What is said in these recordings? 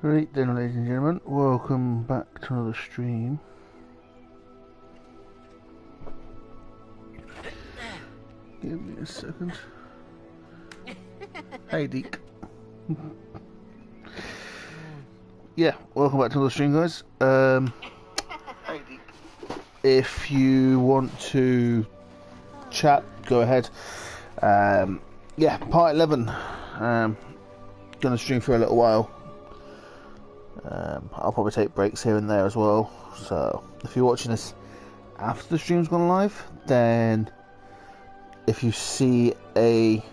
Right then, ladies and gentlemen, welcome back to another stream. Give me a second. Hey, Deke. Yeah, welcome back to another stream, guys. Hey, Deke. If you want to chat, go ahead. Yeah, part 11. Gonna stream for a little while. I'll probably take breaks here and there as well. So, if you're watching this after the stream's gone live, then if you see a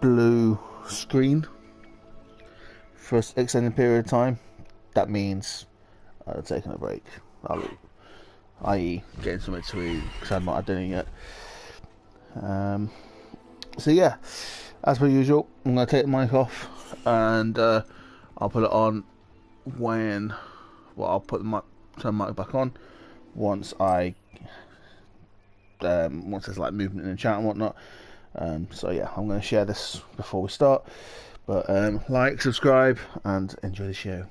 blue screen for an extended period of time, that means I've taken a break. I.e. getting something to eat, because I've not had dinner yet. So yeah, as per usual, I'm going to take the mic off and I'll put it on when... Well, I'll put the mic, turn the mic back on once once there's like movement in the chat and whatnot. So yeah, I'm going to share this before we start. But like, subscribe, and enjoy the show.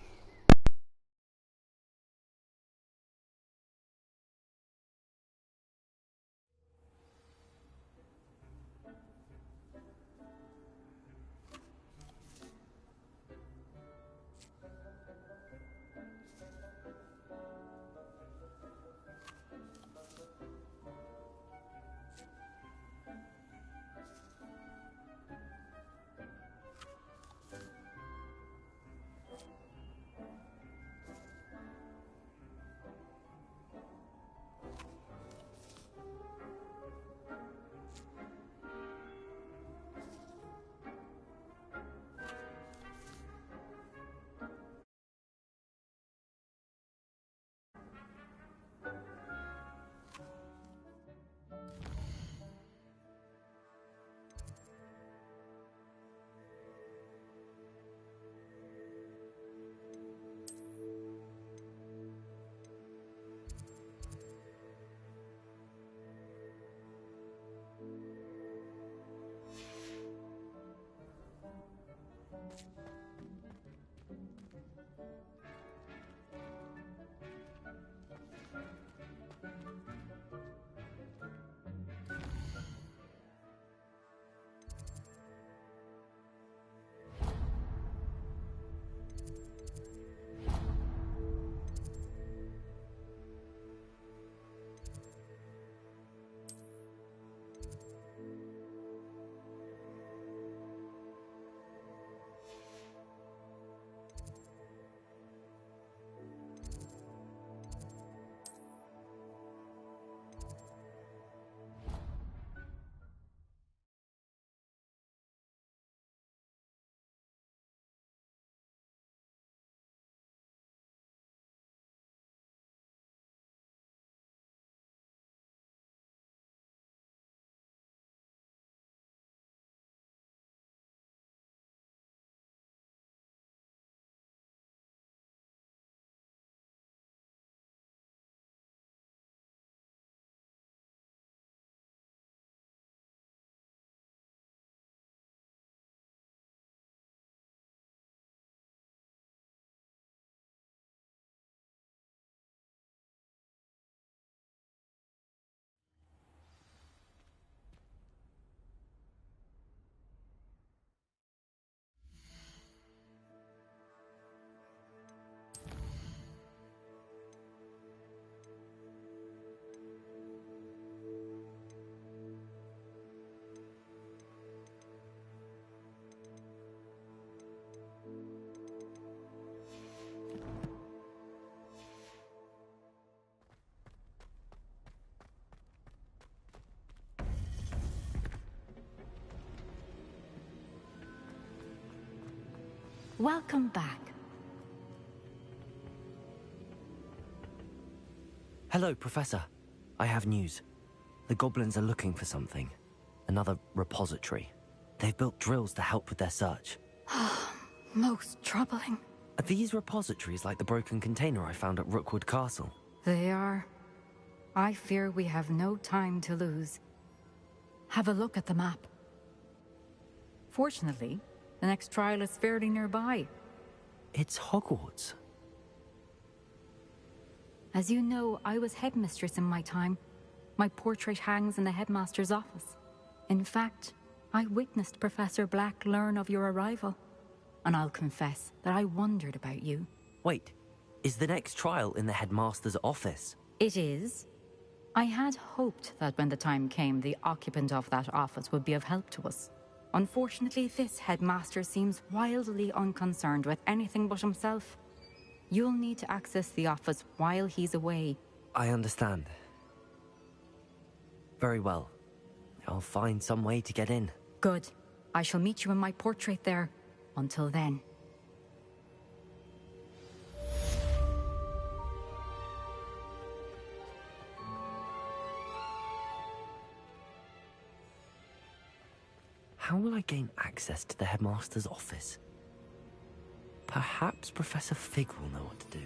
Welcome back. Hello, Professor. I have news. The goblins are looking for something. Another repository. They've built drills to help with their search. Most troubling. Are these repositories like the broken container I found at Rookwood Castle? They are. I fear we have no time to lose. Have a look at the map. Fortunately, The next trial is fairly nearby. It's Hogwarts. As you know, I was headmistress in my time. My portrait hangs in the headmaster's office. In fact, I witnessed Professor Black learn of your arrival. And I'll confess that I wondered about you. Wait, is the next trial in the headmaster's office? It is. I had hoped that when the time came, the occupant of that office would be of help to us. Unfortunately, this headmaster seems wildly unconcerned with anything but himself. You'll need to access the office while he's away. I understand. Very well. I'll find some way to get in. Good. I shall meet you in my portrait there. Until then. How will I gain access to the headmaster's office? Perhaps Professor Fig will know what to do.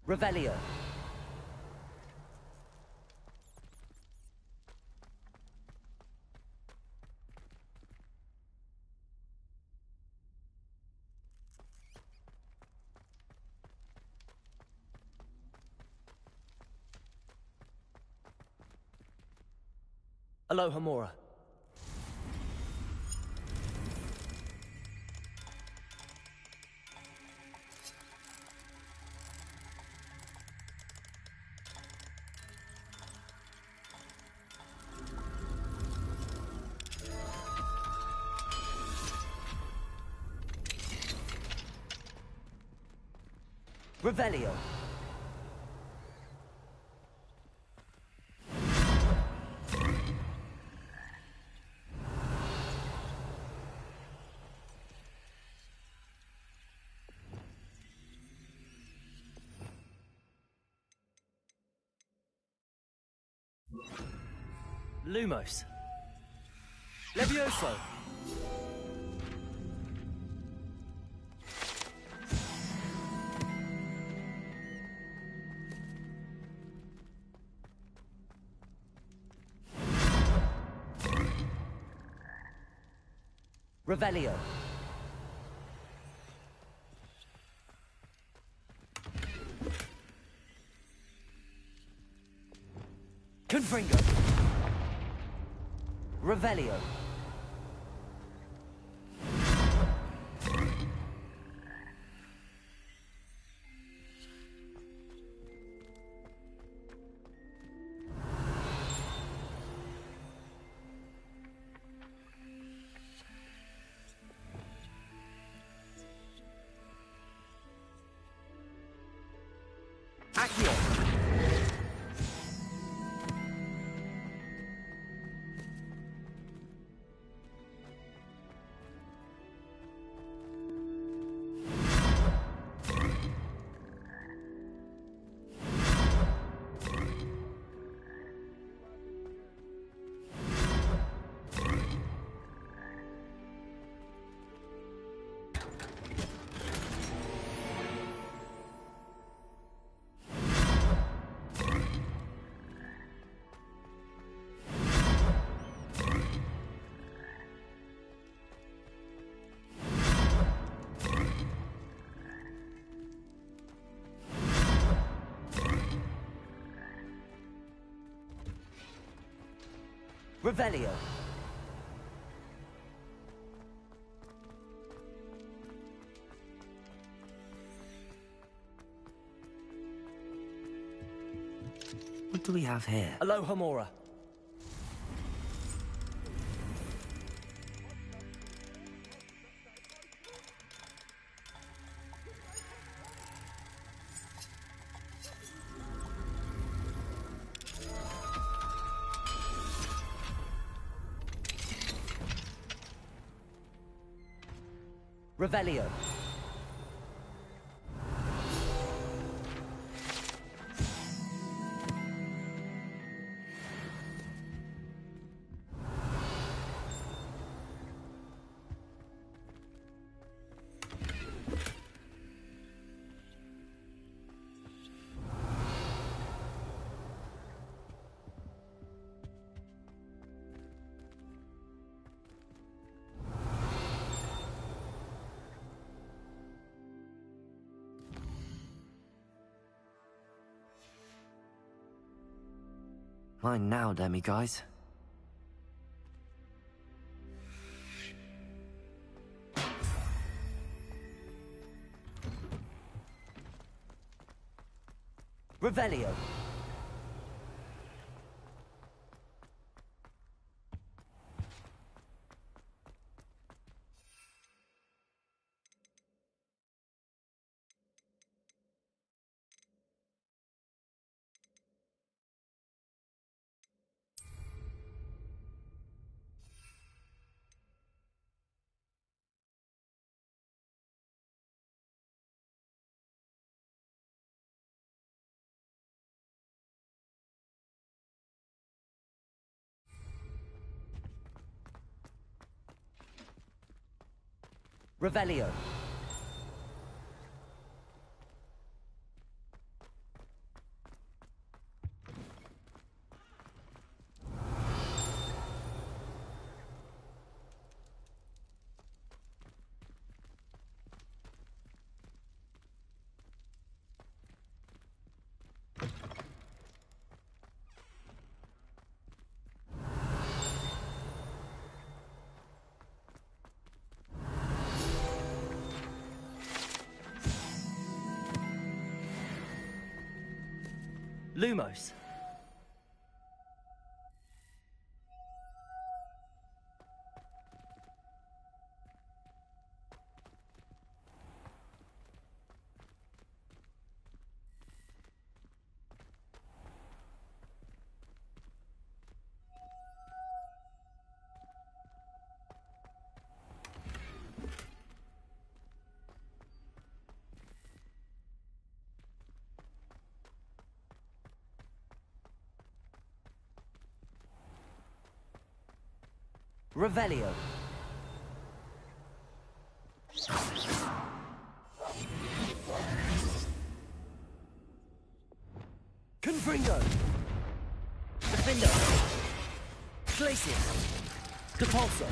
Revelio. Aloha Mora. Revelio. Lumos. Levioso. Revelio. Confringo. Revelio. Accio. Revelio. What do we have here? Aloha Mora. Revelio. Mine now, Demi guys. Revelio. Revelio. Lumos. Revelio. Confringo. Defender. Glacius. Depulso.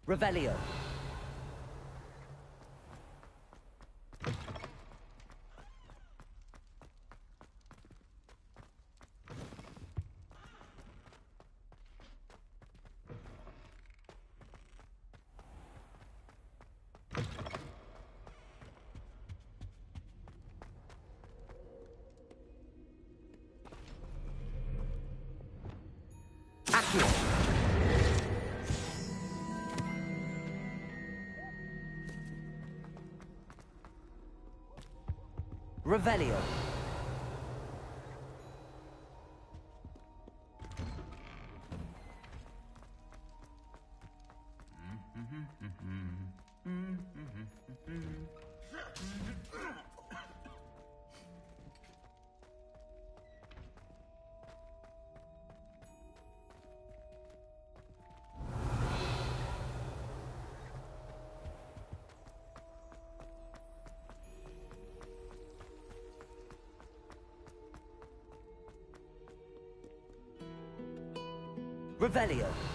Revelio. Revelio. Revelio.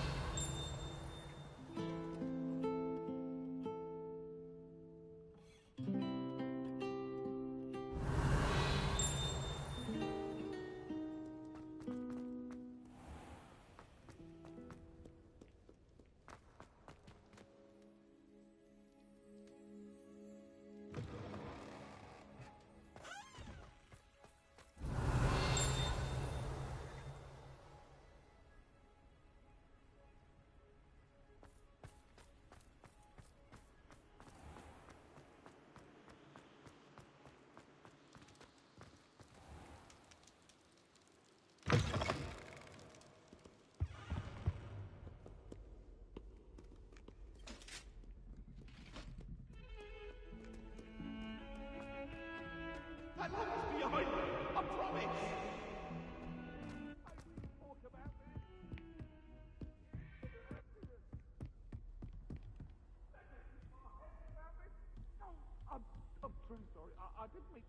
I didn't mean...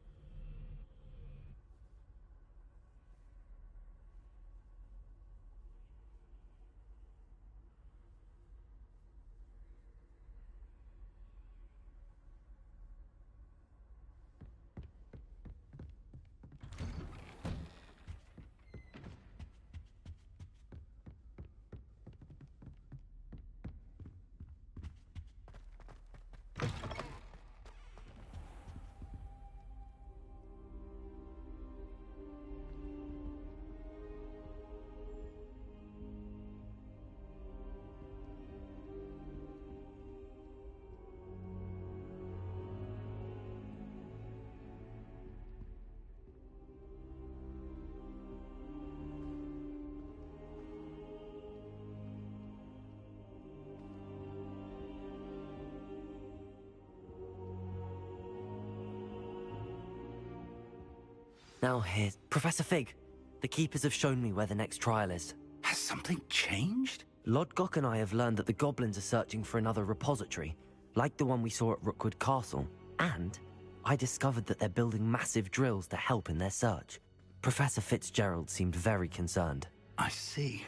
Now here's Professor Fig. The Keepers have shown me where the next trial is. Has something changed? Lodgok and I have learned that the goblins are searching for another repository, like the one we saw at Rookwood Castle. And I discovered that they're building massive drills to help in their search. Professor Fitzgerald seemed very concerned. I see.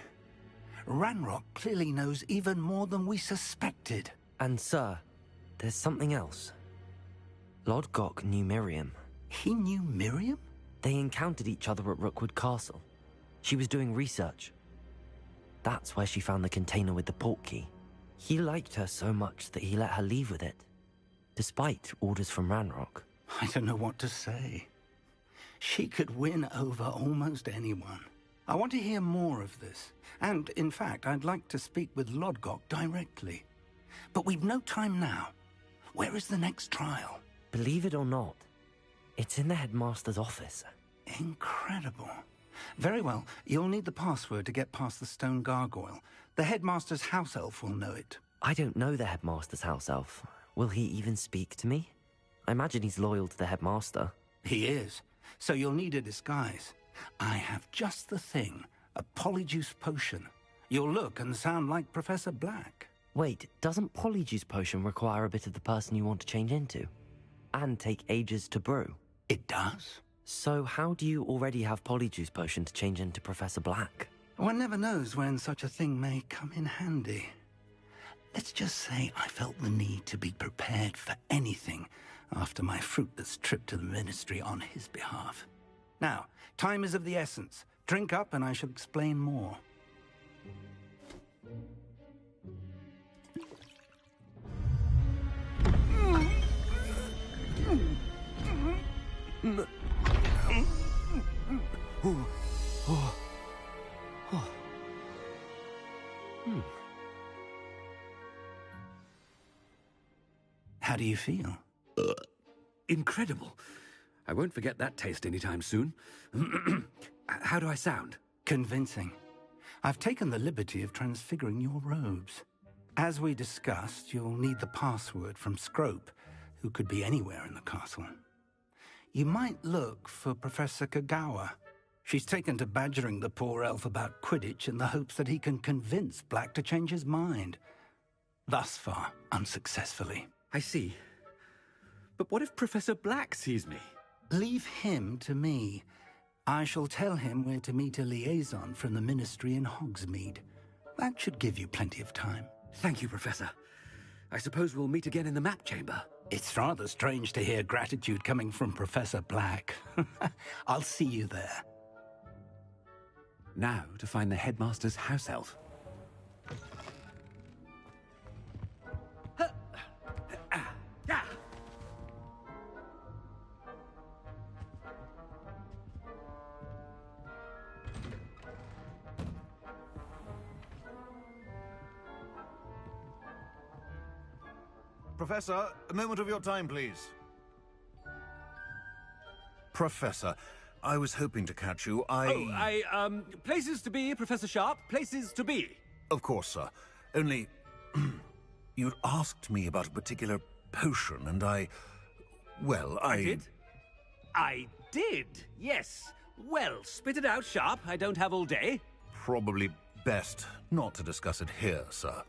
Ranrock clearly knows even more than we suspected. And sir, there's something else. Lodgok knew Miriam. He knew Miriam? They encountered each other at Rookwood Castle. She was doing research. That's where she found the container with the port key. He liked her so much that he let her leave with it, despite orders from Ranrock. I don't know what to say. She could win over almost anyone. I want to hear more of this. And, in fact, I'd like to speak with Lodgok directly. But we've no time now. Where is the next trial? Believe it or not, it's in the headmaster's office. Incredible. Very well. You'll need the password to get past the stone gargoyle. The headmaster's house elf will know it. I don't know the headmaster's house elf. Will he even speak to me? I imagine he's loyal to the headmaster. He is. So you'll need a disguise. I have just the thing. A polyjuice potion. You'll look and sound like Professor Black. Wait, doesn't Polyjuice Potion require a bit of the person you want to change into? And take ages to brew? It does. So how do you already have Polyjuice Potion to change into Professor Black? One never knows when such a thing may come in handy. Let's just say I felt the need to be prepared for anything after my fruitless trip to the Ministry on his behalf. Now, time is of the essence. Drink up and I shall explain more. How do you feel? Incredible. I won't forget that taste anytime soon. How do I sound? Convincing. I've taken the liberty of transfiguring your robes. As we discussed, you'll need the password from Scrope, who could be anywhere in the castle. You might look for Professor Kagawa. She's taken to badgering the poor elf about Quidditch in the hopes that he can convince Black to change his mind. Thus far, unsuccessfully. I see. But what if Professor Black sees me? Leave him to me. I shall tell him where to meet a liaison from the Ministry in Hogsmeade. That should give you plenty of time. Thank you, Professor. I suppose we'll meet again in the map chamber. It's rather strange to hear gratitude coming from Professor Black. I'll see you there. Now to find the headmaster's house elf. Professor, a moment of your time, please. Professor, I was hoping to catch you. Places to be, Professor Sharp. Places to be. Of course, sir. Only, you'd asked me about a particular potion, and I did? I did, yes. Well, spit it out, Sharp. I don't have all day. Probably best not to discuss it here, sir.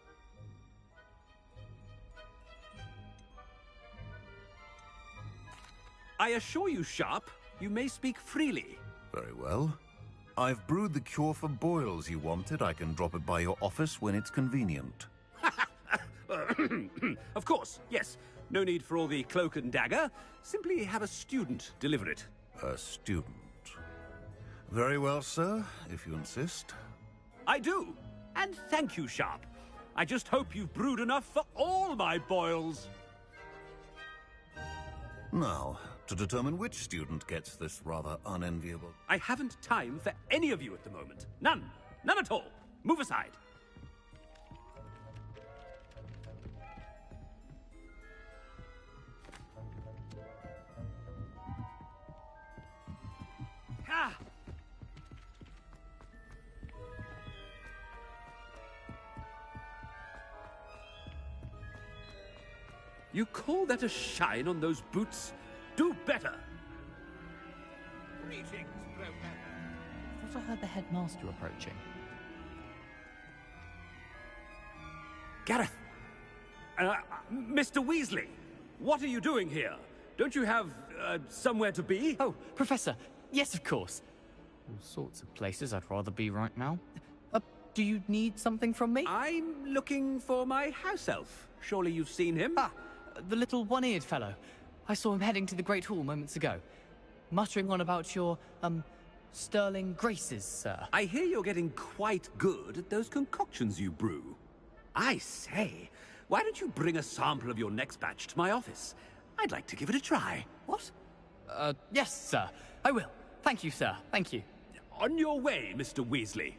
I assure you, Sharp, you may speak freely. Very well. I've brewed the cure for boils you wanted. I can drop it by your office when it's convenient. Of course, yes. No need for all the cloak and dagger. Simply have a student deliver it. A student. Very well, sir, if you insist. I do. And thank you, Sharp. I just hope you've brewed enough for all my boils. Now, to determine which student gets this rather unenviable... I haven't time for any of you at the moment. None. None at all. Move aside. Ah! You call that a shine on those boots? Do better! Greetings, Broker. I thought I heard the headmaster approaching. Gareth! Mr. Weasley! What are you doing here? Don't you have, somewhere to be? Oh, Professor! Yes, of course. All sorts of places I'd rather be right now. Do you need something from me? I'm looking for my house elf. Surely you've seen him? Ah, the little one-eared fellow. I saw him heading to the Great Hall moments ago, muttering on about your, sterling graces, sir. I hear you're getting quite good at those concoctions you brew. I say, why don't you bring a sample of your next batch to my office? I'd like to give it a try. What? Yes, sir. I will. Thank you, sir. Thank you. On your way, Mr. Weasley.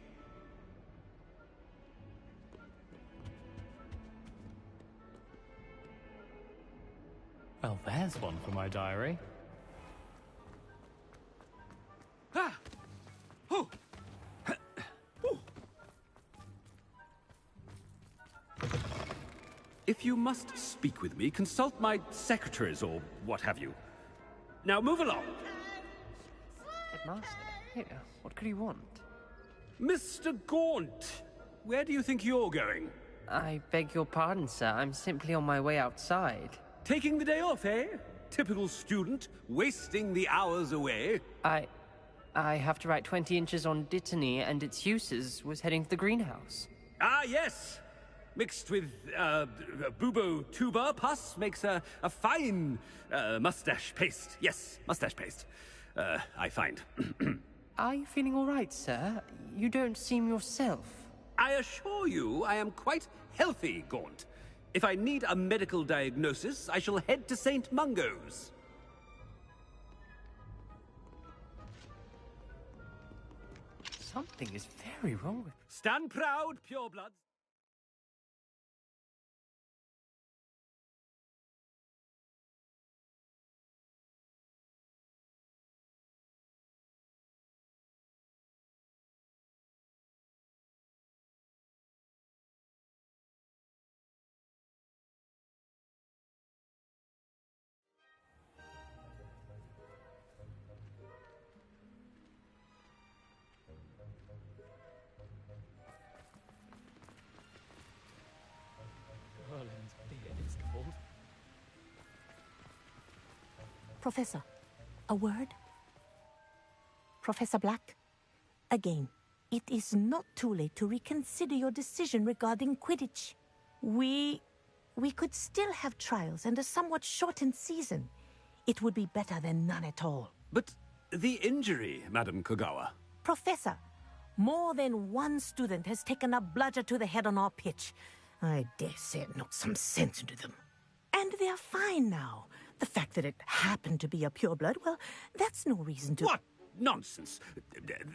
Well, there's one for my diary. Ah! Oh! Oh! If you must speak with me, consult my secretaries or what have you. Now move along. Headmaster? Here, what could he want? Mr. Gaunt, where do you think you're going? I beg your pardon, sir. I'm simply on my way outside. Taking the day off, eh? Typical student, wasting the hours away. I have to write 20 inches on Dittany and its uses. Was heading to the greenhouse. Ah, yes! Mixed with, bubo tuber pus makes a fine, mustache paste. Yes, mustache paste. I find. Are you feeling all right, sir? You don't seem yourself. I assure you I am quite healthy, Gaunt. If I need a medical diagnosis, I shall head to St. Mungo's. Something is very wrong with... Stand proud, purebloods. Merlin's beard, it's called. Professor, a word? Professor Black, again, it is not too late to reconsider your decision regarding Quidditch. We could still have trials and a somewhat shortened season. It would be better than none at all. But the injury, Madam Kogawa. Professor, more than one student has taken a bludger to the head on our pitch. I dare say it knocked some sense into them. And they're fine now. The fact that it happened to be a pureblood, well, that's no reason to... What nonsense!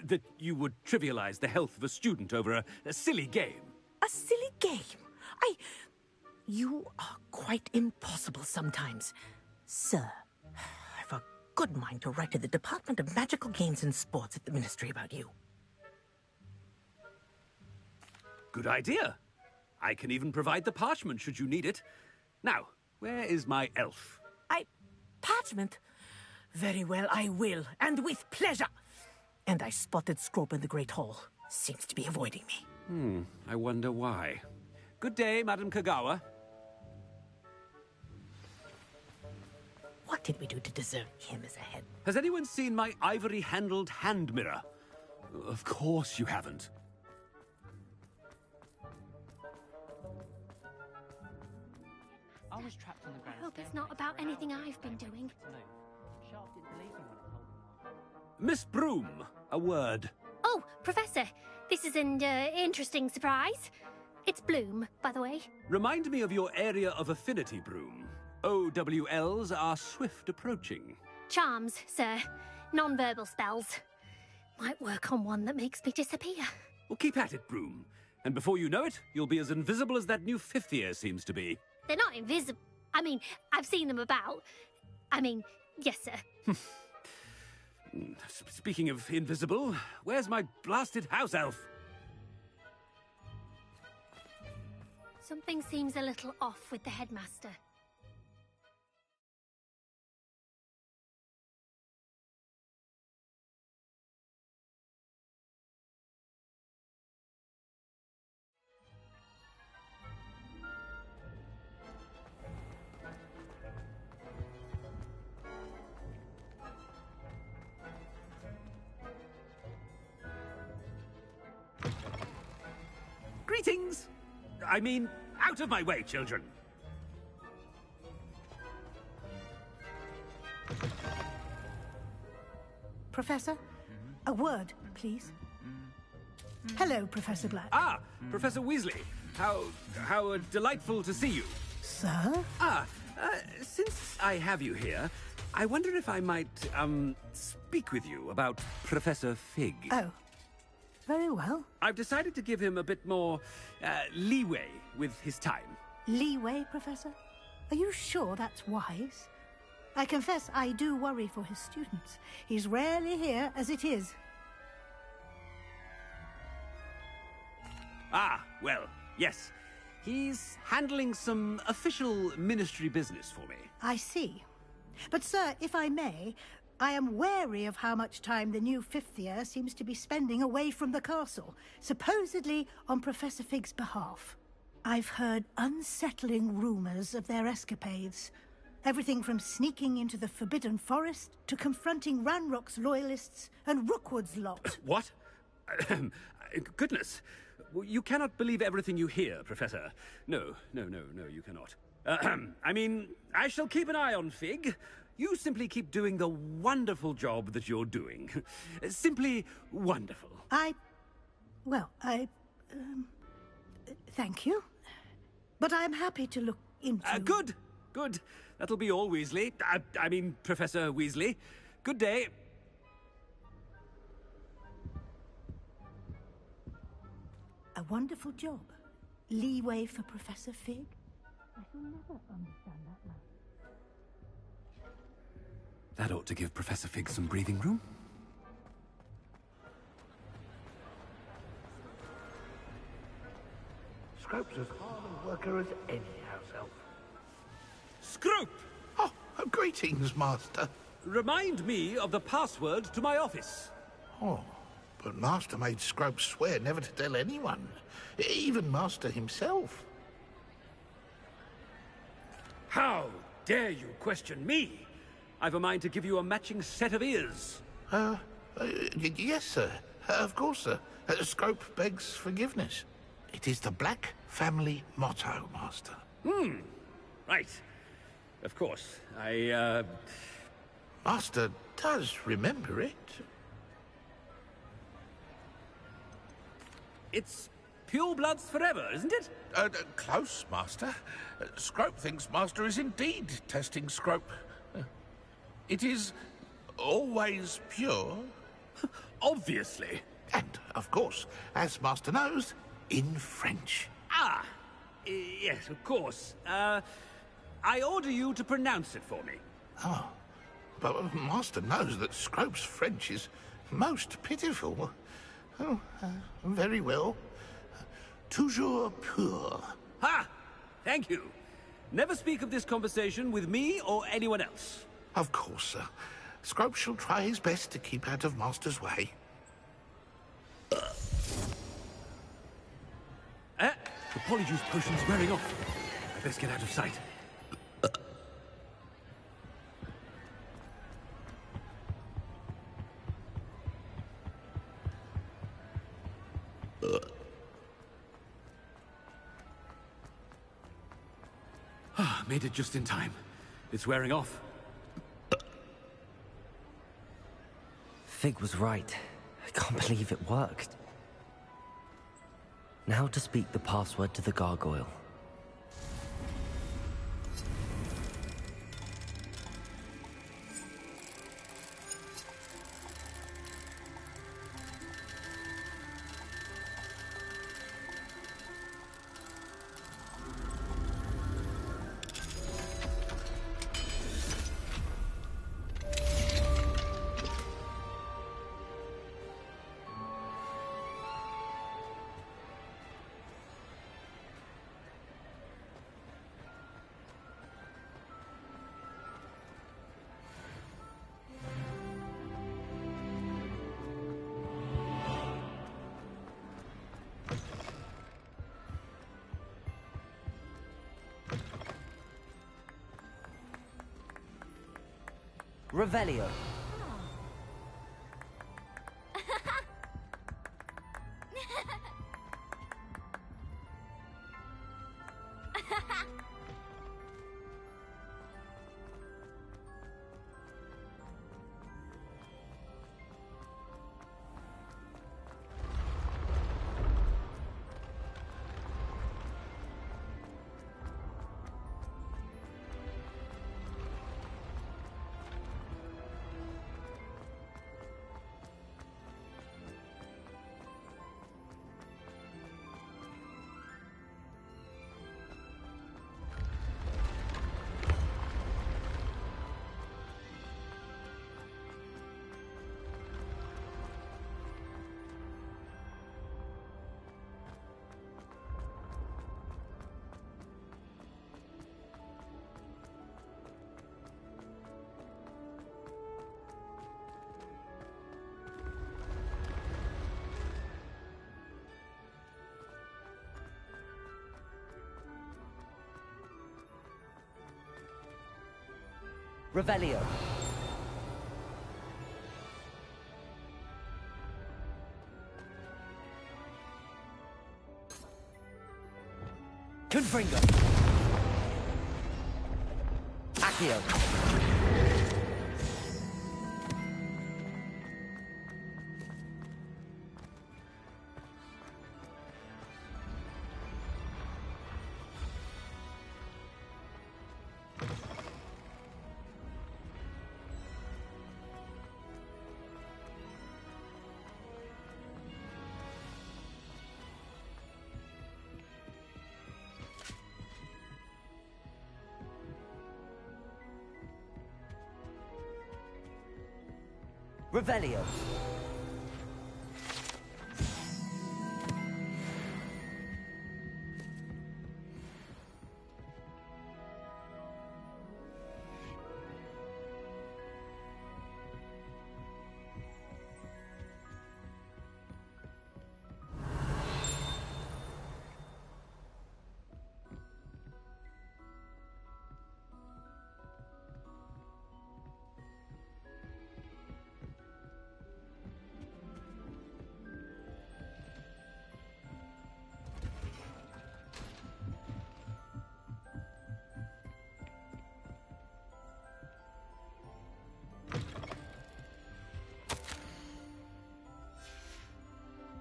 That you would trivialize the health of a student over a silly game. A silly game? You are quite impossible sometimes. Sir, I've a good mind to write to the Department of Magical Games and Sports at the Ministry about you. Good idea. I can even provide the parchment should you need it. Now, where is my elf? Parchment? Very well, I will, and with pleasure. And I spotted Scrope in the Great Hall. Seems to be avoiding me. I wonder why. Good day, Madam Kogawa. What did we do to deserve him as a head? Has anyone seen my ivory-handled hand mirror? Of course you haven't. I was trapped on the ground. I hope it's not about anything I've been doing. Sharp didn't believe me when I told him. Miss Broom, a word. Oh, Professor, this is an interesting surprise. It's Bloom, by the way. Remind me of your area of affinity, Broom. OWLs are swift approaching. Charms, sir. Non-verbal spells. Might work on one that makes me disappear. Well, keep at it, Broom. And before you know it, you'll be as invisible as that new fifth year seems to be. They're not invisible. I mean, I've seen them about. I mean, yes, sir. Speaking of invisible, where's my blasted house elf? Something seems a little off with the headmaster. Greetings! I mean, out of my way, children! Professor, a word, please. Hello, Professor Black. Ah, Professor Weasley. How delightful to see you. Sir? Since I have you here, I wonder if I might, speak with you about Professor Fig. Oh, very well. I've decided to give him a bit more, leeway with his time. Leeway, Professor? Are you sure that's wise? I confess I do worry for his students. He's rarely here as it is. Ah, well, yes. He's handling some official ministry business for me. I see. But, sir, if I may, I am wary of how much time the new fifth year seems to be spending away from the castle, supposedly on Professor Fig's behalf. I've heard unsettling rumors of their escapades. Everything from sneaking into the Forbidden Forest to confronting Ranrock's loyalists and Rookwood's lot. What? Goodness. You cannot believe everything you hear, Professor. No, you cannot. I mean, I shall keep an eye on Fig. You simply keep doing the wonderful job that you're doing. Simply wonderful. Thank you. But I'm happy to look into... Good. That'll be all, Weasley. I mean, Professor Weasley. Good day. A wonderful job. Leeway for Professor Fig. I shall never understand that man. That ought to give Professor Fig some breathing room. Scrope's as hard a worker as any house elf. Scrope! Oh, greetings, Master. Remind me of the password to my office. Oh, but Master made Scrope swear never to tell anyone, even Master himself. How dare you question me? I've a mind to give you a matching set of ears. Yes, sir. Of course, sir. Scrope begs forgiveness. It is the Black family motto, Master. Right. Of course. Master does remember it. It's pure bloods forever, isn't it? Close, Master. Scrope thinks Master is indeed testing Scrope. It is always pure. Obviously. And, of course, as Master knows, in French. Ah, yes, of course. I order you to pronounce it for me. Oh, but Master knows that Scrope's French is most pitiful. Oh, very well. Toujours pur. Ha! Thank you. Never speak of this conversation with me or anyone else. Of course, sir. Scrope shall try his best to keep out of Master's way. The polyjuice potion's wearing off. I best get out of sight. Made it just in time. It's wearing off. Fig was right. I can't believe it worked. Now to speak the password to the gargoyle. Revelio. Revelio. Confringo. Accio. Revelio.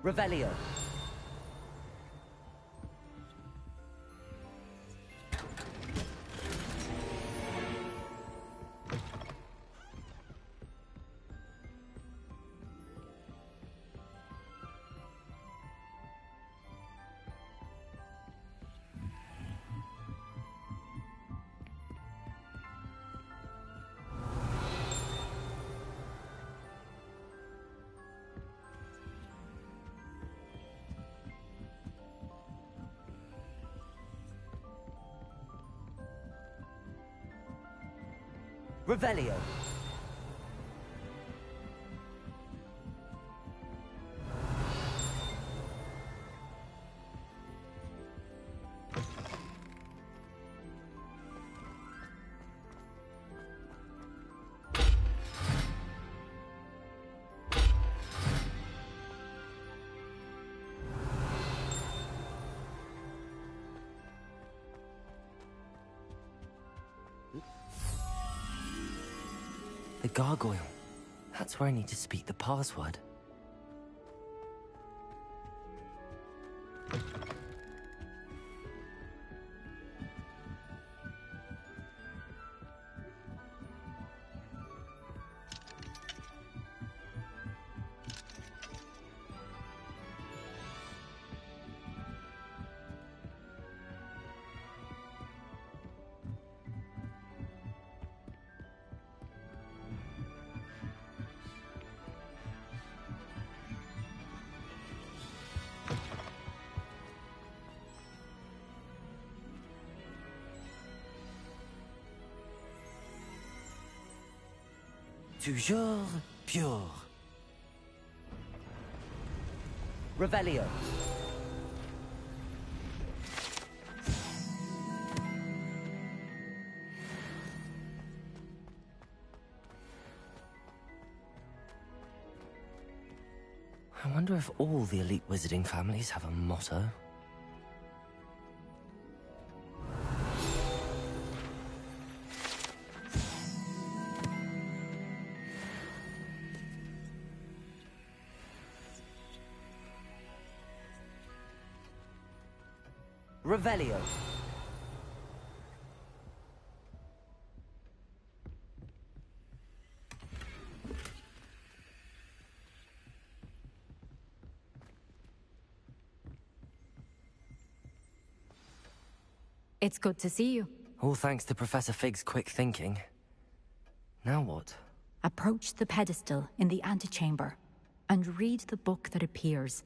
Revelio. Revelio. The gargoyle. That's where I need to speak the password. Toujours pure. Revelio. I wonder if all the elite wizarding families have a motto. Revelio. It's good to see you. All thanks to Professor Fig's quick thinking. Now what? Approach the pedestal in the antechamber and read the book that appears.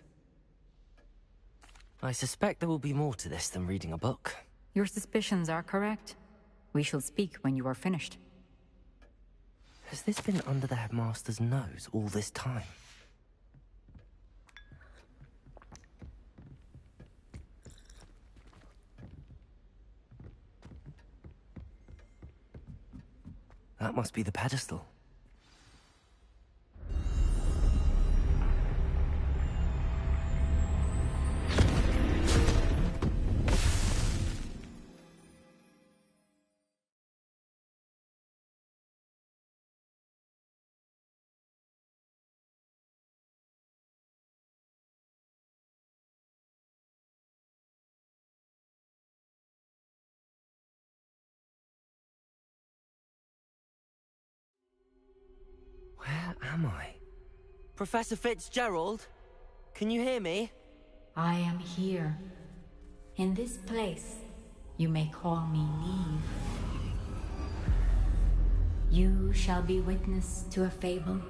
I suspect there will be more to this than reading a book. Your suspicions are correct. We shall speak when you are finished. Has this been under the headmaster's nose all this time? That must be the pedestal. Where am I? Professor Fitzgerald? Can you hear me? I am here. In this place, you may call me Neve. You shall be witness to a fable.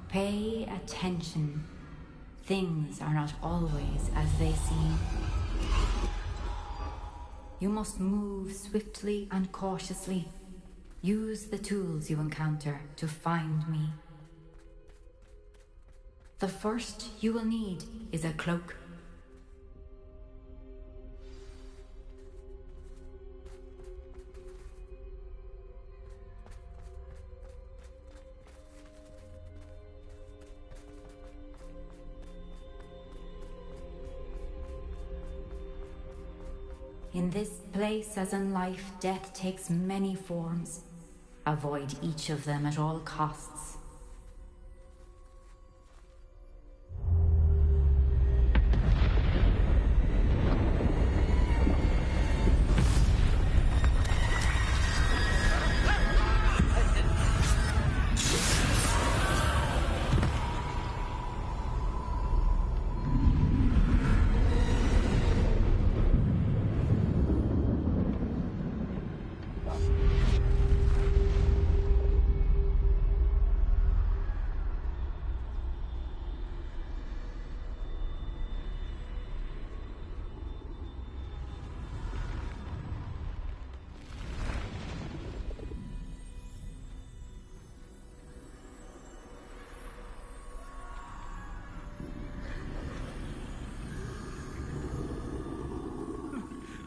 Pay attention. Things are not always as they seem. You must move swiftly and cautiously. Use the tools you encounter to find me. The first you will need is a cloak. In this place, as in life, death takes many forms. Avoid each of them at all costs.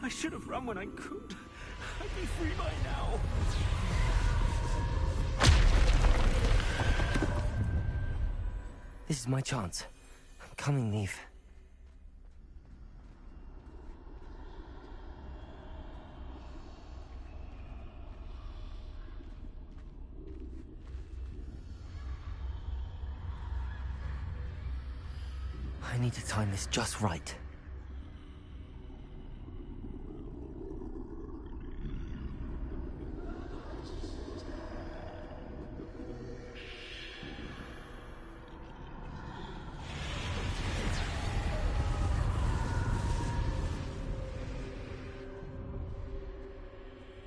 I should have run when I could. I'd be free by now. This is my chance. I'm coming, Neve. I need to time this just right.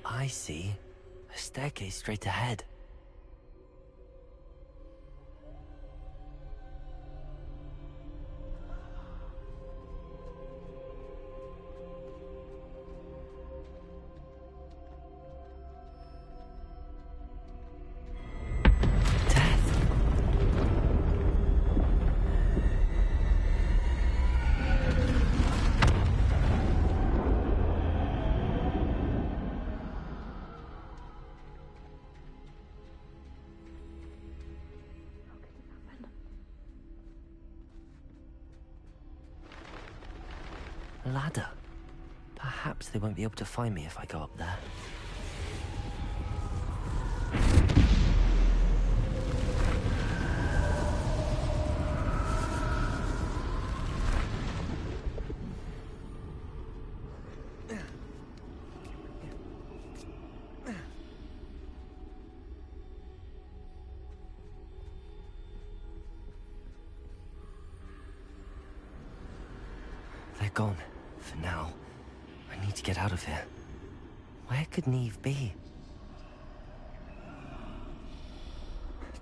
I see. A staircase straight ahead. Ladder. Perhaps they won't be able to find me if I go up there. They're gone. For now. I need to get out of here. Where could Neve be?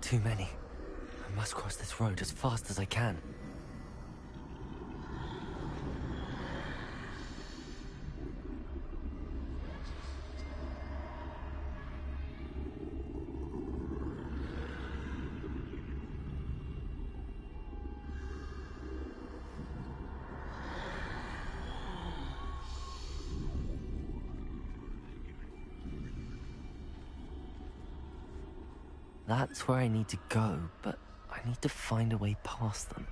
Too many. I must cross this road as fast as I can. That's where I need to go, but I need to find a way past them.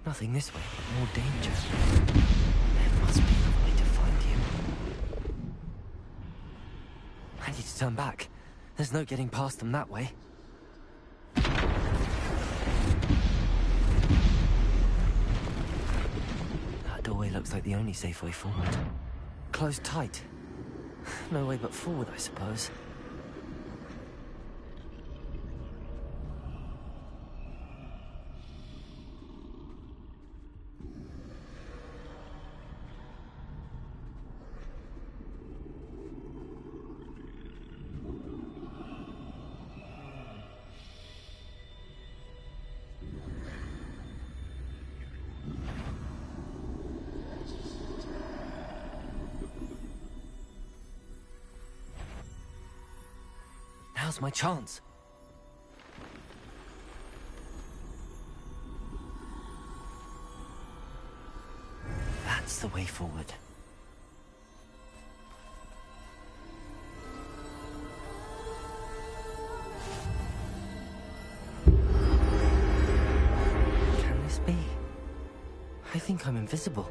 Nothing this way, but more danger. There must be a way to find you. I need to turn back. There's no getting past them that way. That doorway looks like the only safe way forward. Closed tight. No way but forward, I suppose. Now's my chance. That's the way forward. Can this be? I think I'm invisible.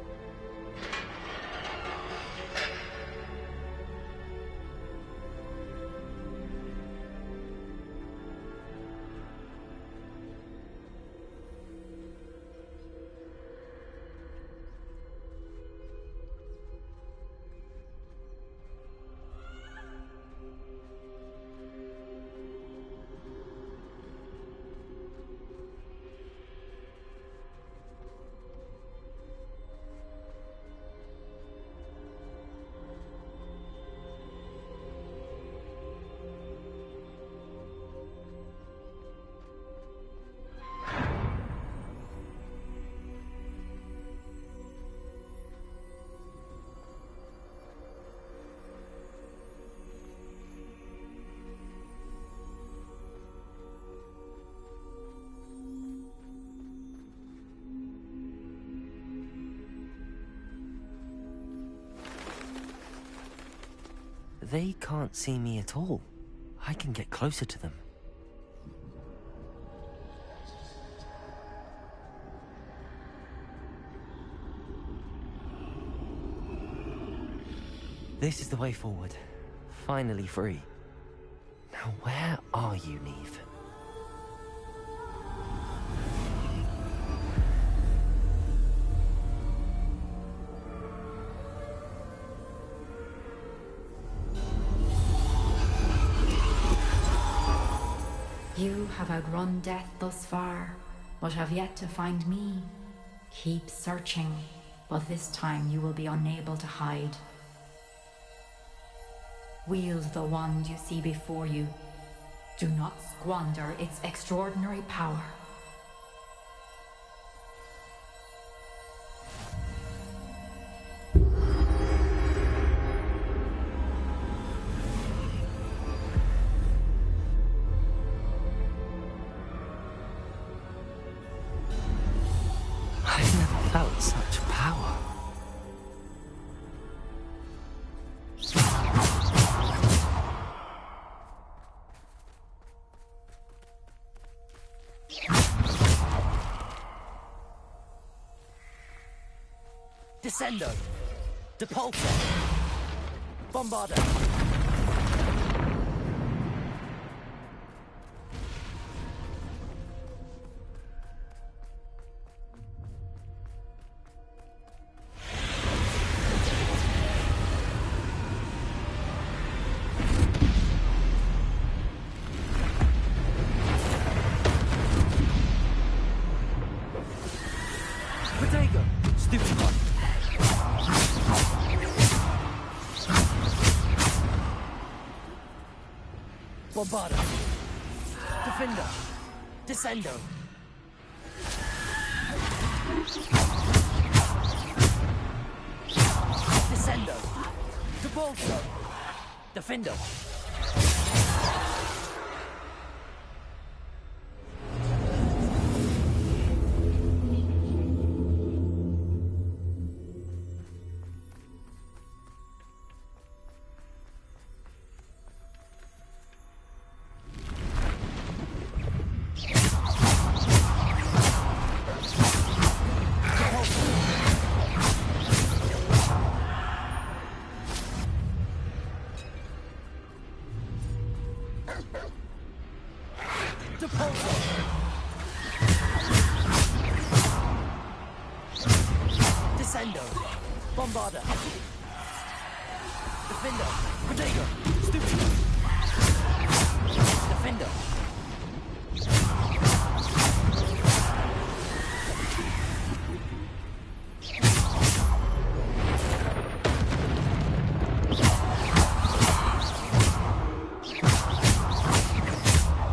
They can't see me at all. I can get closer to them. This is the way forward. Finally free. Now where are you, Neve? You have outrun death thus far, but have yet to find me. Keep searching, but this time you will be unable to hide. Wield the wand you see before you. Do not squander its extraordinary power. I've never felt such power. Descendo! Depulso! Bombardo! Protego! Stupid one! Bombardo! Defender! Descendo! Descendo! Depulso! Defender! Depulso! Descendo! Bombardo! Defender! Protego! Stupid! Defender!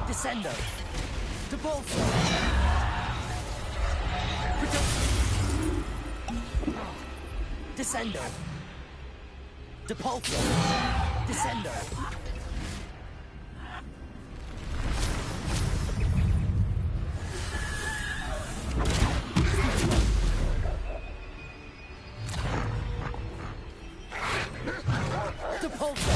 Descendo! Depulso! Descendo! Depulso! Descendo! Depulso!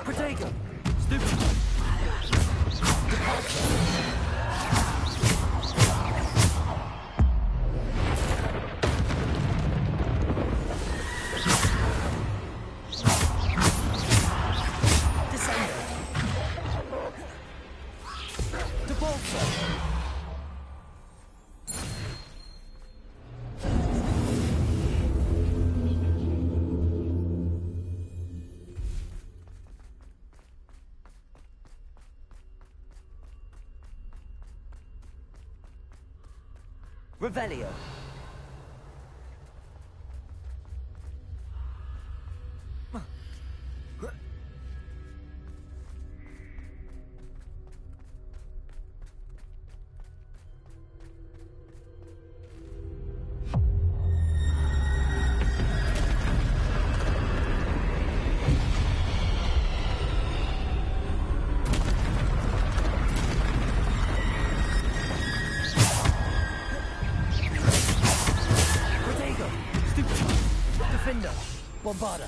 Protego! Stupid! Depulso! Descendo! Depulso! Revelio. Bombarda.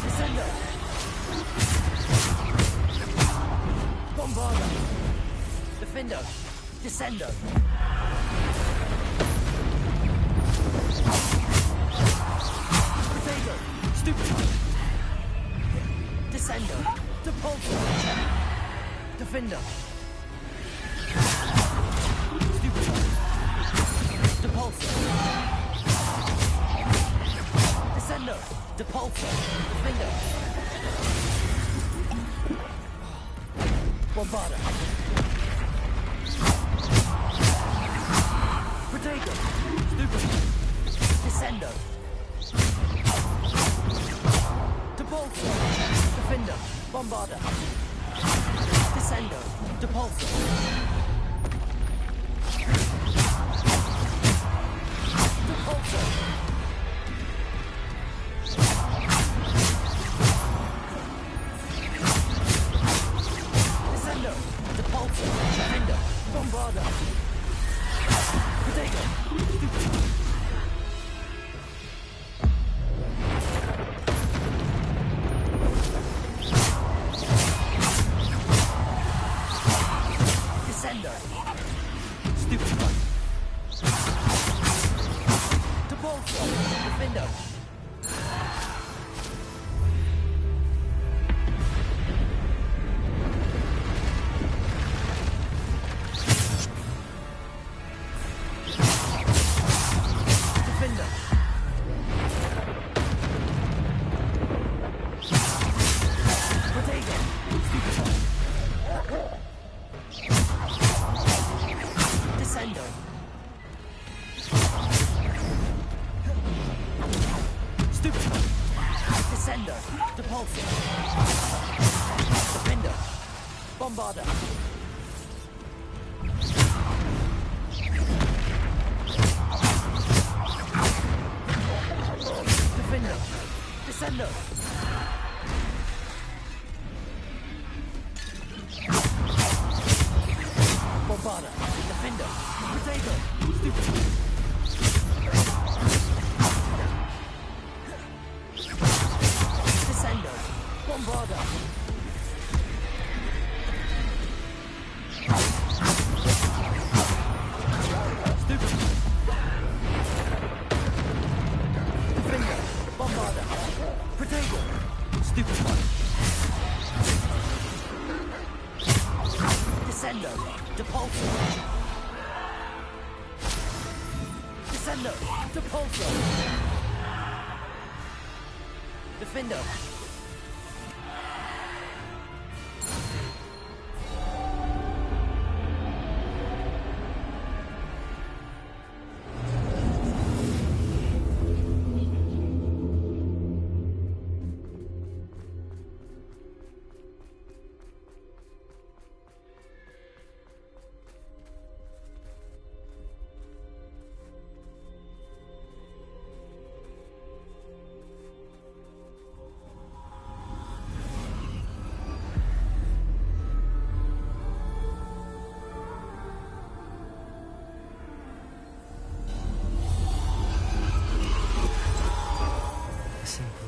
Descendo. Bombarda. Defendo. Descendo. Protego. Stupefy. Descendo. Depulso. Defendo. Stupefy. Depulso. Descendo. Depulso. Defendo. Bombarda. Protego. Stupefy. Descendo. Depulso. Defendo. Bombarda. Descendo. Depulso. Depulso. Descendo. Depulso. Defendo. Bombarda. Protego. Descendo. Stupefy. Depulso. Defendo. Defendo. Protego. Stupefy. Descendo. Stupefy. Descendo. Depulso. Defendo. Bombarda. Defendo. Descendo. Bombarda. Defendo. Protego. Stupefy. Descendo. Bombarda. Stupefy. Defendo. Bombarda. Protego. Stupefy. Descendo. Depulso. Descendo. Depulso. Defendo.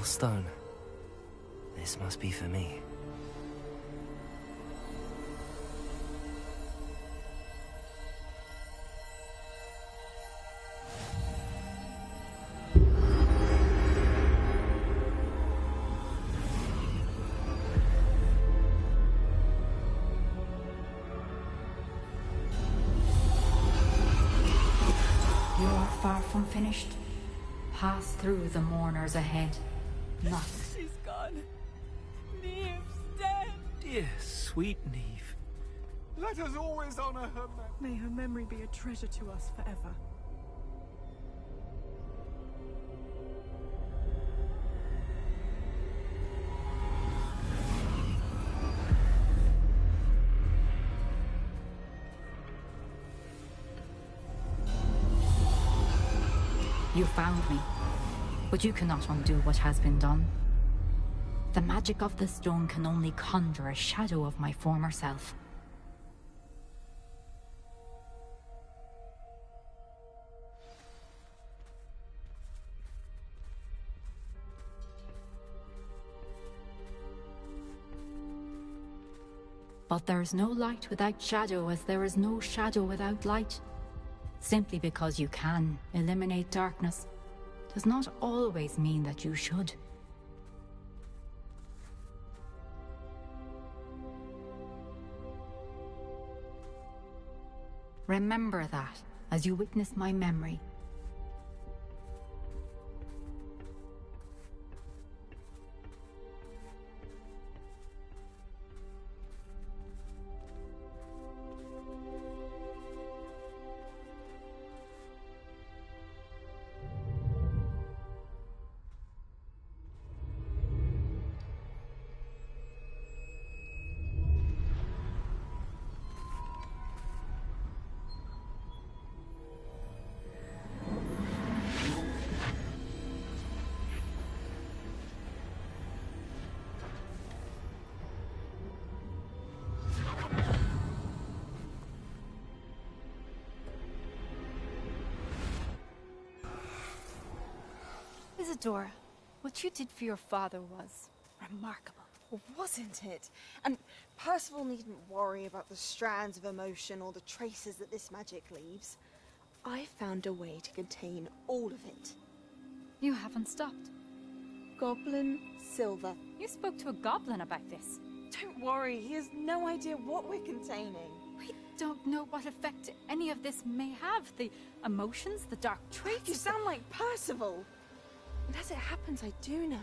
Stone. This must be for me. You're far from finished. Pass through the mourners ahead. Not. She's gone. Neve's dead. Dear, sweet Neve. Let us always honor her memory. May her memory be a treasure to us forever. You found me, but you cannot undo what has been done. The magic of the stone can only conjure a shadow of my former self. But there is no light without shadow, as there is no shadow without light. Simply because you can eliminate darkness does not always mean that you should. Remember that as you witness my memory. Isadora, what you did for your father was remarkable. Well, wasn't it? And Percival needn't worry about the strands of emotion or the traces that this magic leaves. I found a way to contain all of it. You haven't stopped. Goblin Silver. You spoke to a goblin about this. Don't worry, he has no idea what we're containing. We don't know what effect any of this may have. The emotions, the dark traits. You sound like Percival. And as it happens, I do know.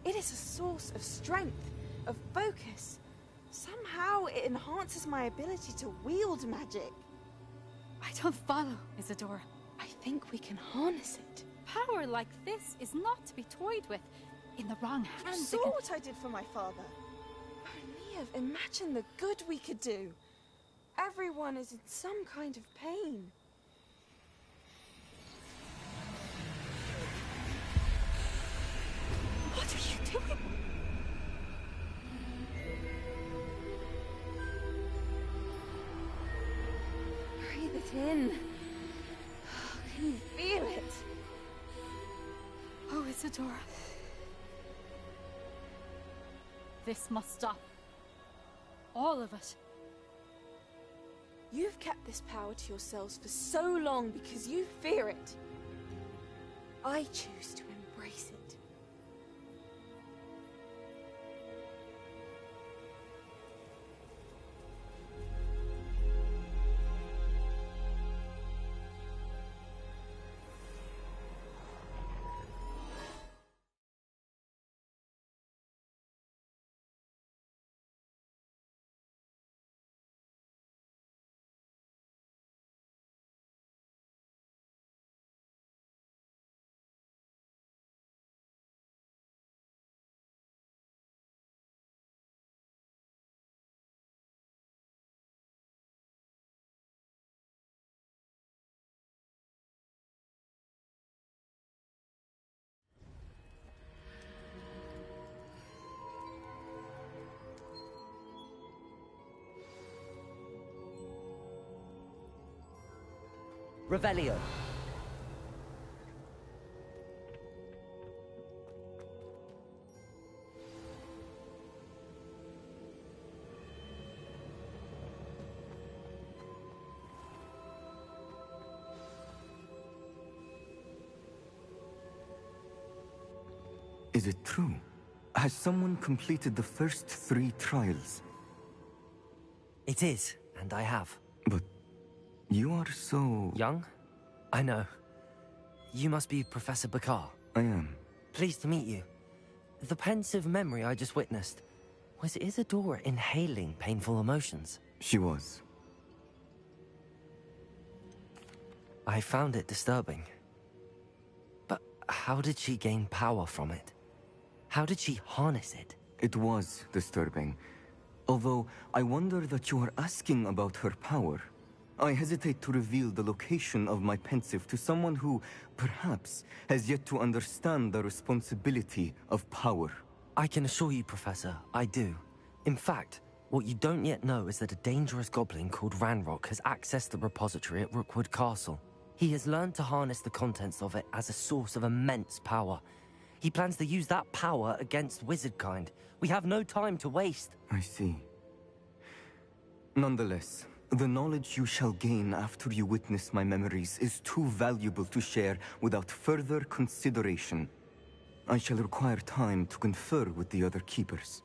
It is a source of strength, of focus. Somehow it enhances my ability to wield magic. I don't follow, Isadora. I think we can harness it. Power like this is not to be toyed with. In the wrong hands. You saw what I did for my father. Only imagine the good we could do. Everyone is in some kind of pain. What are you doing? Breathe it in. Can you feel it? Oh, Isadora. This must stop. All of it. You've kept this power to yourselves for so long because you fear it. I choose to embrace it. Revelio. Is it true? Has someone completed the first 3 trials? It is, and I have. But you are so... young? I know. You must be Professor Bakar. I am. Pleased to meet you. The pensive memory I just witnessed, was Isadora inhaling painful emotions? She was. I found it disturbing. But how did she gain power from it? How did she harness it? It was disturbing. Although, I wonder that you are asking about her power. I hesitate to reveal the location of my pensive to someone who, perhaps, has yet to understand the responsibility of power. I can assure you, Professor, I do. In fact, what you don't yet know is that a dangerous goblin called Ranrock has accessed the repository at Rookwood Castle. He has learned to harness the contents of it as a source of immense power. He plans to use that power against wizardkind. We have no time to waste. I see. Nonetheless, the knowledge you shall gain after you witness my memories is too valuable to share without further consideration. I shall require time to confer with the other keepers.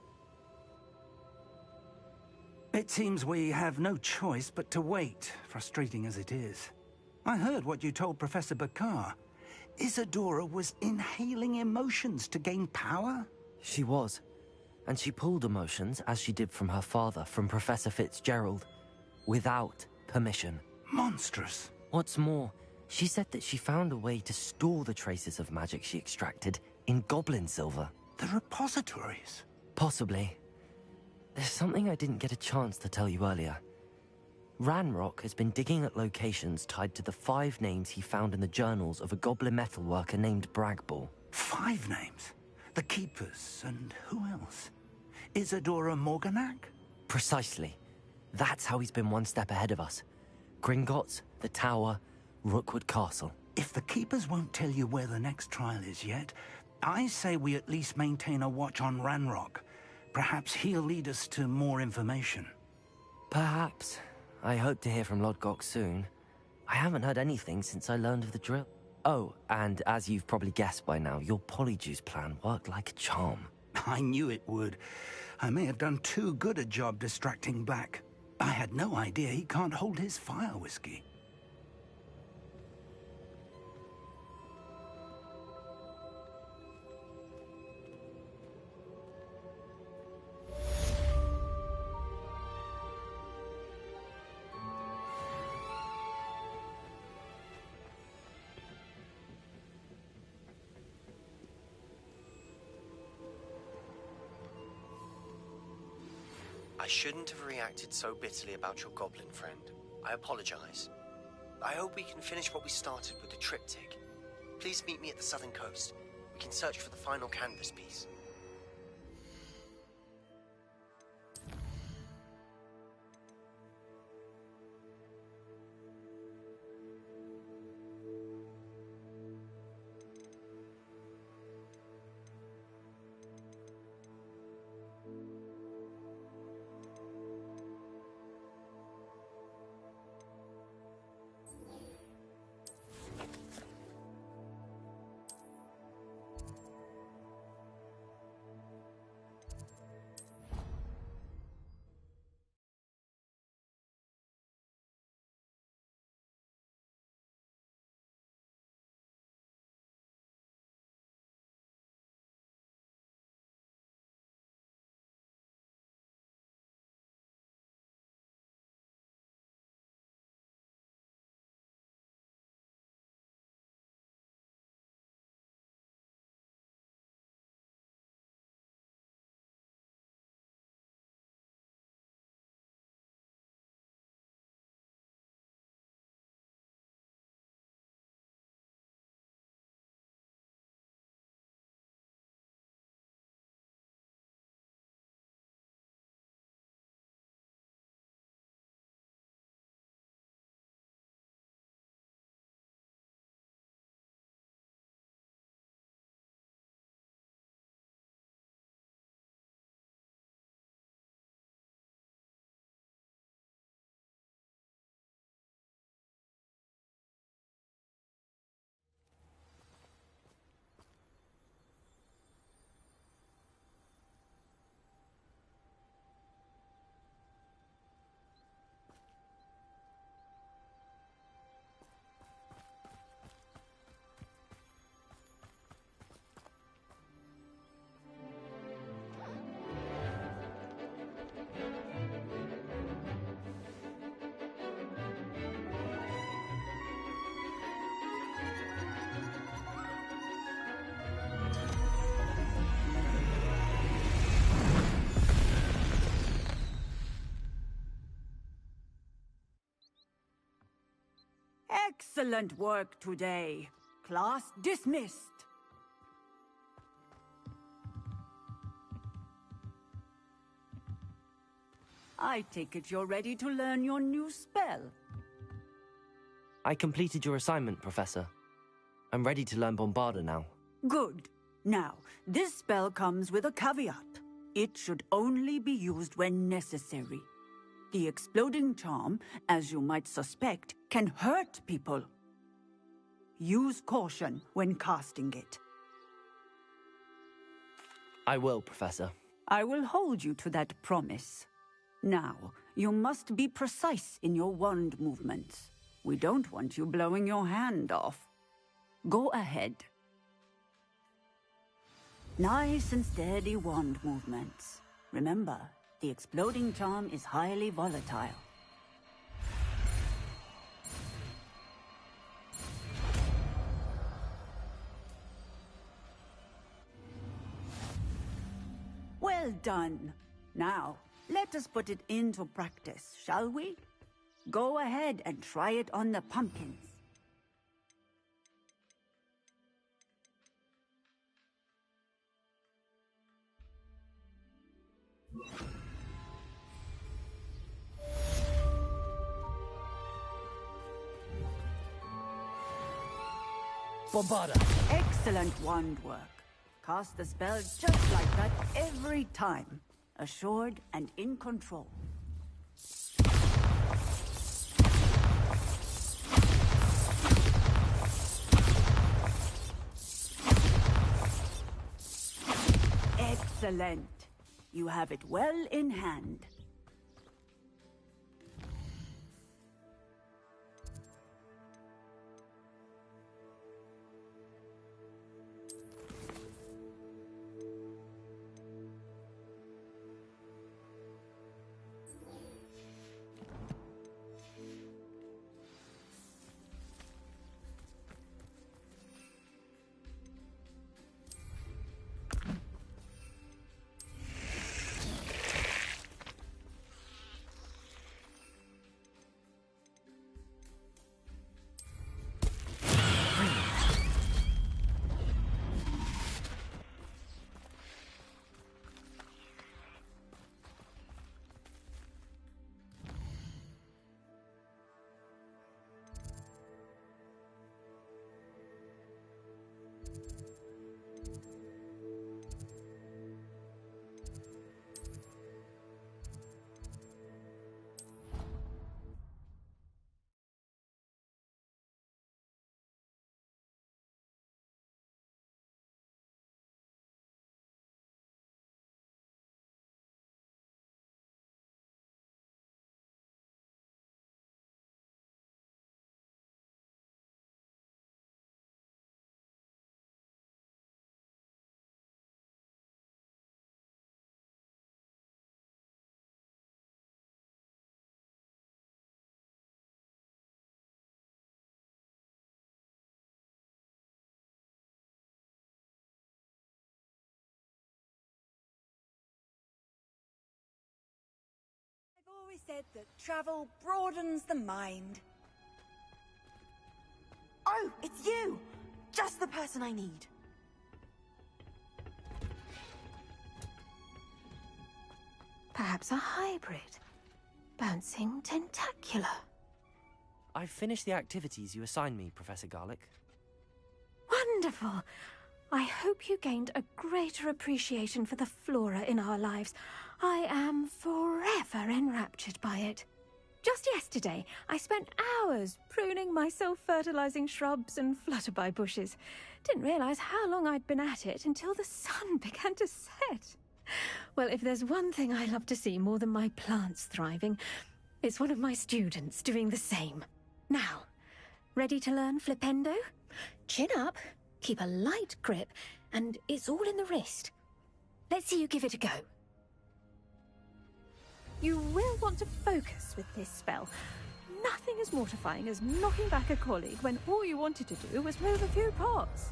It seems we have no choice but to wait, frustrating as it is. I heard what you told Professor Bakar. Isadora was inhaling emotions to gain power? She was. And she pulled emotions, as she did from her father, from Professor Fitzgerald, without permission. Monstrous. What's more, she said that she found a way to store the traces of magic she extracted in goblin silver. The repositories? Possibly. There's something I didn't get a chance to tell you earlier. Ranrock has been digging at locations tied to the 5 names he found in the journals of a goblin metalworker named Bragball. 5 names? The Keepers, and who else? Isadora Morganac? Precisely. That's how he's been one step ahead of us. Gringotts, the Tower, Rookwood Castle. If the Keepers won't tell you where the next trial is yet, I say we at least maintain a watch on Ranrock. Perhaps he'll lead us to more information. Perhaps. I hope to hear from Lodgok soon. I haven't heard anything since I learned of the drill. Oh, and as you've probably guessed by now, your Polyjuice plan worked like a charm. I knew it would. I may have done too good a job distracting Black. I had no idea he can't hold his fire whiskey. I shouldn't have reacted so bitterly about your goblin friend. I apologize. I hope we can finish what we started with the triptych. Please meet me at the southern coast. We can search for the final canvas piece. Excellent work today. Class dismissed. I take it you're ready to learn your new spell. I completed your assignment, Professor. I'm ready to learn Bombarda now. Good. Now, this spell comes with a caveat. It should only be used when necessary. The exploding charm, as you might suspect, can hurt people. Use caution when casting it. I will, Professor. I will hold you to that promise. Now, you must be precise in your wand movements. We don't want you blowing your hand off. Go ahead. Nice and steady wand movements. Remember, the exploding charm is highly volatile. Well done. Now, let us put it into practice, shall we? Go ahead and try it on the pumpkins. Bombarda! Excellent wand work. Cast the spell just like that every time. Assured and in control. Excellent. You have it well in hand. I've always said that travel broadens the mind. Oh, it's you! Just the person I need. Perhaps a hybrid. Bouncing tentacular. I've finished the activities you assigned me, Professor Garlick. Wonderful! I hope you gained a greater appreciation for the flora in our lives. I am forever enraptured by it. Just yesterday, I spent hours pruning my self-fertilizing shrubs and flutterby bushes. Didn't realize how long I'd been at it until the sun began to set. Well, if there's one thing I love to see more than my plants thriving, it's one of my students doing the same. Now, ready to learn Flipendo? Chin up, keep a light grip, and it's all in the wrist. Let's see you give it a go. You will want to focus with this spell. Nothing as mortifying as knocking back a colleague when all you wanted to do was move a few pots.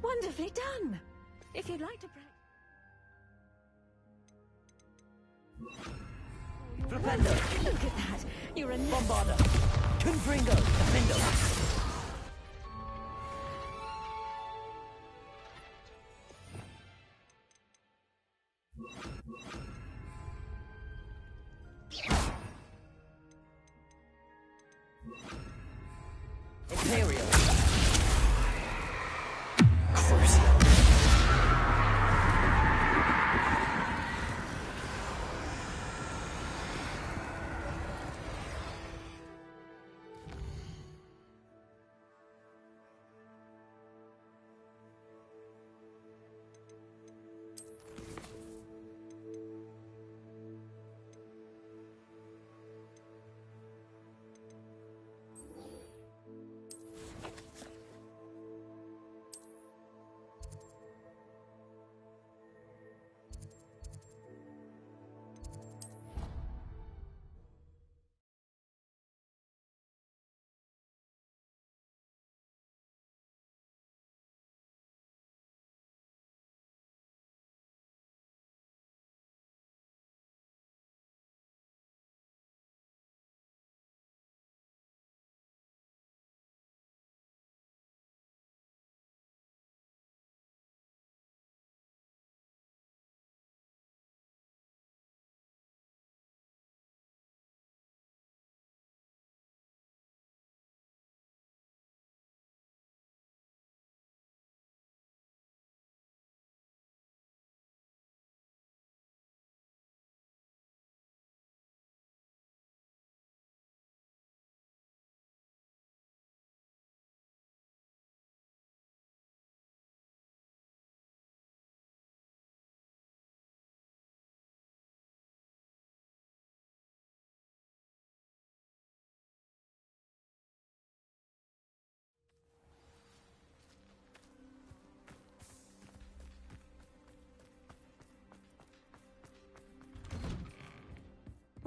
Wonderfully done! If you'd like to Flipendo! Look at that! You're a Bombarda! Confringo! Defendo! Imperial! Crucio!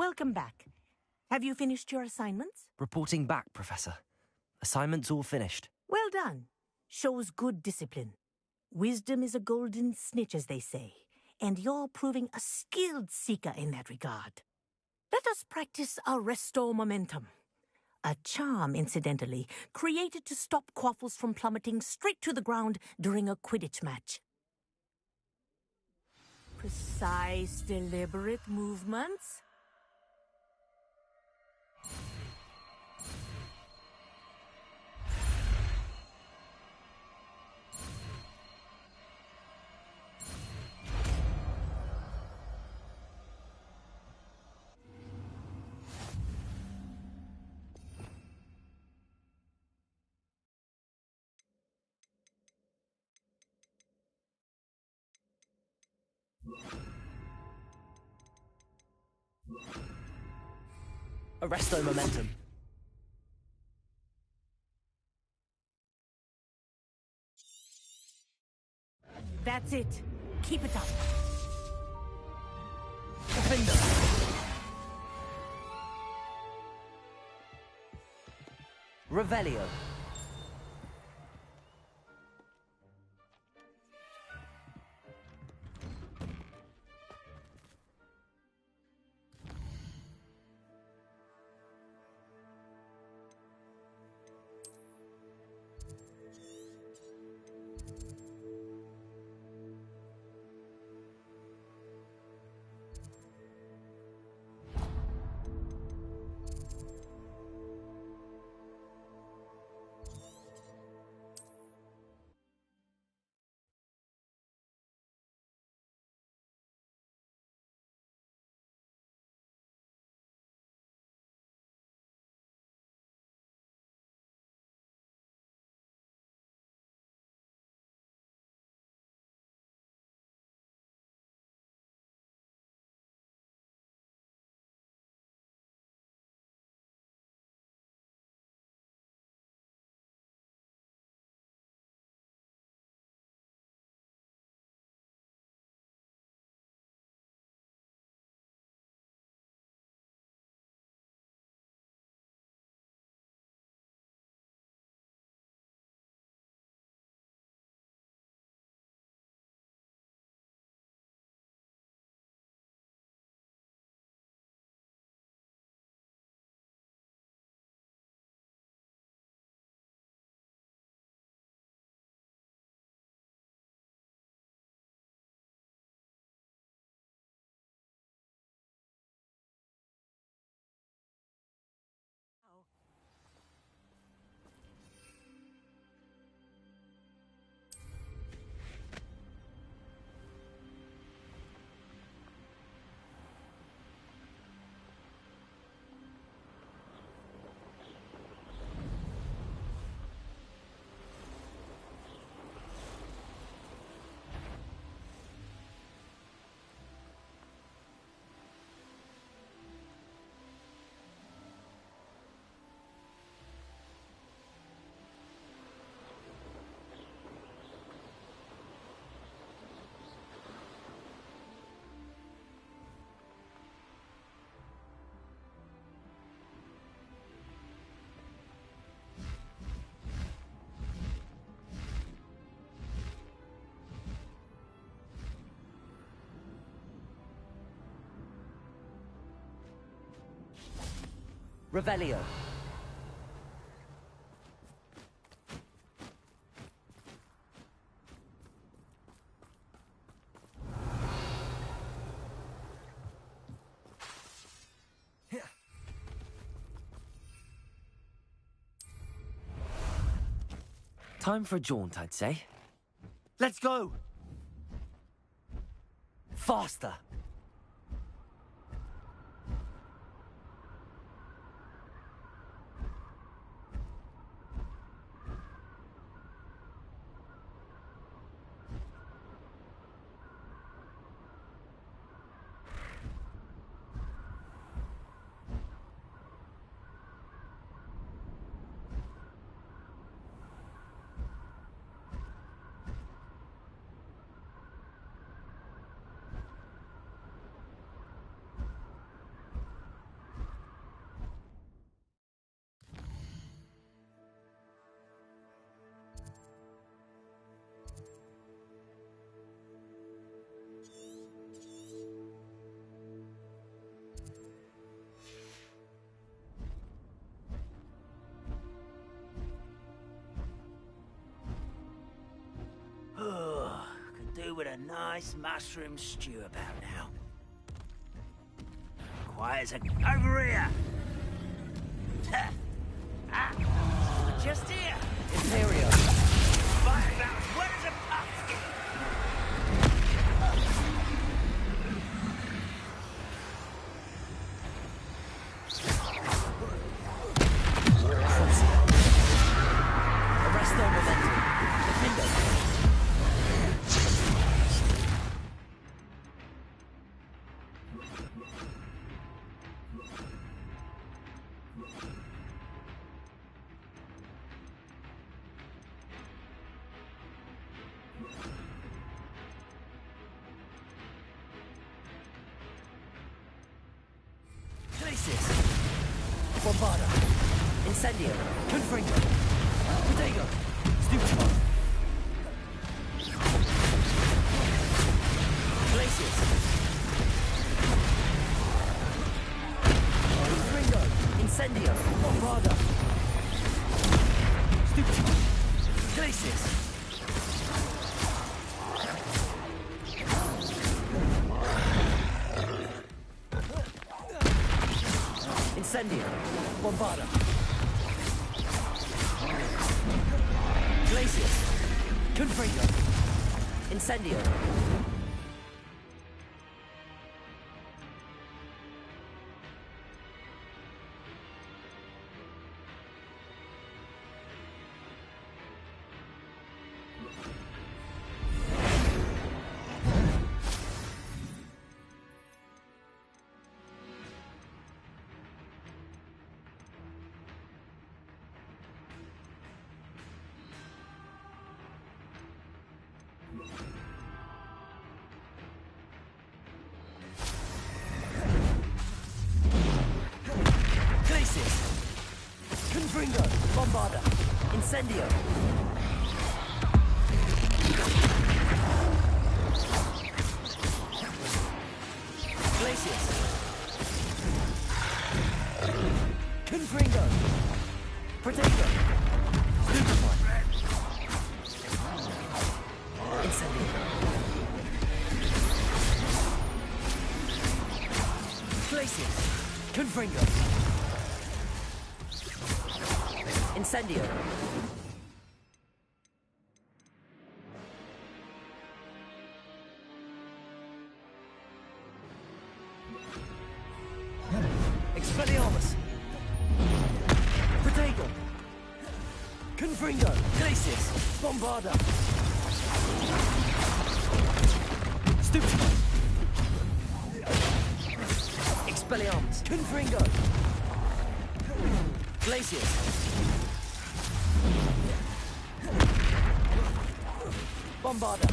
Welcome back. Have you finished your assignments? Reporting back, Professor. Assignments all finished. Well done. Shows good discipline. Wisdom is a golden snitch, as they say, and you're proving a skilled seeker in that regard. Let us practice our restore momentum. A charm, incidentally, created to stop quaffles from plummeting straight to the ground during a Quidditch match. Precise, deliberate movements. Arresto momentum. That's it. Keep it up. Defender. Revelio. Revelio. Time for a jaunt, I'd say. Let's go! Faster! do with a nice mushroom stew about now. Quiet as a... Over here! Just here! Imperial. Fight about as wet as a pumpkin! Arrest their momentum. Defender. Glacius! Bombarda. Incendio. Confringo. Protego. Stupefy. Glacius. Confringo. Incendio. Bombarda. Stupefy. Glacius. Incendio. Bombarda. Glacius. Confringo. Incendio. Glacius. Confringo. Bombarda. Incendio. Glacius. Confringo. Protego. Stupefy. Incendio. Glacius. Confringo. Incendio. Expelliarmus. Protego. Confringo. Glacius. Bombarda. Stupefy. Expelliarmus. Confringo. Glacius. Bombarda.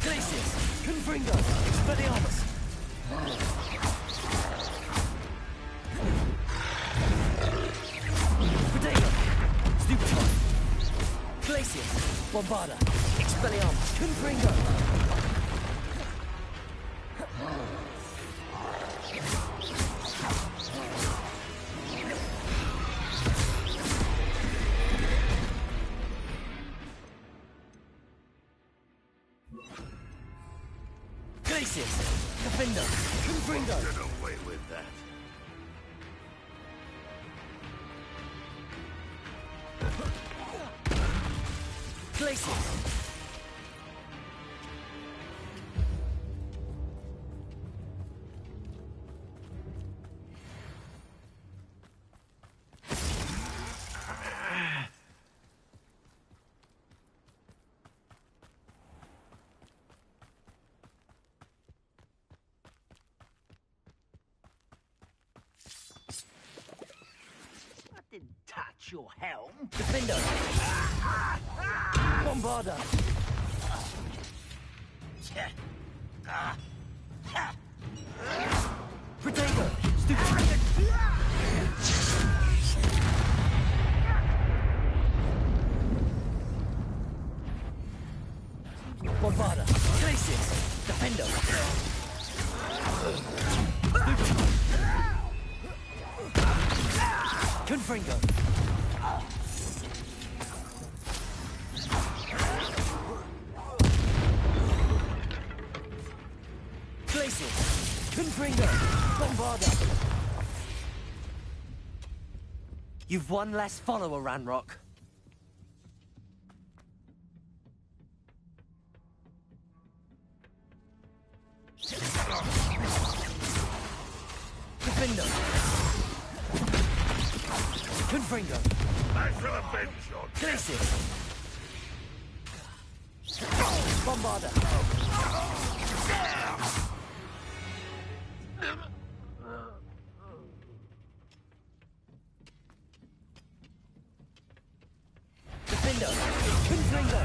Glacius. Confringo. Expelliarmus. Protego. Stupefy. Glacius. Bombarda. Expelliarmus. Confringo. Glacius. Defender. Confringo. Get away with that. Glacius. Didn't touch your helm. Defender. Bombarda. Protego. Stupefy. Bombarda. Glacius. Defender. Confringo. Confringo! Bombarda! You've one less follower, Ranrock. Defender! Confringo! I shall avenge your Glacis! Bombarda! Defender! Confringo!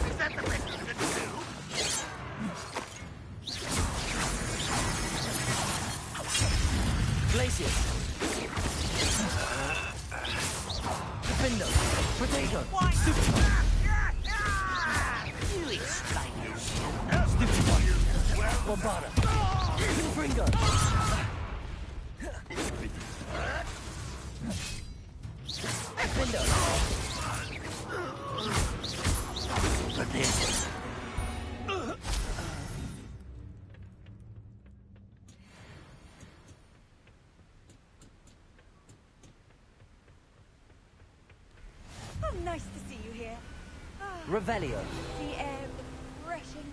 Is that the best you can do? Glacius! Defender! Protego! You explain yourself. Stupid! Bombarda! Confringo! Defender! For this. Oh, nice to see you here. Revelio. The air refreshing.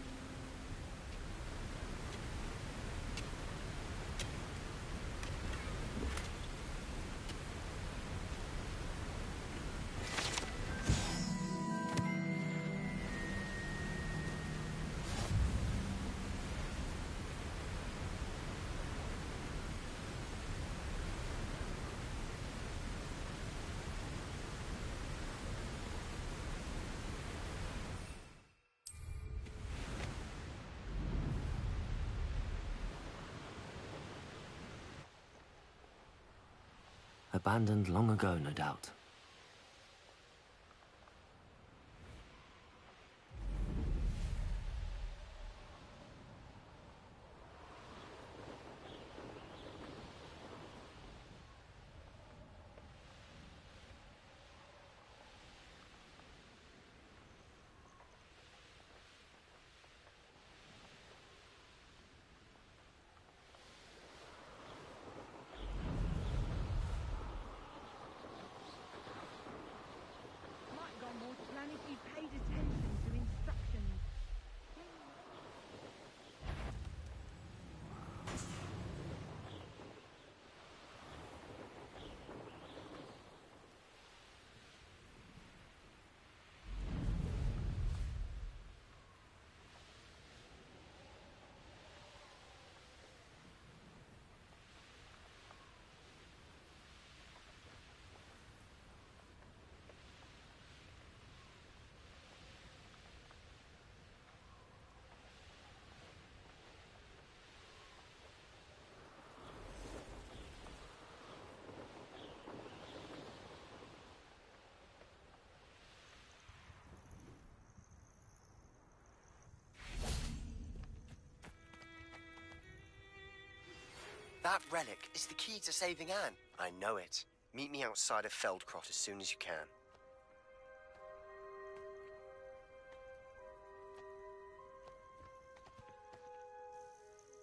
Abandoned long ago, no doubt. That relic is the key to saving Anne. I know it. Meet me outside of Feldcrot as soon as you can.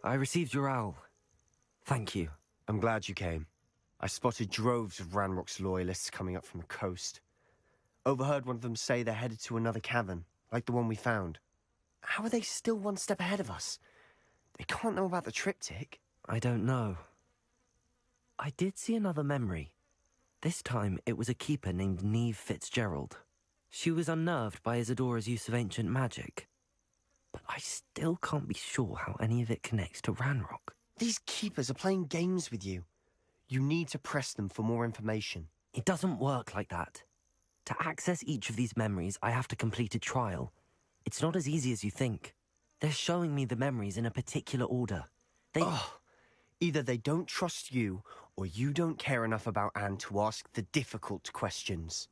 I received your owl. Thank you. I'm glad you came. I spotted droves of Ranrock's loyalists coming up from the coast. Overheard one of them say they're headed to another cavern, like the one we found. How are they still one step ahead of us? They can't know about the triptych. I don't know. I did see another memory. This time, it was a keeper named Neve Fitzgerald. She was unnerved by Isadora's use of ancient magic. But I still can't be sure how any of it connects to Ranrock. These keepers are playing games with you. You need to press them for more information. It doesn't work like that. To access each of these memories, I have to complete a trial. It's not as easy as you think. They're showing me the memories in a particular order. Either they don't trust you, or you don't care enough about Anne to ask the difficult questions.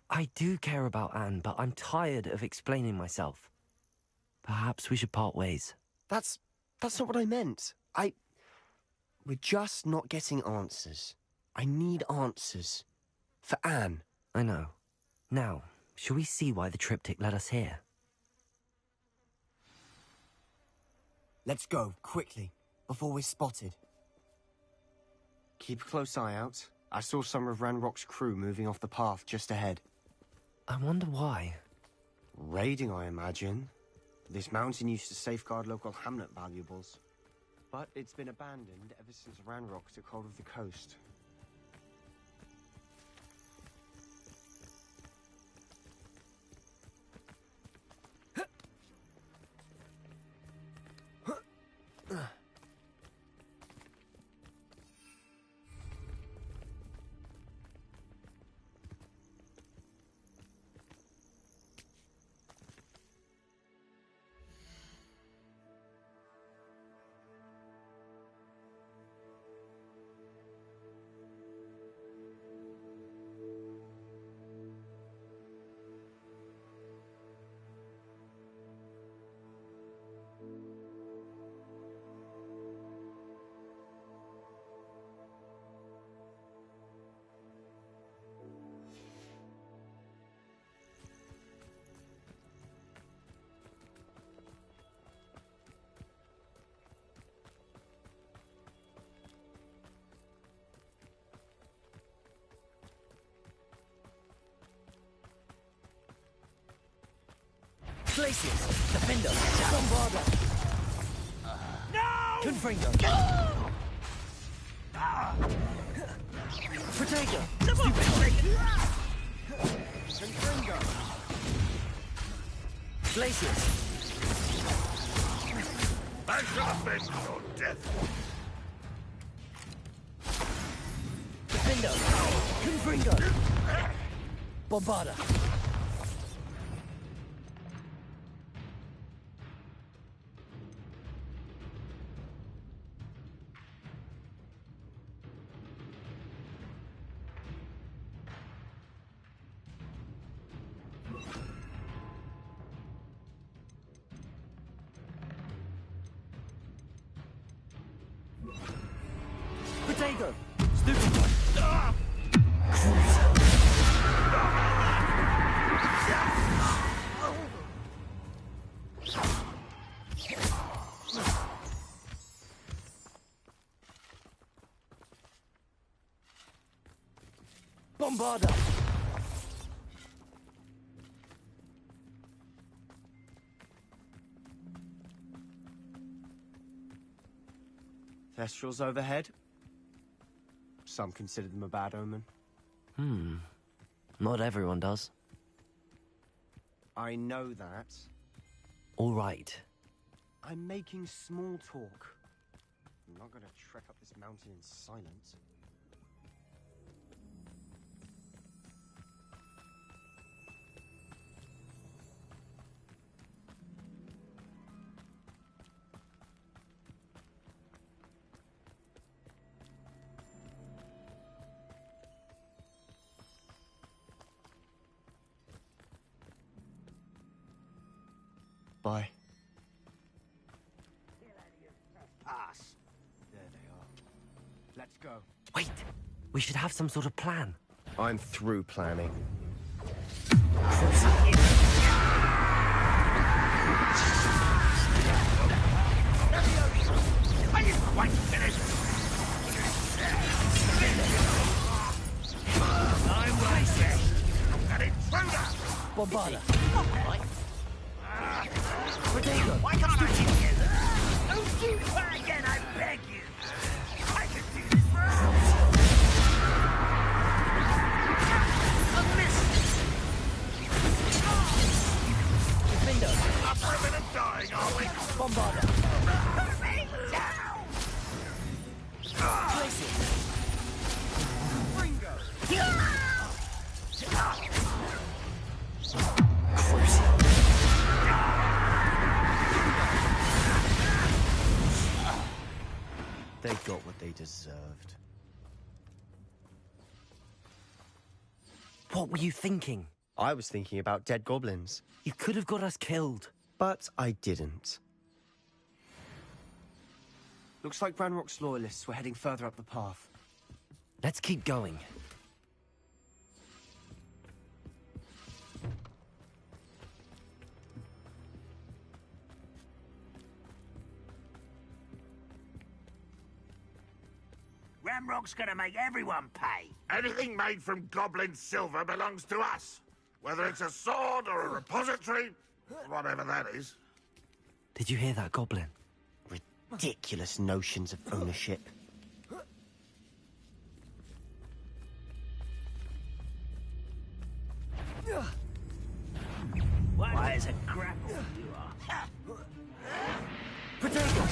I do care about Anne, but I'm tired of explaining myself. Perhaps we should part ways. That's not what I meant. We're just not getting answers. I need answers. For Anne. I know. Now, shall we see why the triptych led us here? Let's go, quickly, before we're spotted. Keep a close eye out. I saw some of Ranrock's crew moving off the path just ahead. I wonder why. Raiding, I imagine. This mountain used to safeguard local hamlet valuables. But it's been abandoned ever since Ranrock took hold of the coast. Glaciers! Defender! Bombarda! No! Confringo! Protego! Confringo! Glaciers! I shall avenge your death. Defender! Confringo! Bombarda! Potato! Stupid one! Bombarda! Thestrals overhead. Some consider them a bad omen. Not everyone does. I know that. All right. I'm making small talk. I'm not gonna trek up this mountain in silence. Bye. Pass. There they are. Let's go. Wait! We should have some sort of plan. I'm through planning. Are you quite finished? I'm right. An intruder! Bombarda! Right. Protego! Why can't I hit you? Don't you try again, I beg you! I can do this for hours! A miss! Defender! Up for a minute dying, are we? Bombarda! Put me down! Glaciers! Ringo! They got what they deserved. What were you thinking? I was thinking about dead goblins. You could have got us killed. But I didn't. Looks like Ranrock's loyalists were heading further up the path. Let's keep going. Ramrock's gonna make everyone pay. Anything made from goblin silver belongs to us. Whether it's a sword or a repository, whatever that is. Did you hear that, Goblin? Ridiculous notions of ownership. Wise a grapple you are. Potato!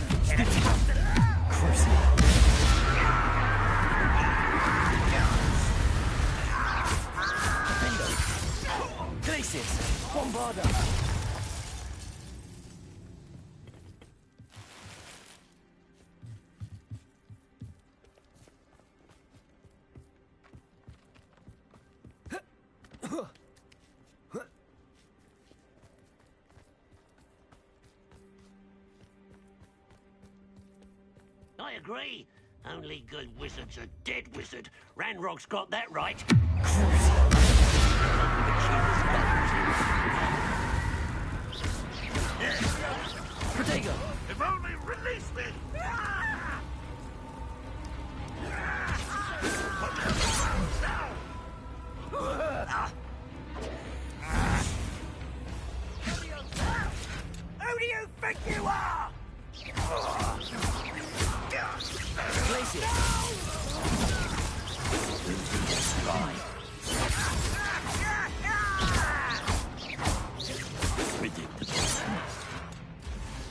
Glacius! Bombarda! I agree. Only good wizard's a dead wizard. Ranrock's got that right. Protego! If only release me! Who do you think you are? Glacius!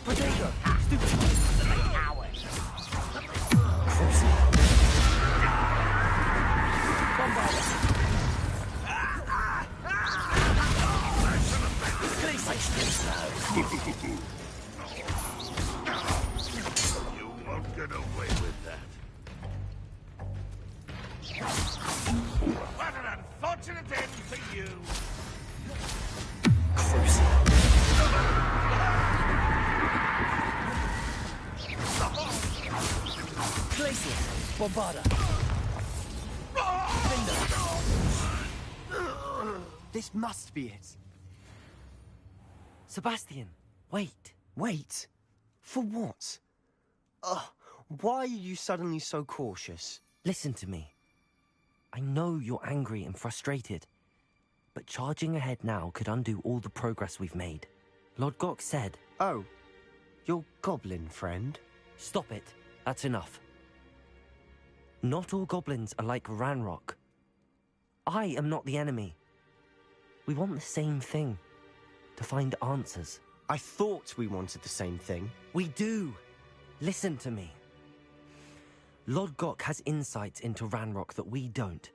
Potato! Coward! You won't get away with that. What an unfortunate end for you! Glacius! Bombarda! This must be it. Sebastian, wait. Wait? For what? Ugh, why are you suddenly so cautious? Listen to me. I know you're angry and frustrated, but charging ahead now could undo all the progress we've made. Lord Gok said... Oh, your goblin friend? Stop it. That's enough. Not all goblins are like Ranrock. I am not the enemy. We want the same thing. To find answers. I thought we wanted the same thing. We do. Listen to me. Lord Gok has insights into Ranrock that we don't.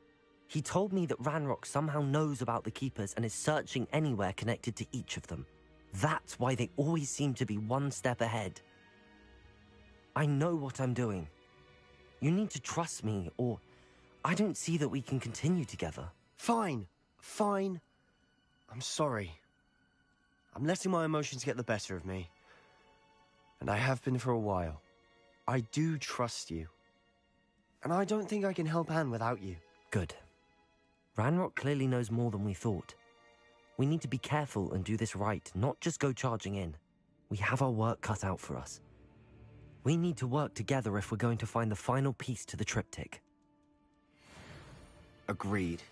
He told me that Ranrock somehow knows about the Keepers and is searching anywhere connected to each of them. That's why they always seem to be one step ahead. I know what I'm doing. You need to trust me, or I don't see that we can continue together. Fine. Fine. I'm sorry. I'm letting my emotions get the better of me. And I have been for a while. I do trust you. And I don't think I can help Anne without you. Good. Ranrock clearly knows more than we thought. We need to be careful and do this right, not just go charging in. We have our work cut out for us. We need to work together if we're going to find the final piece to the triptych. Agreed.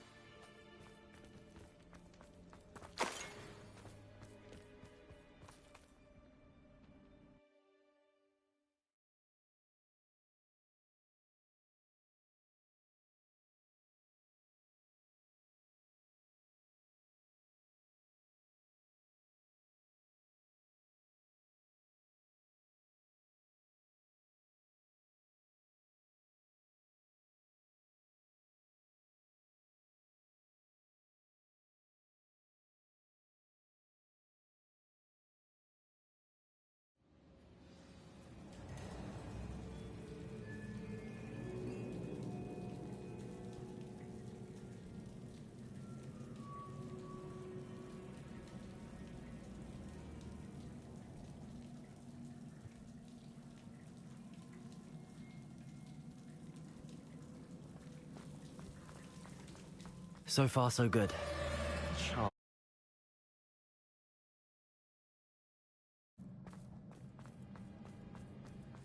So far, so good.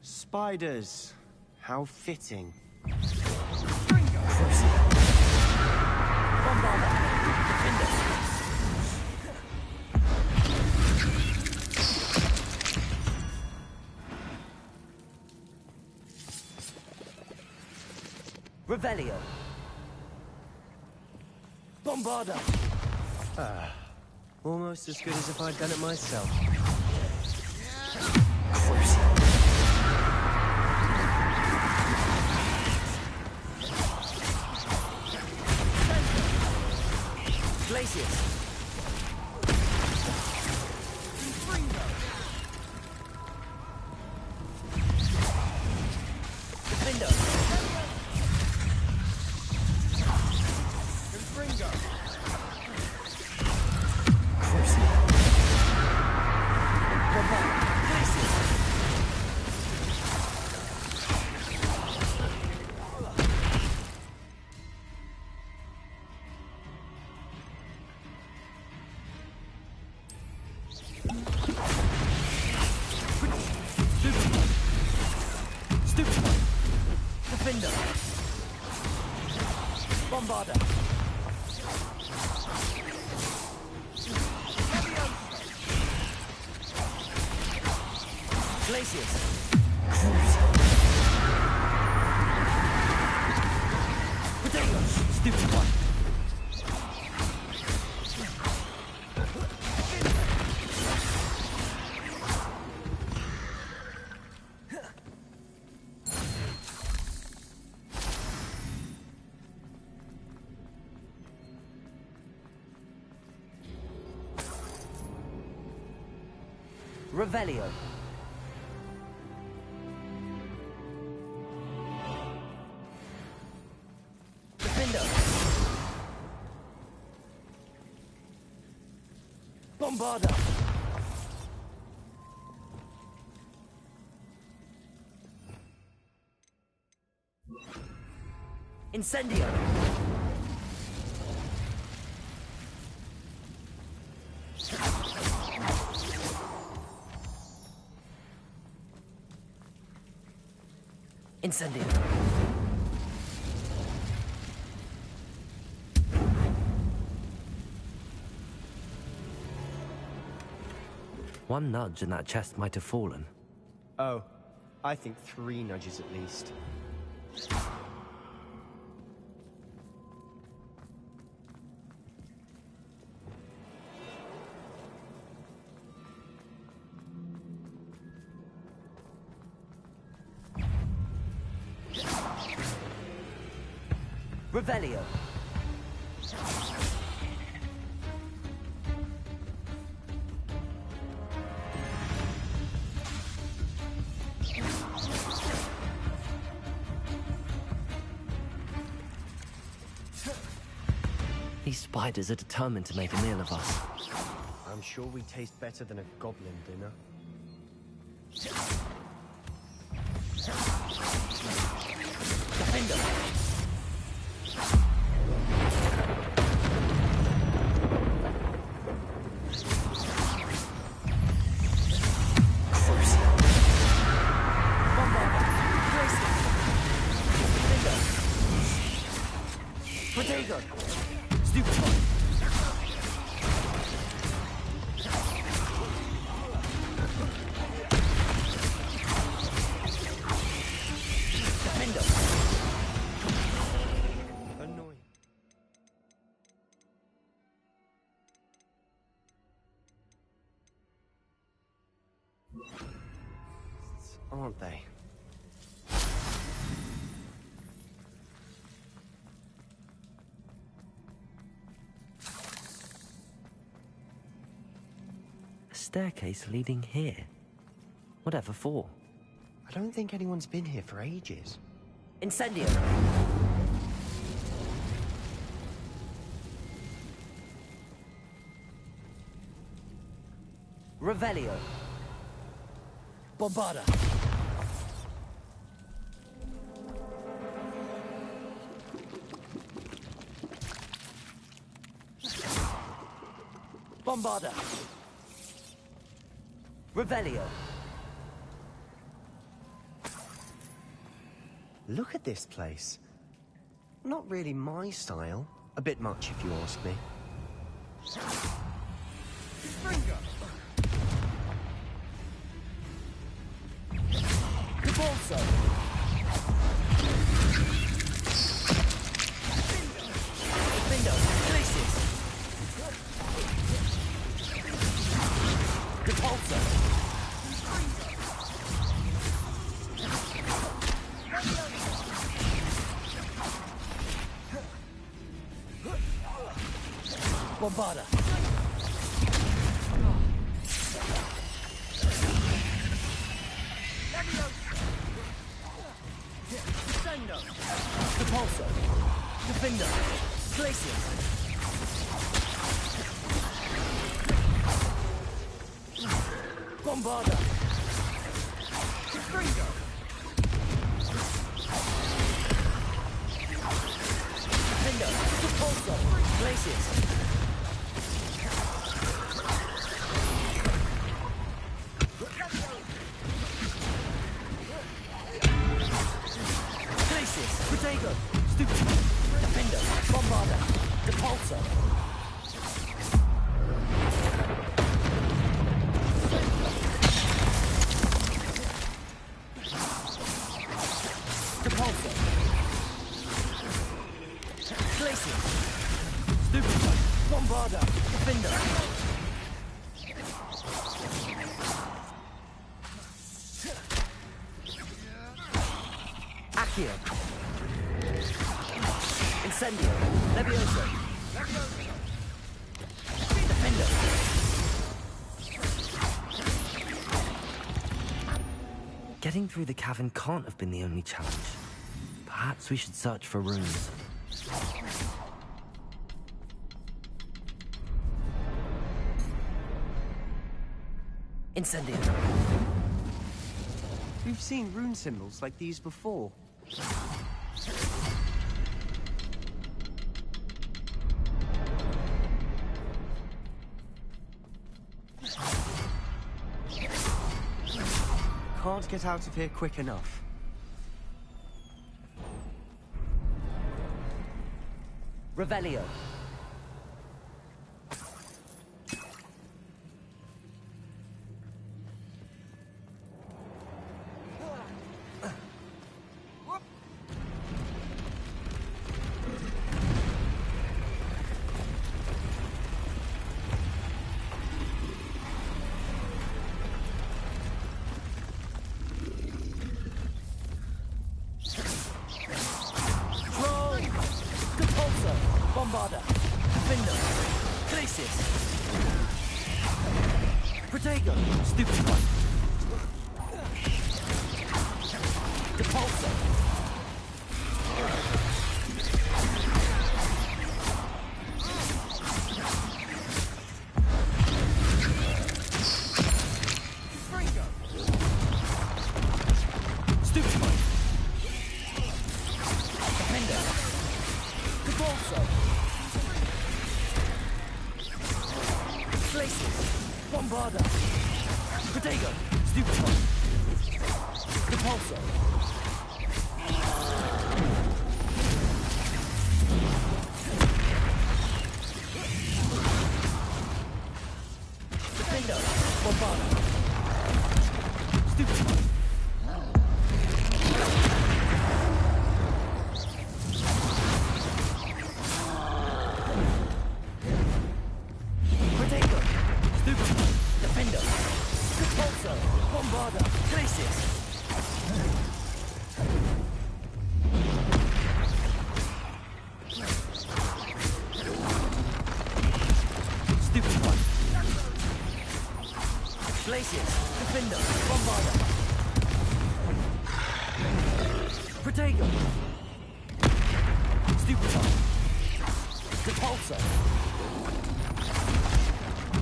Spiders. How fitting. Revelio. Bombarda. Almost as good as if I'd done it myself. Glacius. Defender. Confringo. Defender. Bombarda. Glacius. Potatoes. Stupid one. Revelio. Defender. Bombarda. Incendio. Incendio. One nudge and that chest might have fallen. Oh, I think 3 nudges at least. Revelio. These spiders are determined to make a meal of us. I'm sure we taste better than a goblin dinner. Defender. Potato! Stupid one! Defender! Annoying. Aren't they? Staircase leading here. Whatever for? I don't think anyone's been here for ages. Incendio! Revelio! Bombarda! Bombarda! Revelio! Look at this place. Not really my style. A bit much, if you ask me. Confringo. Cabalso! Repulsor! Bombarda! Descendo! Repulsor! Defender! Glacius! Bombarda! Descendo! Defender! Repulsor! Glacius! Protego! Stupid! Defender! Bombarda! Repulsor! Repulsor! Glacier! Stupid! Bombarda! Defender! Accio! Incendio! Levioso! Defender! Getting through the cavern can't have been the only challenge. Perhaps we should search for runes. Incendio! We've seen rune symbols like these before. Can't get out of here quick enough. Revelio! Bombarda! Defender! Glacius! Protego! Stupid one! Repulsor! Stupid one! Defender! Repulsor! Glacius! Bombarda! Protego! Stupid one! Repulsor! Defender! Bombarda! Stupid one! Protego! Stupid one! Defender! Repulsor! Bombarda! Glacius! Stupid one! Glacius! Defender! Bombarda! Protego! Stupid one! Repulsor!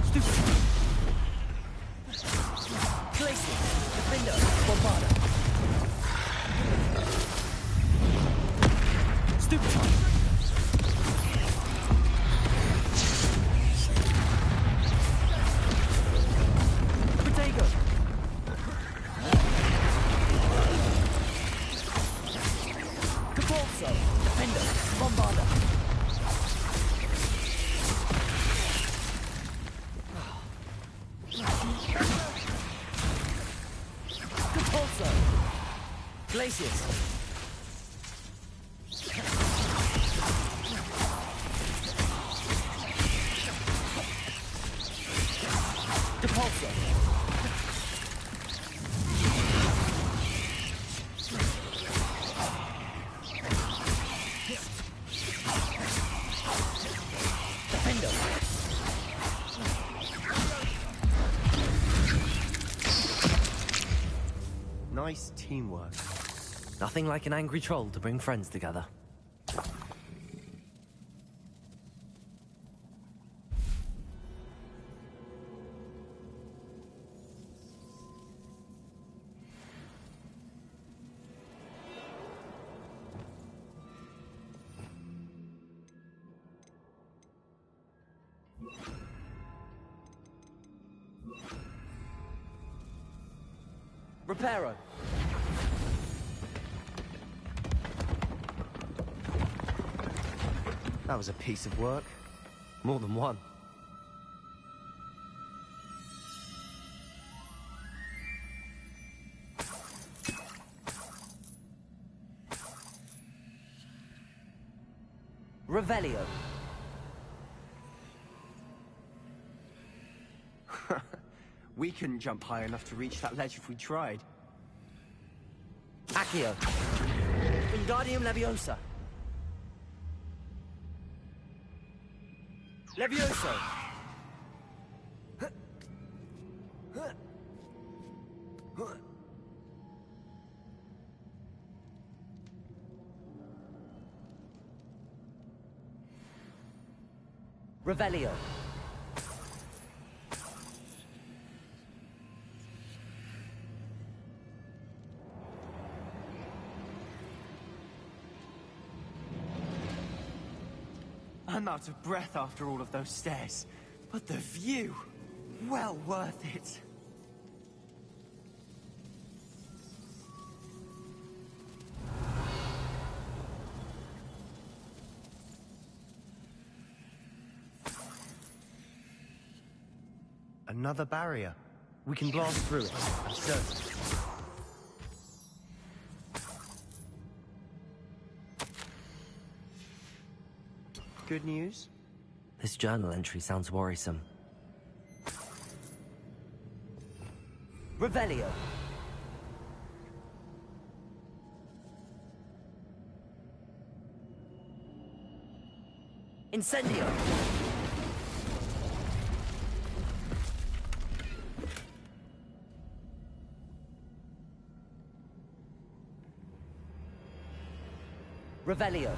Stupid one! Glacius! Defender! Bombarda! Stupid one! Protego! Repulsor! Defender! Bombarda! Repulsor! Glacius! repulsor. Defender. Nice teamwork. Nothing like an angry troll to bring friends together. Reparo. That was a piece of work. More than one. Revelio. We couldn't jump high enough to reach that ledge if we tried. Accio. Wingardium Leviosa. Levioso. Revelio. I'm out of breath after all of those stairs, but the view, well worth it. Another barrier. We can blast through it, I'm certain. Good news? This journal entry sounds worrisome. Revelio. Incendio. Revelio.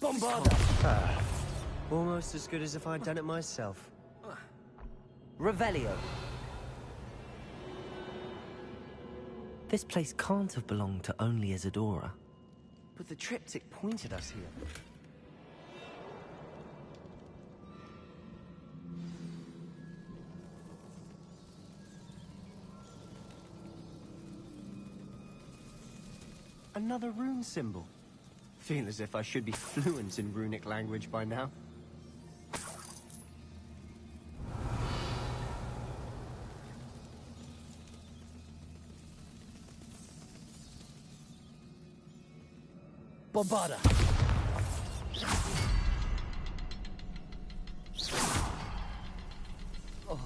Bombarda! Almost as good as if I'd done it myself. Revelio. This place can't have belonged to only Isadora. But the triptych pointed us here. Another rune symbol. Feel as if I should be fluent in runic language by now. Bombarda. Oh.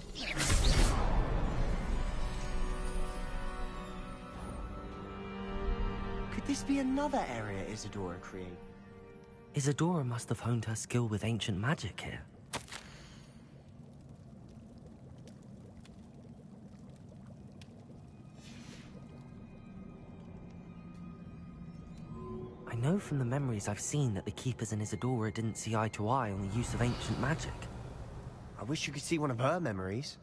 Could this be another area Isadora created? Isadora must have honed her skill with ancient magic here. I know from the memories I've seen that the Keepers and Isadora didn't see eye to eye on the use of ancient magic. I wish you could see one of her memories.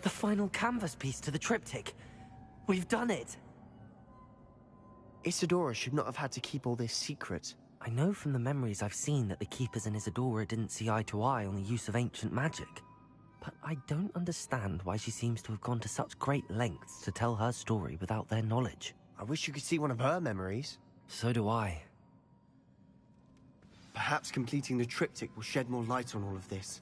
The final canvas piece to the triptych. We've done it! Isadora should not have had to keep all this secret. I know from the memories I've seen that the Keepers and Isadora didn't see eye to eye on the use of ancient magic. But I don't understand why she seems to have gone to such great lengths to tell her story without their knowledge. I wish you could see one of her memories. So do I. Perhaps completing the triptych will shed more light on all of this.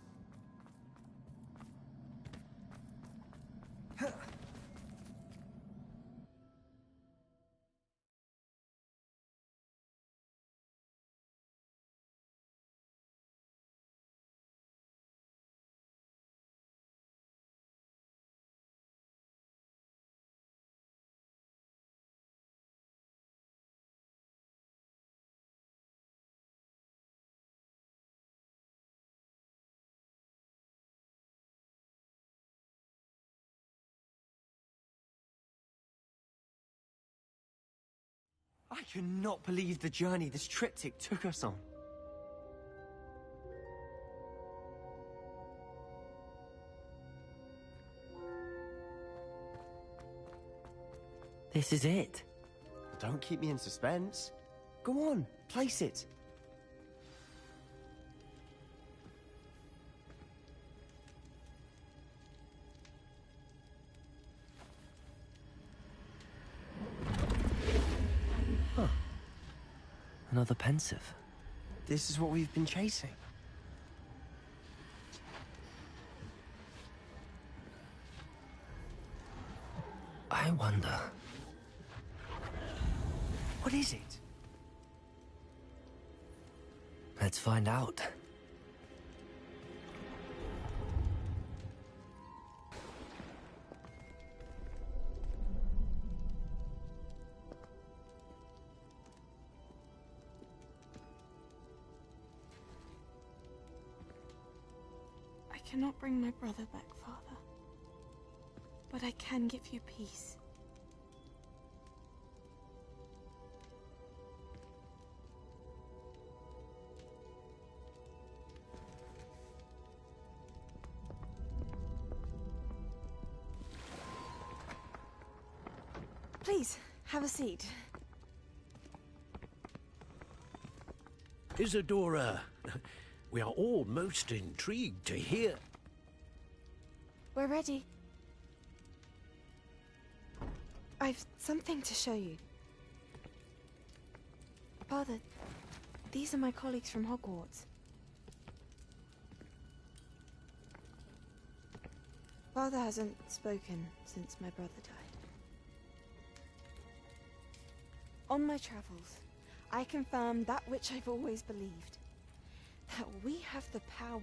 I cannot believe the journey this triptych took us on. This is it. Don't keep me in suspense. Go on, place it. Huh. Another pensive. This is what we've been chasing. I wonder... What is it? Let's find out. I cannot bring my brother back, Father. But I can give you peace. Please, have a seat. Isadora, we are all most intrigued to hear. We're ready. I've something to show you. Father, these are my colleagues from Hogwarts. Father hasn't spoken since my brother died. On my travels, I confirmed that which I've always believed. That we have the power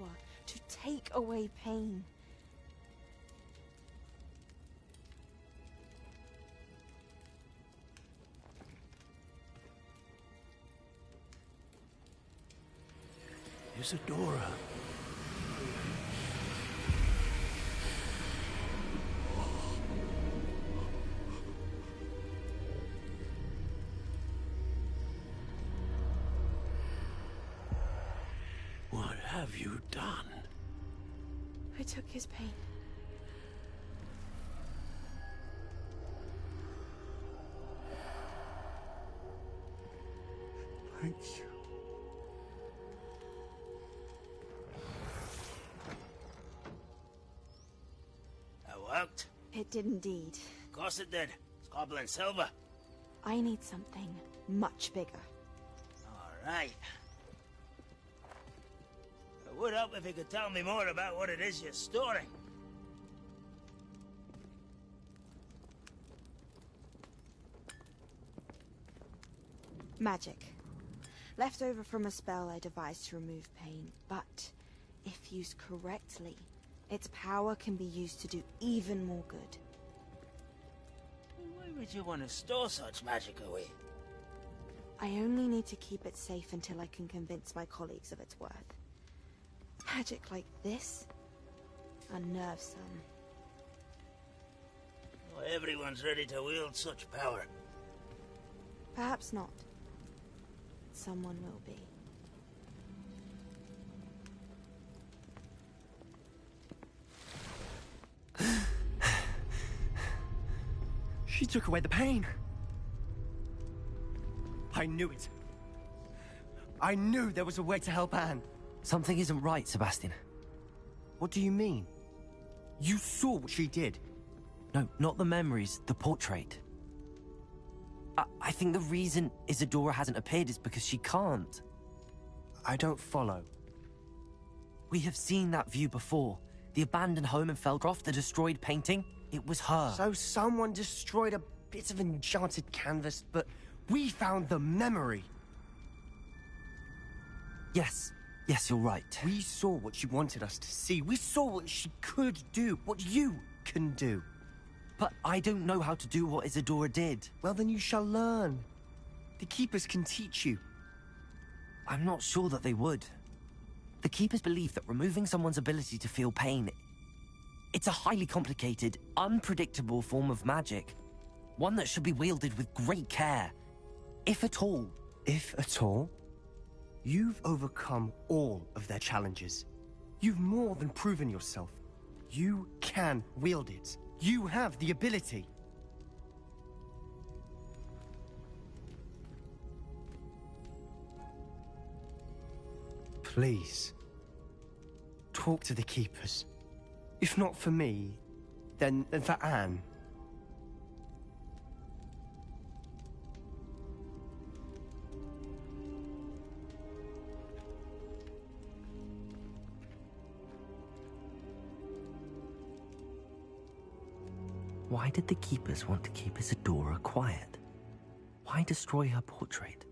to take away pain. Isadora. What have you done? I took his pain. Thank you. That worked? It did indeed. Of course it did. It's goblin silver. I need something much bigger. All right. It would help if you could tell me more about what it is you're storing. Magic. Left over from a spell I devised to remove pain, but if used correctly, its power can be used to do even more good. Why would you want to store such magic away? I only need to keep it safe until I can convince my colleagues of its worth. Magic like this unnerves some. Not everyone's ready to wield such power. Perhaps not. Someone will be. She took away the pain. I knew it. I knew there was a way to help Anne. Something isn't right, Sebastian. What do you mean? You saw what she did. No, not the memories, the portrait. I think the reason Isadora hasn't appeared is because she can't. I don't follow. We have seen that view before. The abandoned home in Felcroft, the destroyed painting. It was her. So someone destroyed a bit of enchanted canvas, but we found the memory. Yes, you're right. We saw what she wanted us to see. We saw what she could do, what you can do. But I don't know how to do what Isadora did. Well, then you shall learn. The Keepers can teach you. I'm not sure that they would. The Keepers believe that removing someone's ability to feel pain, it's a highly complicated, unpredictable form of magic. One that should be wielded with great care. If at all. If at all? You've overcome all of their challenges. You've more than proven yourself. You can wield it. You have the ability. Please, talk to the Keepers. If not for me, then for Anne. Why did the Keepers want to keep Isadora quiet? Why destroy her portrait?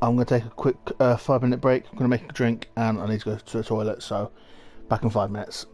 I'm going to take a quick 5-minute break. I'm going to make a drink and I need to go to the toilet, so back in 5 minutes.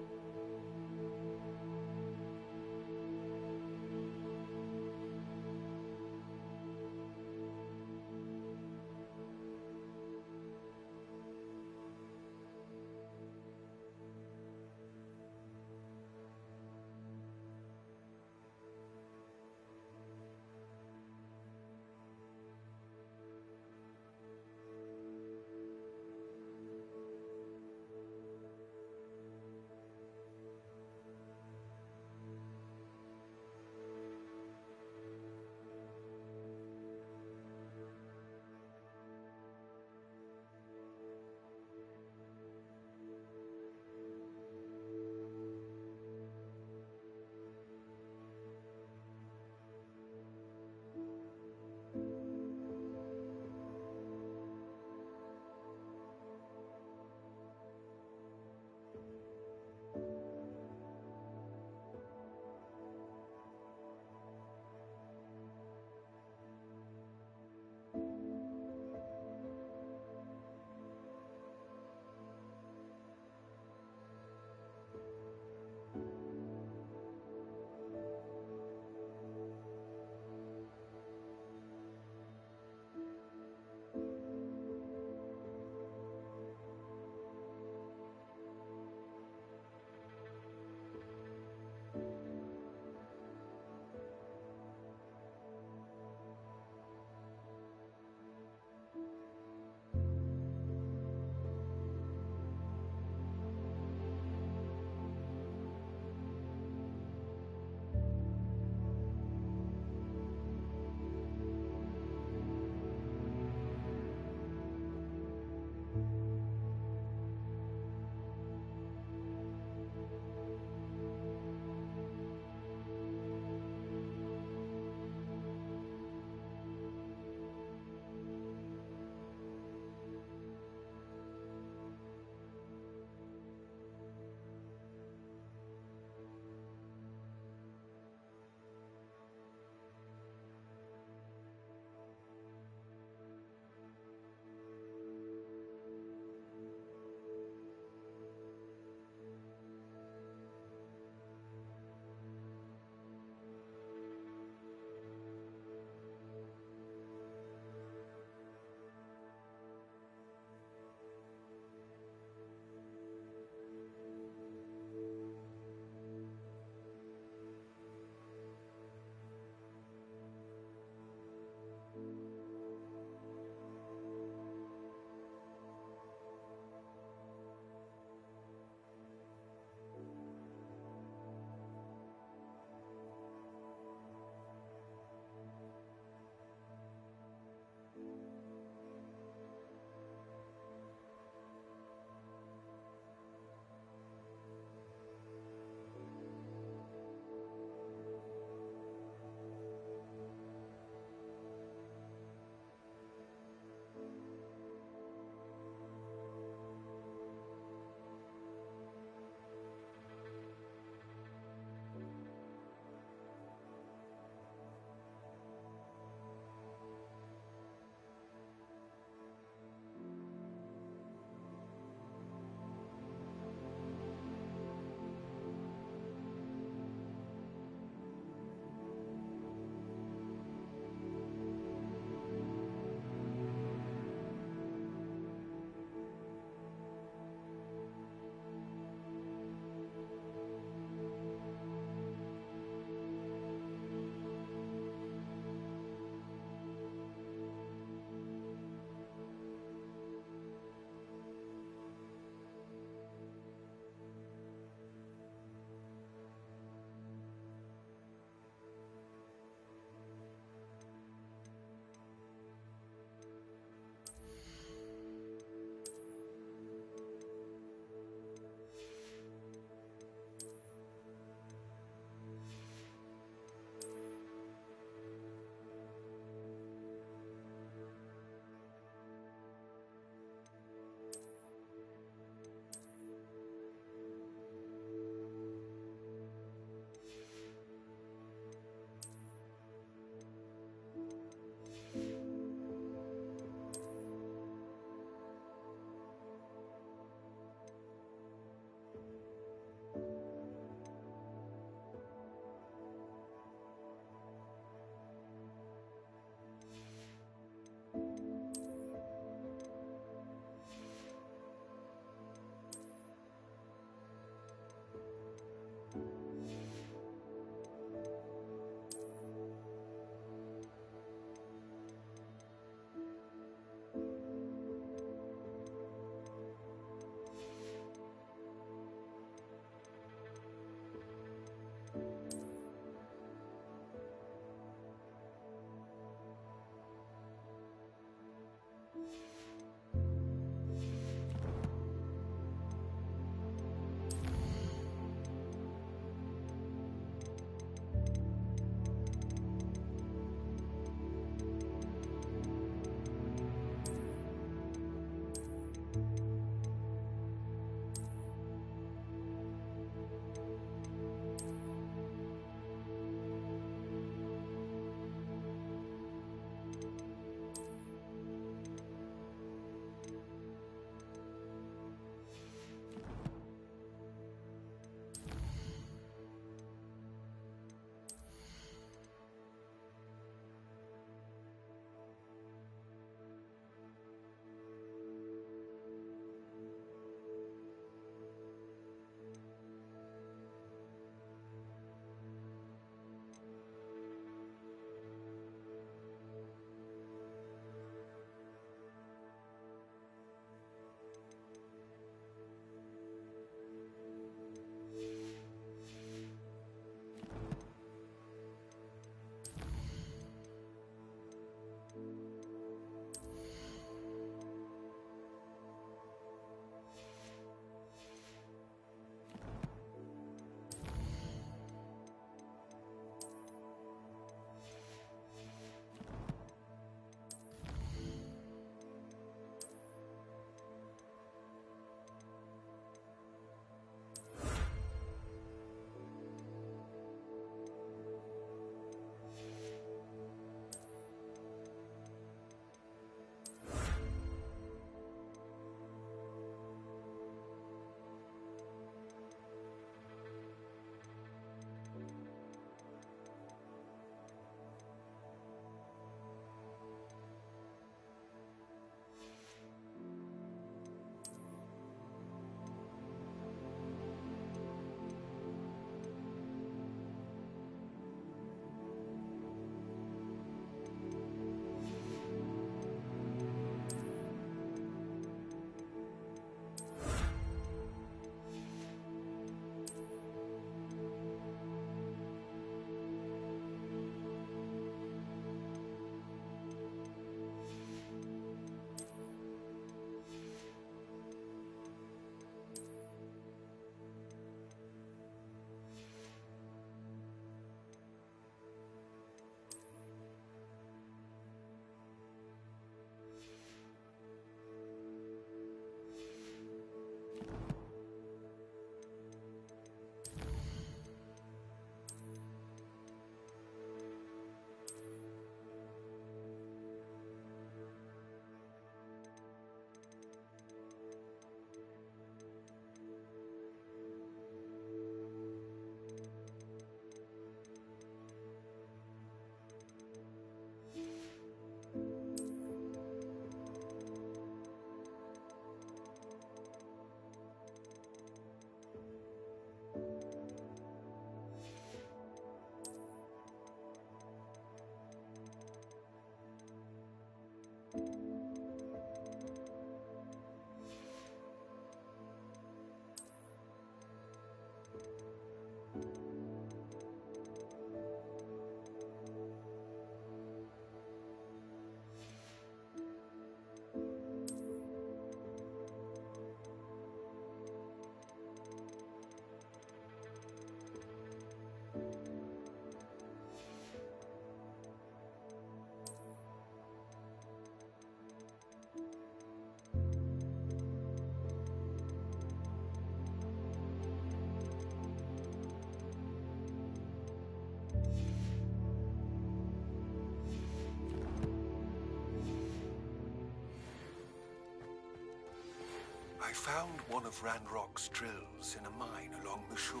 I found one of Ranrock's drills in a mine along the shore.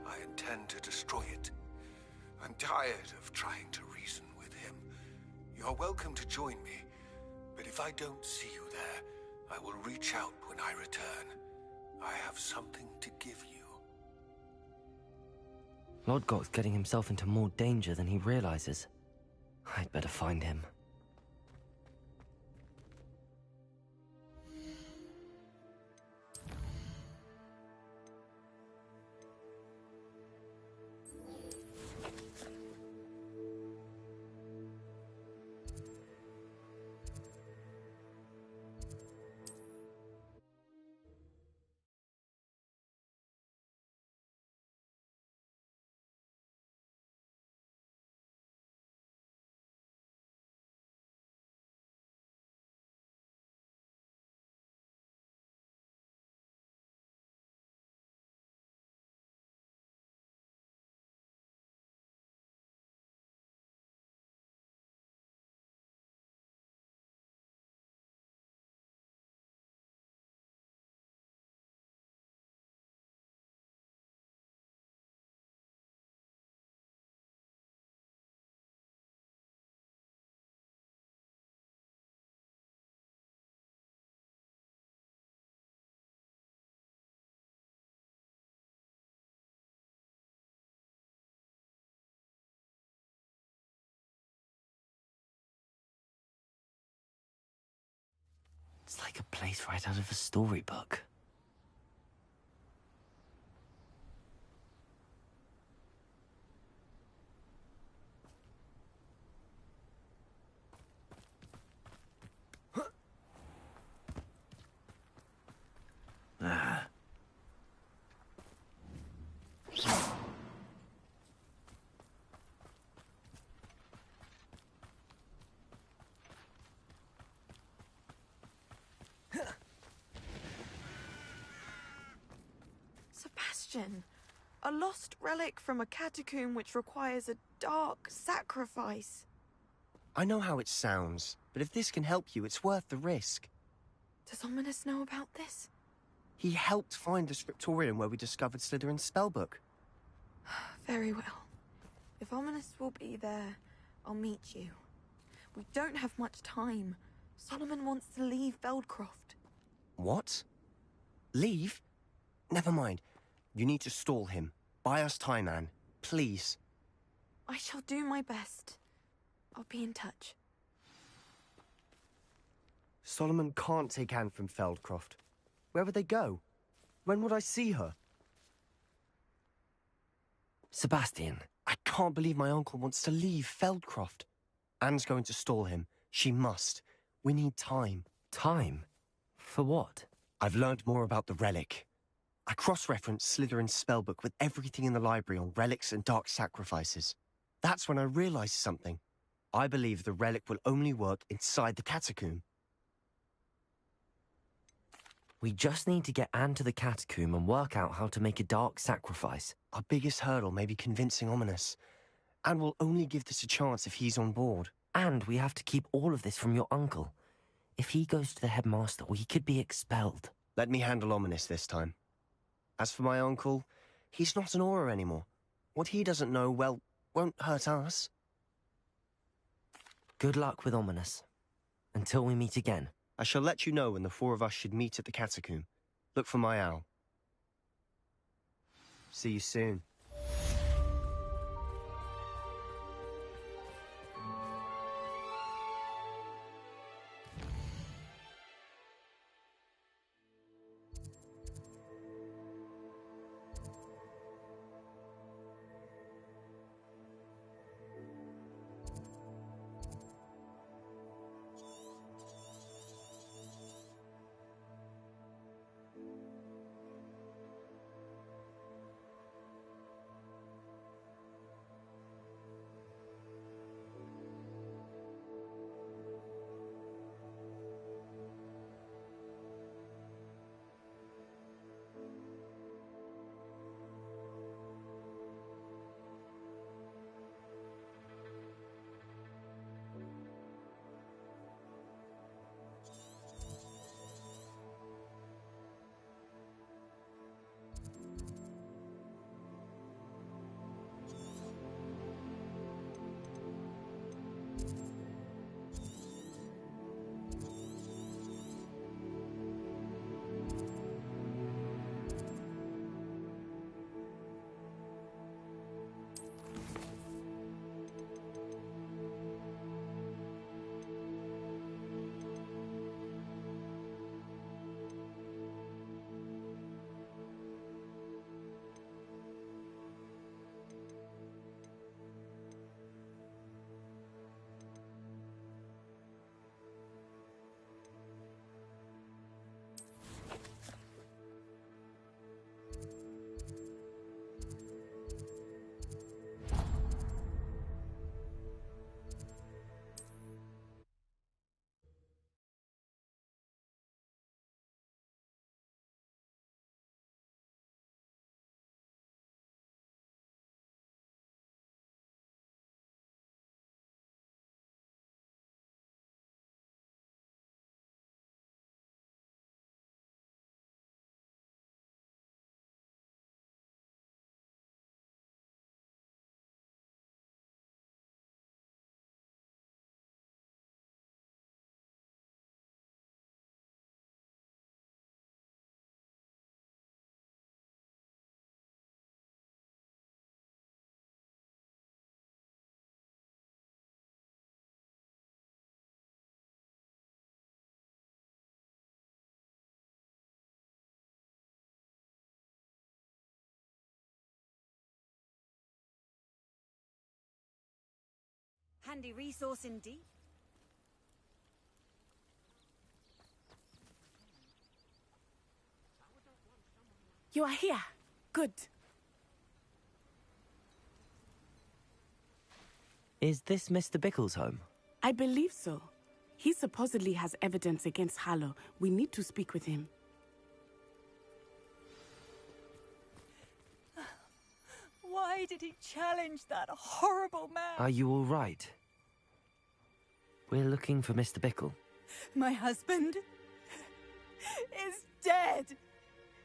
I intend to destroy it. I'm tired of trying to reason with him. You're welcome to join me, but if I don't see you there, I will reach out when I return. I have something to give you. Lodgok's getting himself into more danger than he realizes. I'd better find him. It's like a place right out of a storybook. Sebastian, a lost relic from a catacomb which requires a dark sacrifice. I know how it sounds, but if this can help you, it's worth the risk. Does Ominous know about this? He helped find the scriptorium where we discovered Slytherin's spellbook. Very well. If Ominous will be there, I'll meet you. We don't have much time. Solomon wants to leave Feldcroft. What? Leave? Never mind. You need to stall him. Buy us time, Anne. Please. I shall do my best. I'll be in touch. Solomon can't take Anne from Feldcroft. Where would they go? When would I see her? Sebastian. I can't believe my uncle wants to leave Feldcroft. Anne's going to stall him. She must. We need time. Time? For what? I've learned more about the relic. I cross-referenced Slytherin's spellbook with everything in the library on relics and dark sacrifices. That's when I realized something. I believe the relic will only work inside the catacomb. We just need to get Anne to the catacomb and work out how to make a dark sacrifice. Our biggest hurdle may be convincing Ominous. And we'll only give this a chance if he's on board. And we have to keep all of this from your uncle. If he goes to the headmaster, we could be expelled. Let me handle Ominous this time. As for my uncle, he's not an Auror anymore. What he doesn't know, well, won't hurt us. Good luck with Ominous. Until we meet again. I shall let you know when the four of us should meet at the catacomb. Look for my owl. See you soon. handy resource indeed. You are here. Good. Is this Mr. Bickle's home? I believe so. He supposedly has evidence against Harlow. We need to speak with him. Why did he challenge that horrible man? Are you all right? We're looking for Mr. Bickle. My husband is dead.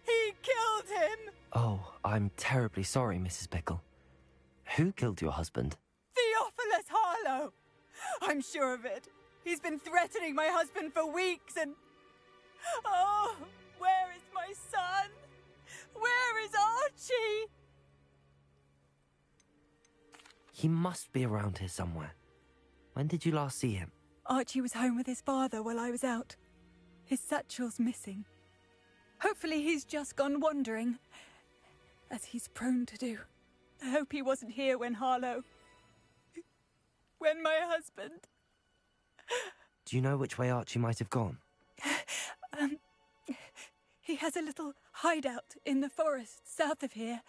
He killed him. Oh, I'm terribly sorry, Mrs. Bickle. Who killed your husband? Theophilus Harlow. I'm sure of it. He's been threatening my husband for weeks and... Oh, where is my son? Where is Archie? He must be around here somewhere. When did you last see him? Archie was home with his father while I was out. His satchel's missing. Hopefully he's just gone wandering, as he's prone to do. I hope he wasn't here when Harlow... when my husband... Do you know which way Archie might have gone? He has a little hideout in the forest south of here.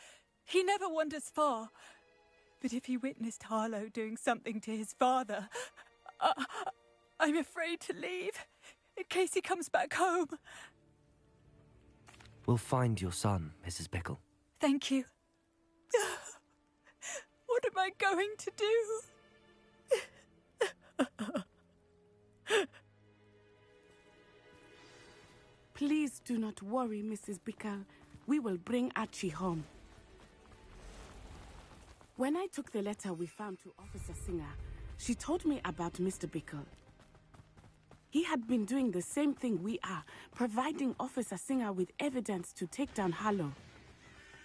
He never wanders far. But if he witnessed Harlow doing something to his father, I'm afraid to leave, in case he comes back home. We'll find your son, Mrs. Bickle. Thank you. What am I going to do? Please do not worry, Mrs. Bickle. We will bring Archie home. When I took the letter we found to Officer Singer, she told me about Mr. Bickle. He had been doing the same thing we are, providing Officer Singer with evidence to take down Harlow.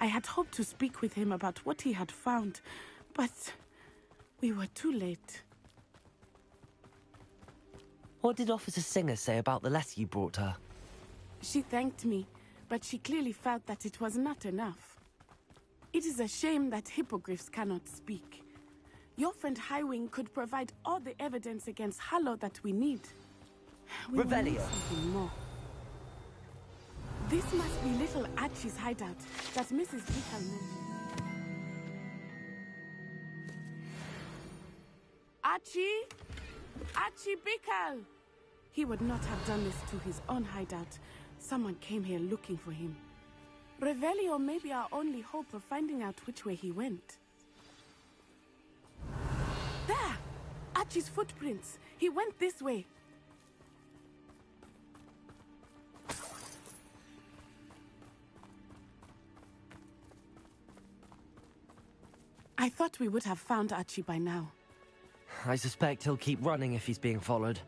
I had hoped to speak with him about what he had found, but we were too late. What did Officer Singer say about the letter you brought her? She thanked me, but she clearly felt that it was not enough. It is a shame that hippogriffs cannot speak. Your friend Highwing could provide all the evidence against Harlow that we need. We will need something more. This must be little Archie's hideout that Mrs. Bickle mentioned. Archie? Archie Bickle! He would not have done this to his own hideout. Someone came here looking for him. Revelio may be our only hope of finding out which way he went. There! Archie's footprints. He went this way. I thought we would have found Archie by now. I suspect he'll keep running if he's being followed.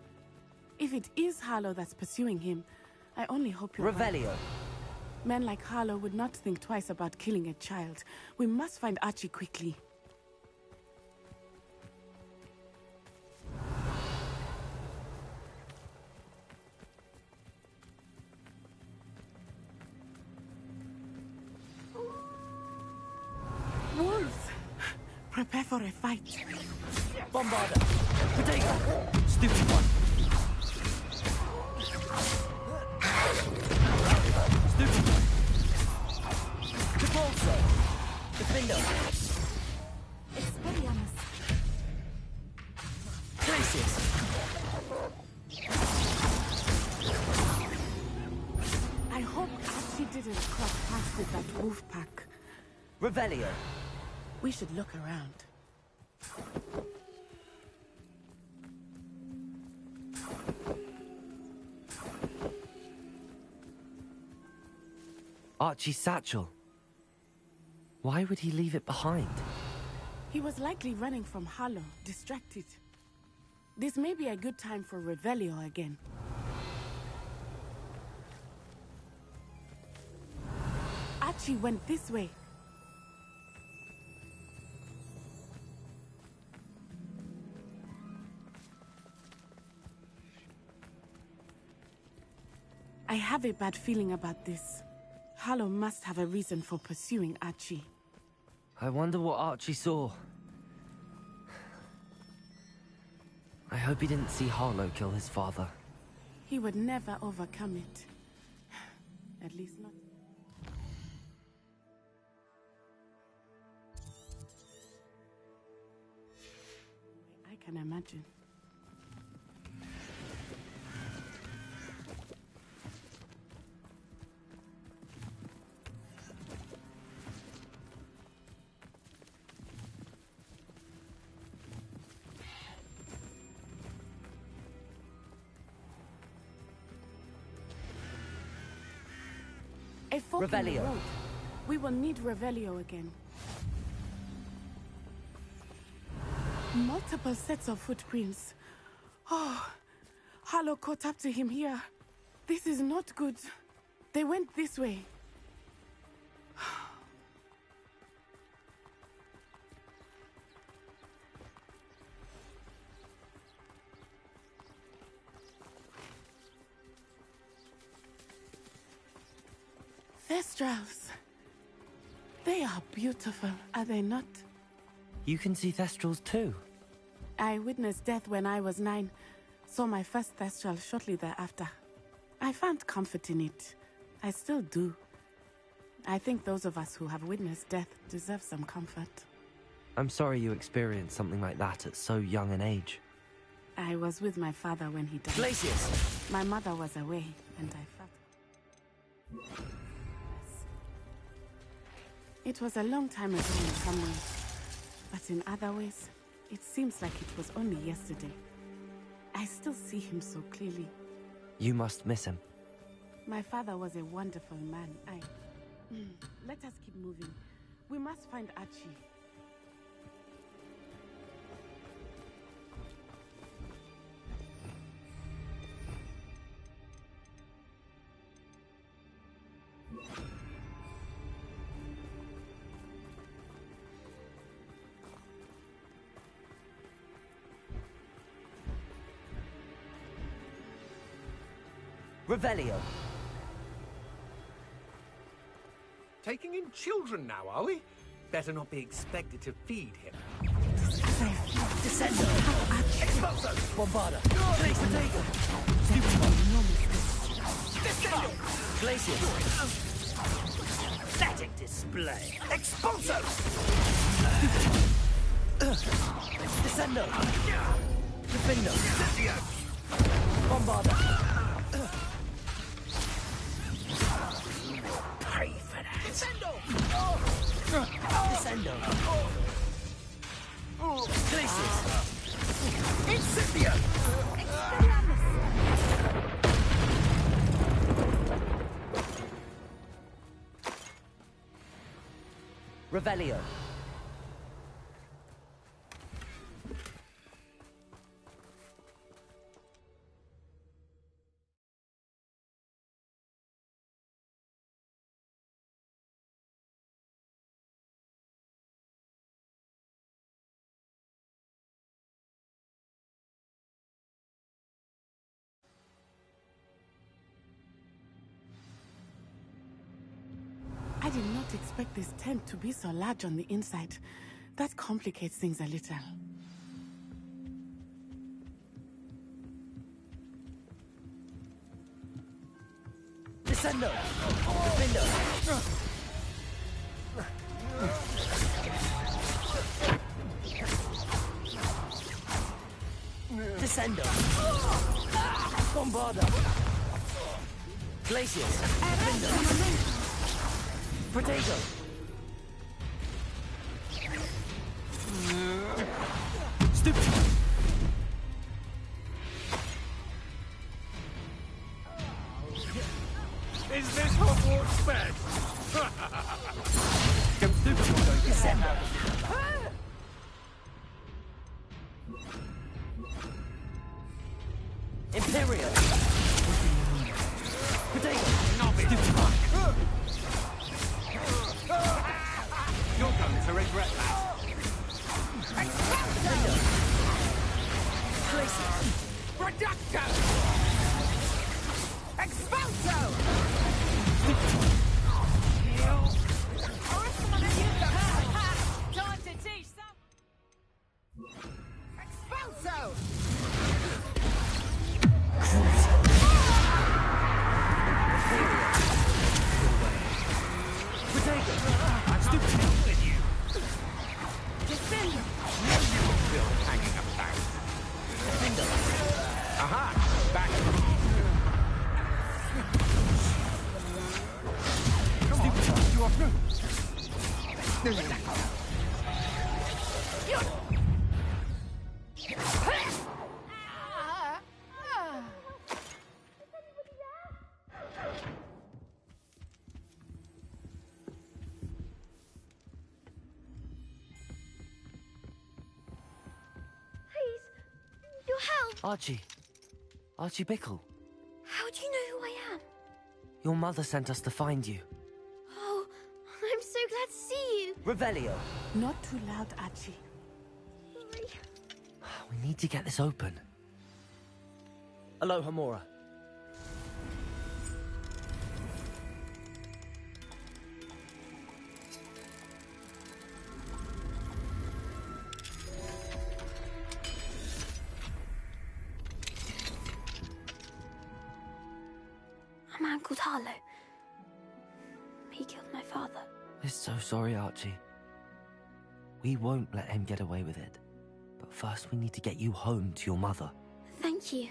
If it is Harlow that's pursuing him, I only hope you're Revelio! right. Men like Harlow would not think twice about killing a child. We must find Archie quickly. Wolves! Prepare for a fight. Bombarder! Potato! Stupid one! Stupid one! Repulsor! Defender! Expelliarmus! Places! I hope Archie didn't cross paths with that wolf pack. Revelio! We should look around. Archie's satchel. Why would he leave it behind? He was likely running from Harlow, distracted. This may be a good time for Revelio again. Archie went this way. I have a bad feeling about this. Harlow must have a reason for pursuing Archie. I wonder what Archie saw. I hope he didn't see Harlow kill his father. He would never overcome it. At least not. I can imagine. A fork in the Revelio. road. We will need Revelio again. Multiple sets of footprints. Oh, Harlow caught up to him here. This is not good. They went this way. Thestrals. They are beautiful, are they not? You can see Thestrals too. I witnessed death when I was 9. Saw my first Thestral shortly thereafter. I found comfort in it. I still do. I think those of us who have witnessed death deserve some comfort. I'm sorry you experienced something like that at so young an age. I was with my father when he died. Glacius! My mother was away, and I felt... It was a long time ago in some ways, but in other ways, it seems like it was only yesterday. I still see him so clearly. You must miss him. My father was a wonderful man. Let us keep moving. We must find Archie. Revelio. Taking in children now, are we? Better not be expected to feed him. Descendo. Expulso. Bombarda. Potato. Descendo. Glacius. Pathetic display. Expulso. Descendo. Defendo. Bombarda. Pray for that. Descendo. Descendo. Glacius. Incipio. Revelio. I did not expect this tent to be so large on the inside. That complicates things a little. Descendo. Defendo. Descendo. Bombarda. Glacius. Defendo. Potato. Stupid. Is this Hogwarts bed? Come stupid will go descend. Imperial. Potato. Stupid. You're going to regret that. Reducto! Expulso! Time to teach some. Expulso! Aha! Back. Come on, you off now. Your help! Archie. Archie Bickle. How do you know who I am? Your mother sent us to find you. Oh, I'm so glad to see you. Revelio. Not too loud, Archie. Sorry. We need to get this open. Aloha, Mora. A man called Harlow. He killed my father. We're so sorry, Archie. We won't let him get away with it. But first we need to get you home to your mother. Thank you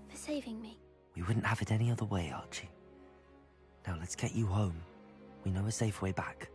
for saving me. We wouldn't have it any other way, Archie. Now let's get you home. We know a safe way back.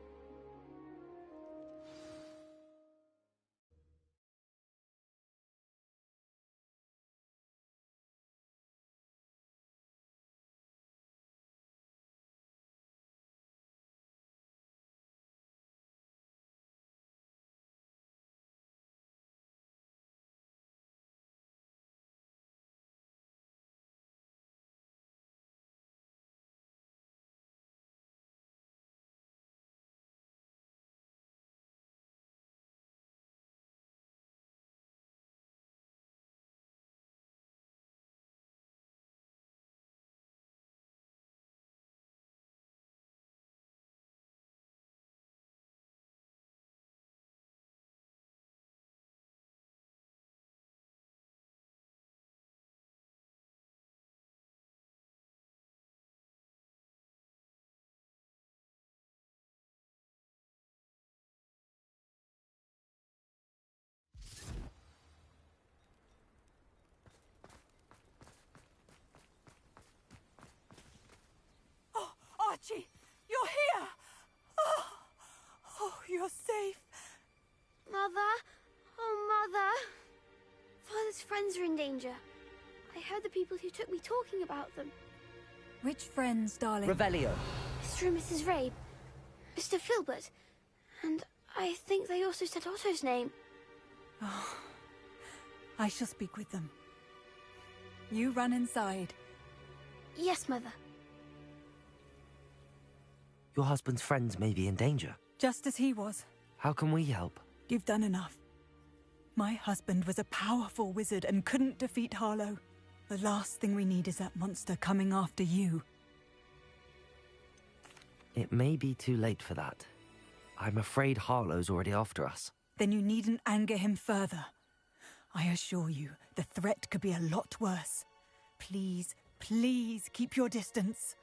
Archie, you're here! Oh, you're safe. Mother? Oh, Mother. Father's friends are in danger. I heard the people who took me talking about them. Which friends, darling? Revelio. Mr. and Mrs. Rabe, Mr. Filbert, and I think they also said Otto's name. Oh, I shall speak with them. You run inside. Yes, Mother. Your husband's friends may be in danger. Just as he was. How can we help? You've done enough. My husband was a powerful wizard and couldn't defeat Harlow. The last thing we need is that monster coming after you. It may be too late for that. I'm afraid Harlow's already after us. Then you needn't anger him further. I assure you, the threat could be a lot worse. Please, please keep your distance.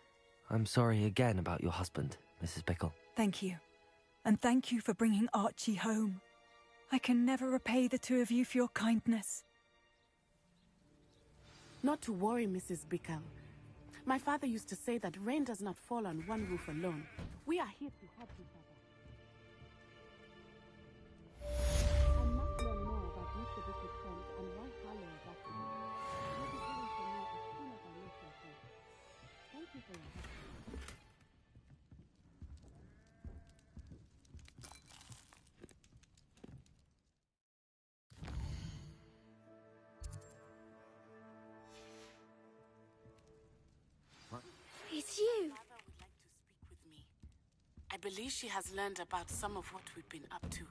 I'm sorry again about your husband, Mrs. Bickle. Thank you. And thank you for bringing Archie home. I can never repay the two of you for your kindness. Not to worry, Mrs. Bickle. My father used to say that rain does not fall on one roof alone. We are here to help each other. I must learn more about Mr. Bickle's friends and why Harlow is after him. You'll be hearing from me as soon as I make your case. Thank you for your help. It's you. Mother would like to speak with me. I believe she has learned about some of what we've been up to.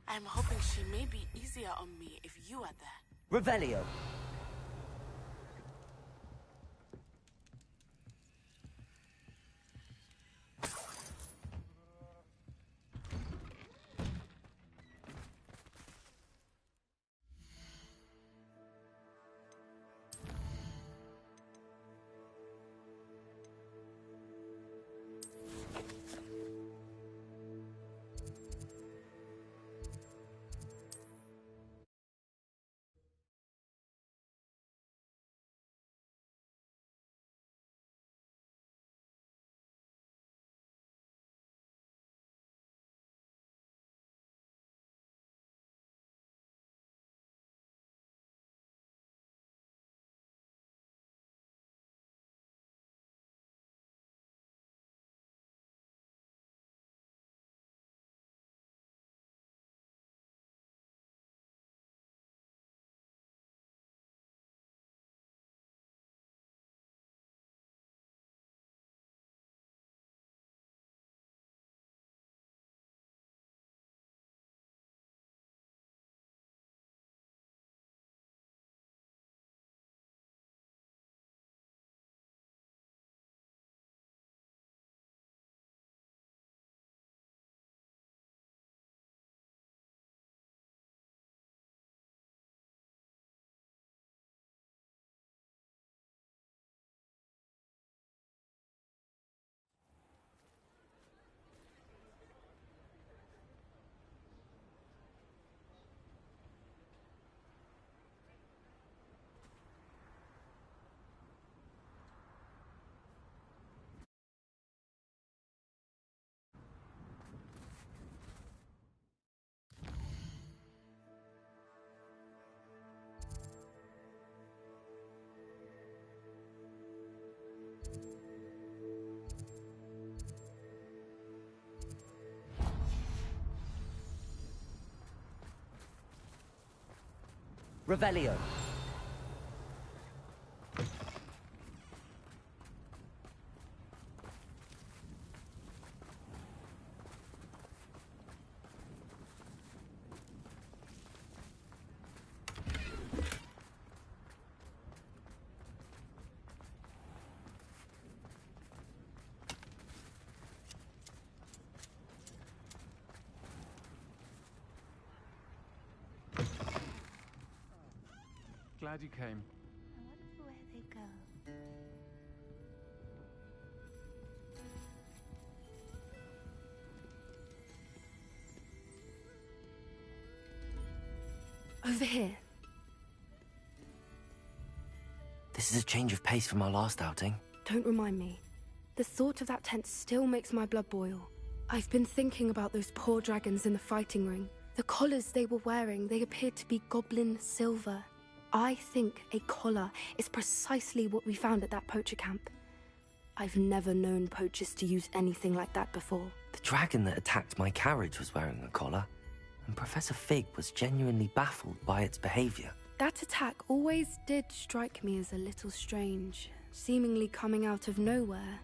I'm hoping she may be easier on me if you are there. Revelio. Revelio. Glad you came. I wonder where they go. Over here. This is a change of pace from our last outing. Don't remind me. The thought of that tent still makes my blood boil. I've been thinking about those poor dragons in the fighting ring. The collars they were wearing, they appeared to be goblin silver. I think a collar is precisely what we found at that poacher camp. I've never known poachers to use anything like that before. The dragon that attacked my carriage was wearing a collar, and Professor Fig was genuinely baffled by its behavior. That attack always did strike me as a little strange, seemingly coming out of nowhere.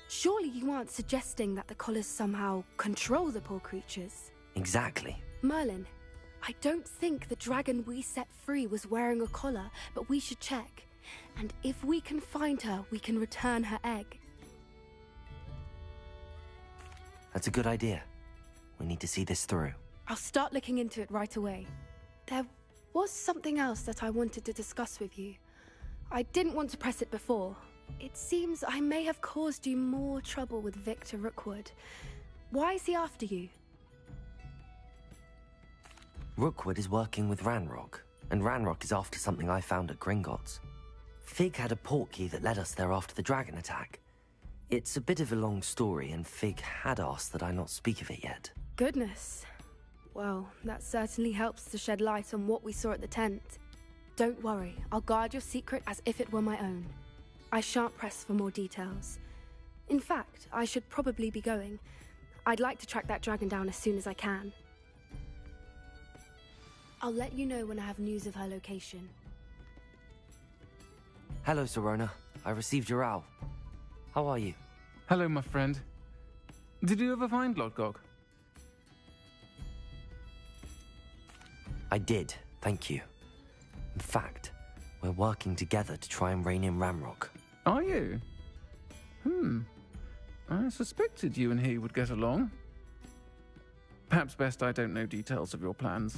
Surely you aren't suggesting that the collars somehow control the poor creatures? Exactly. Merlin, I don't think the dragon we set free was wearing a collar, but we should check. And if we can find her, we can return her egg. That's a good idea. We need to see this through. I'll start looking into it right away. There was something else that I wanted to discuss with you. I didn't want to press it before. It seems I may have caused you more trouble with Victor Rookwood. Why is he after you? Rookwood is working with Ranrock, and Ranrock is after something I found at Gringotts. Fig had a portkey that led us there after the dragon attack. It's a bit of a long story, and Fig had asked that I not speak of it yet. Goodness. Well, that certainly helps to shed light on what we saw at the tent. Don't worry, I'll guard your secret as if it were my own. I shan't press for more details. In fact, I should probably be going. I'd like to track that dragon down as soon as I can. I'll let you know when I have news of her location. Hello, Serona. I received your owl. How are you? Hello, my friend. Did you ever find Lodgok? I did, thank you. In fact, we're working together to try and rein in Ranrock. Are you? I suspected you and he would get along. Perhaps best I don't know details of your plans.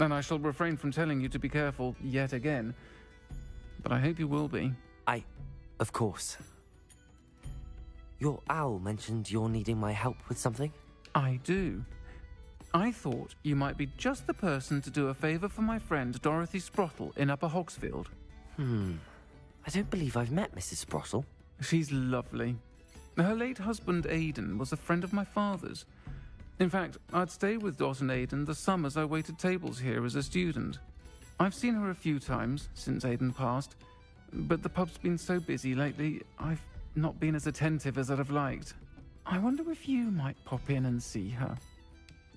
And I shall refrain from telling you to be careful yet again. But I hope you will be. Of course. Your owl mentioned you're needing my help with something? I do. I thought you might be just the person to do a favour for my friend Dorothy Sprottle in Upper Hogsfield. I don't believe I've met Mrs. Sprottle. She's lovely. Her late husband Aidan was a friend of my father's. In fact, I'd stay with Dot and Aidan the summers I waited tables here as a student. I've seen her a few times since Aidan passed, but the pub's been so busy lately, I've not been as attentive as I'd have liked. I wonder if you might pop in and see her.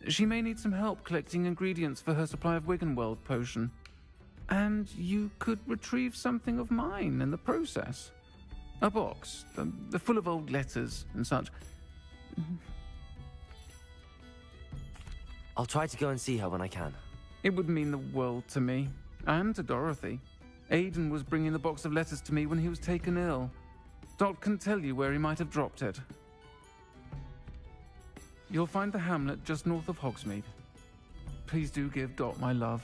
She may need some help collecting ingredients for her supply of Wiggenweld potion. And you could retrieve something of mine in the process. A box, full of old letters and such. I'll try to go and see her when I can. It would mean the world to me, and to Dorothy. Aidan was bringing the box of letters to me when he was taken ill. Dot can tell you where he might have dropped it. You'll find the hamlet just north of Hogsmeade. Please do give Dot my love.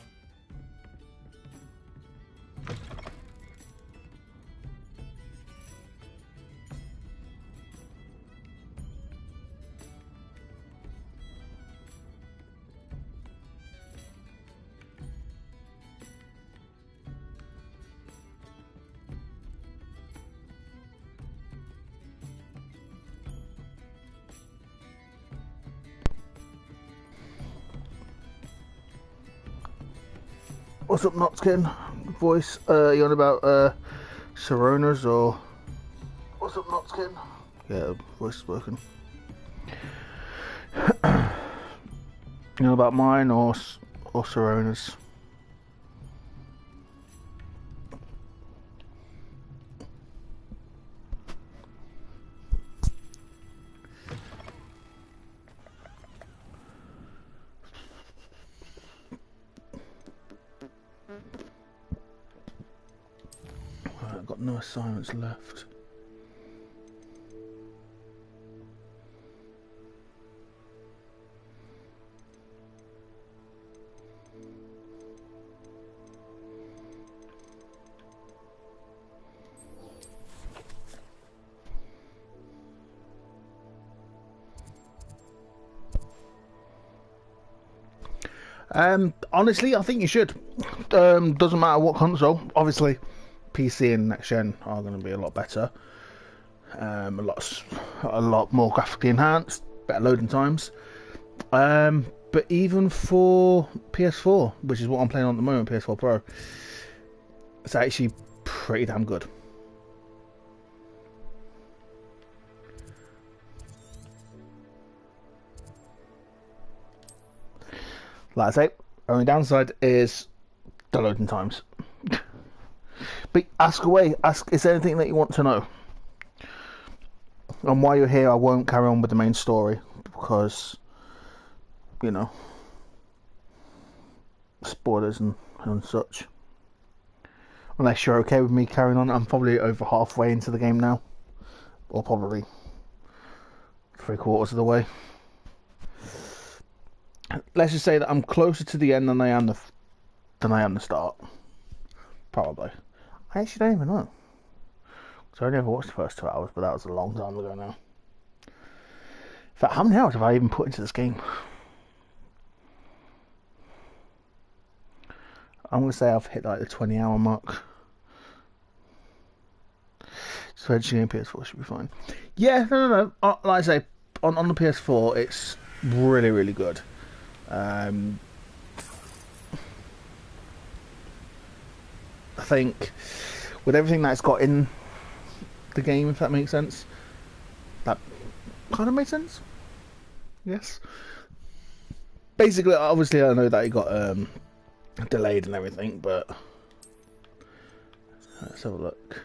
What's up, Notskin? Voice, you on about Serona's or? What's up, Notskin? Yeah, voice is working. You know about mine or Serona's? no assignments left. Honestly, I think you should. Doesn't matter what console. Obviously, PC and next gen are going to be a lot better. A lot more graphically enhanced, better loading times. But even for PS4, which is what I'm playing on at the moment, PS4 Pro, it's actually pretty damn good. Like I say, only downside is the loading times. But ask away. Ask, is there anything that you want to know? And while you're here, I won't carry on with the main story because, you know, spoilers and such. Unless you're okay with me carrying on, I'm probably over halfway into the game now, or probably 3/4 of the way. Let's just say that I'm closer to the end than I am the start. Probably. I actually don't even know. So I only ever watched the first 2 hours, but that was a long time ago now. In fact, how many hours have I even put into this game? I'm going to say I've hit like the 20-hour mark. So eventually on PS4 should be fine. Yeah, no. Like I say, on the PS4, it's really, really good. I think with everything that's got in the game, if that makes sense, that kind of makes sense. Yes. Basically, obviously, I know that it got delayed and everything, but let's have a look.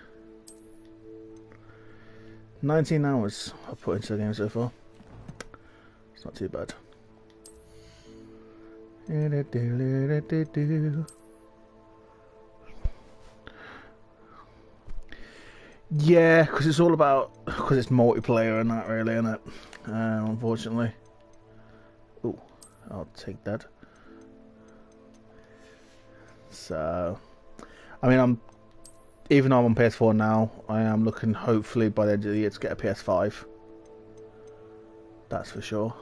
19 hours I've put into the game so far. It's not too bad. Yeah, because it's all about, because it's multiplayer and that, really, isn't it? Unfortunately. Oh, I'll take that. So, I mean, even though I'm on PS4 now, I am looking, hopefully by the end of the year, to get a PS5. That's for sure.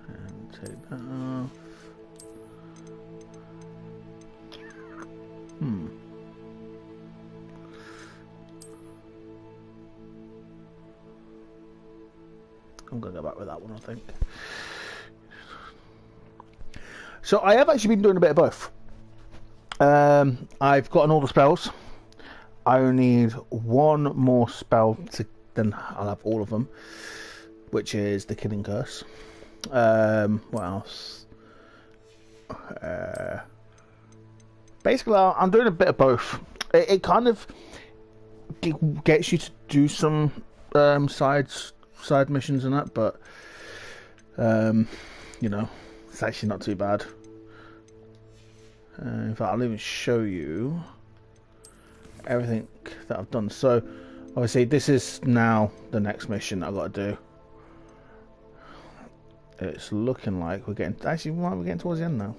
And take that off. I'm going to go back with that one, I think. So I have actually been doing a bit of both. I've gotten all the spells. I only need one more spell then I'll have all of them, which is the Killing Curse. What else? Basically, I'm doing a bit of both. It kind of gets you to do some side missions and that, but you know, it's actually not too bad. In fact, I'll even show you everything that I've done. So obviously this is now the next mission I've got to do. It's looking like we're getting towards the end now.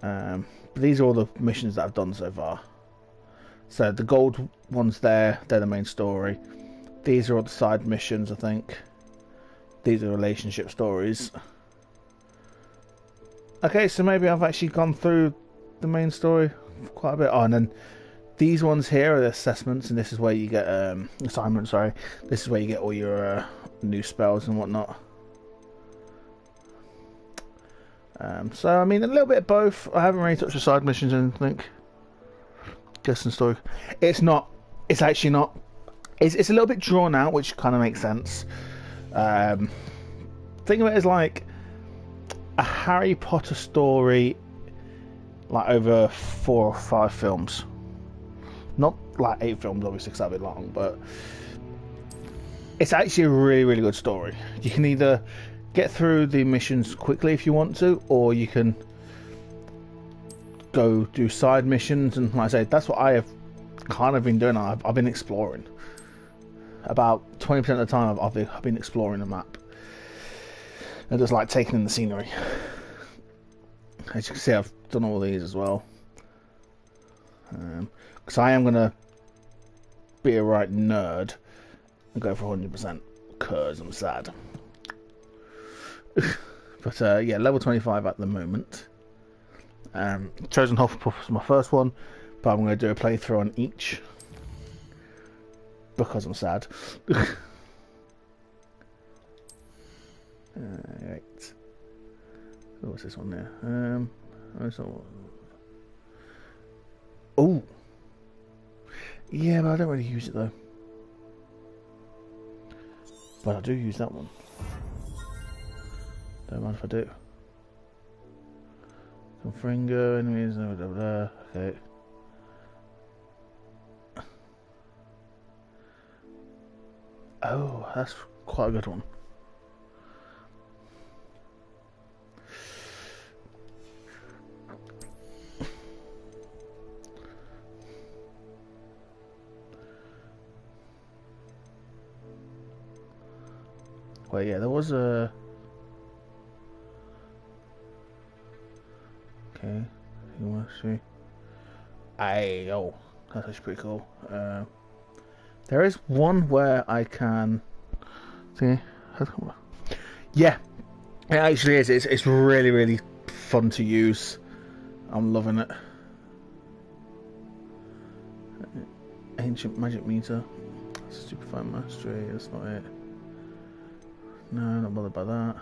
But these are all the missions that I've done so far. So the gold ones there, they're the main story. These are all the side missions, I think. These are relationship stories. Okay, so maybe I've actually gone through the main story quite a bit. Oh, and then these ones here are the assessments, and this is where you get assignments. Sorry, this is where you get all your new spells and whatnot. So I mean, a little bit of both. I haven't really touched the side missions and anything. Guessing story. It's not. It's actually not. It's a little bit drawn out, which kind of makes sense. Think of it as like a Harry Potter story, like over 4 or 5 films. Not like 8 films, obviously, because that'd be long, but it's actually a really, really good story. You can either get through the missions quickly if you want to, or you can go do side missions. And like I say, that's what I have kind of been doing. I've been exploring. About 20% of the time, I've been exploring the map. And just like taking in the scenery. As you can see, I've done all these as well. Because I am going to be a right nerd and go for 100% because I'm sad. But yeah, level 25 at the moment. Chosen Hufflepuff was my first one, but I'm going to do a playthrough on each because I'm sad. Right. What's this one there? Oh, yeah, but I don't really use it though. But I do use that one. Don't mind if I do. Confringo, enemies, blah, blah, blah. Okay. Oh, that's quite a good one. Well, yeah, there was a... Okay, you want to see? Oh, that's actually pretty cool. There is one where I can... See? Yeah, it actually is. It's really, really fun to use. I'm loving it. Ancient magic meter. Stupefy mastery, that's not it. No, not bothered by that.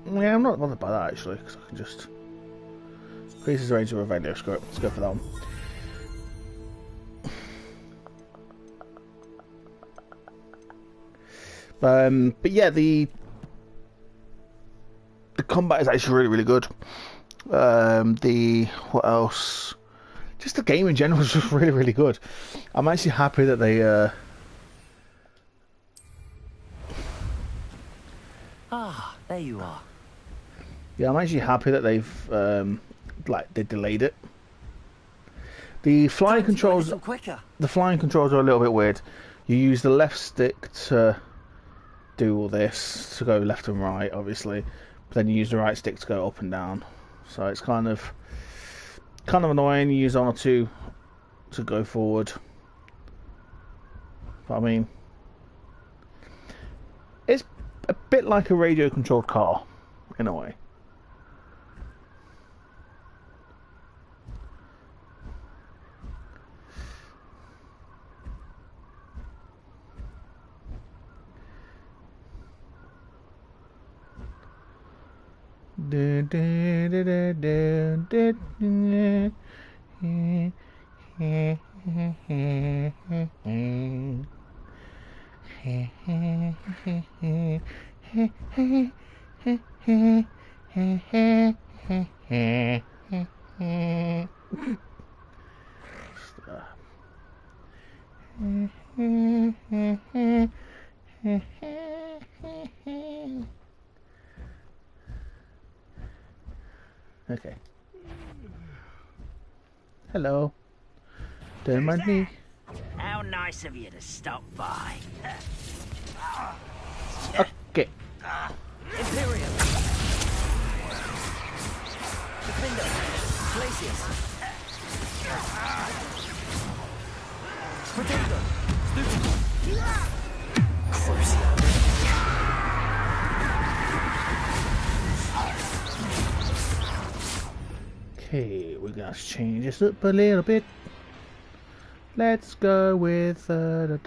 Yeah, I'm not bothered by that actually, because I can just increases the range of a radio scope. Let's go for that one. But yeah, the combat is actually really, really good. What else? Just the game in general is just really, really good. I'm actually happy that they there you are. Yeah, I'm actually happy that they've they delayed it. The flying controls the flying controls are a little bit weird. You use the left stick to do all this, to go left and right, obviously, but then you use the right stick to go up and down. So it's kind of annoying. You use R2 to go forward. But I mean, it's a bit like a radio-controlled car, in a way. Okay. Hello. Don't mind me. How nice of you to stop by. Okay. Imperium. Defender. Glacius. Protector. Okay, we're gonna change this up a little bit. Let's go with Let's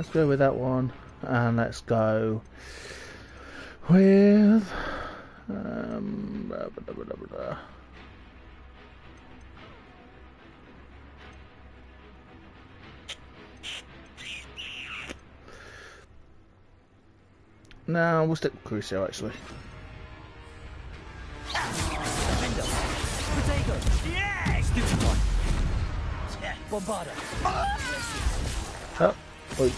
go with that one. and let's go with now we'll stick with Crucio actually. Oh, wait.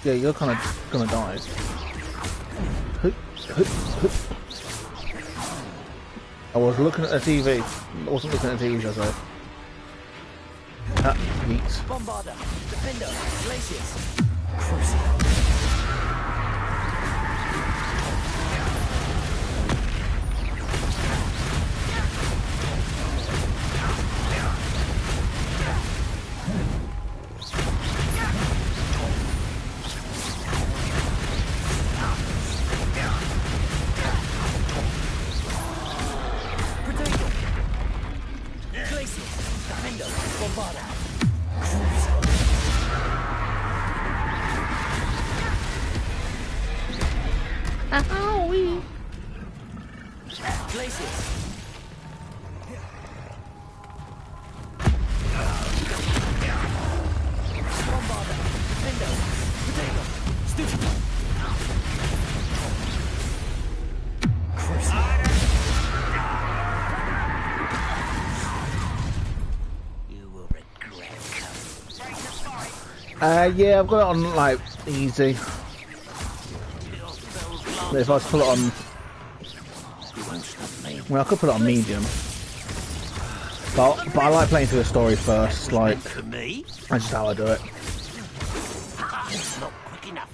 Yeah, you're kind of gonna die. I was looking at the TV. I wasn't looking at the TV, should I say? Ah, yeets. Bombarder, Defender, Glacius. Yeah, I've got it on like easy. If I was to put it on, well, I could put it on medium. But I like playing through the story first. Like, that's just how I do it. Not quick enough.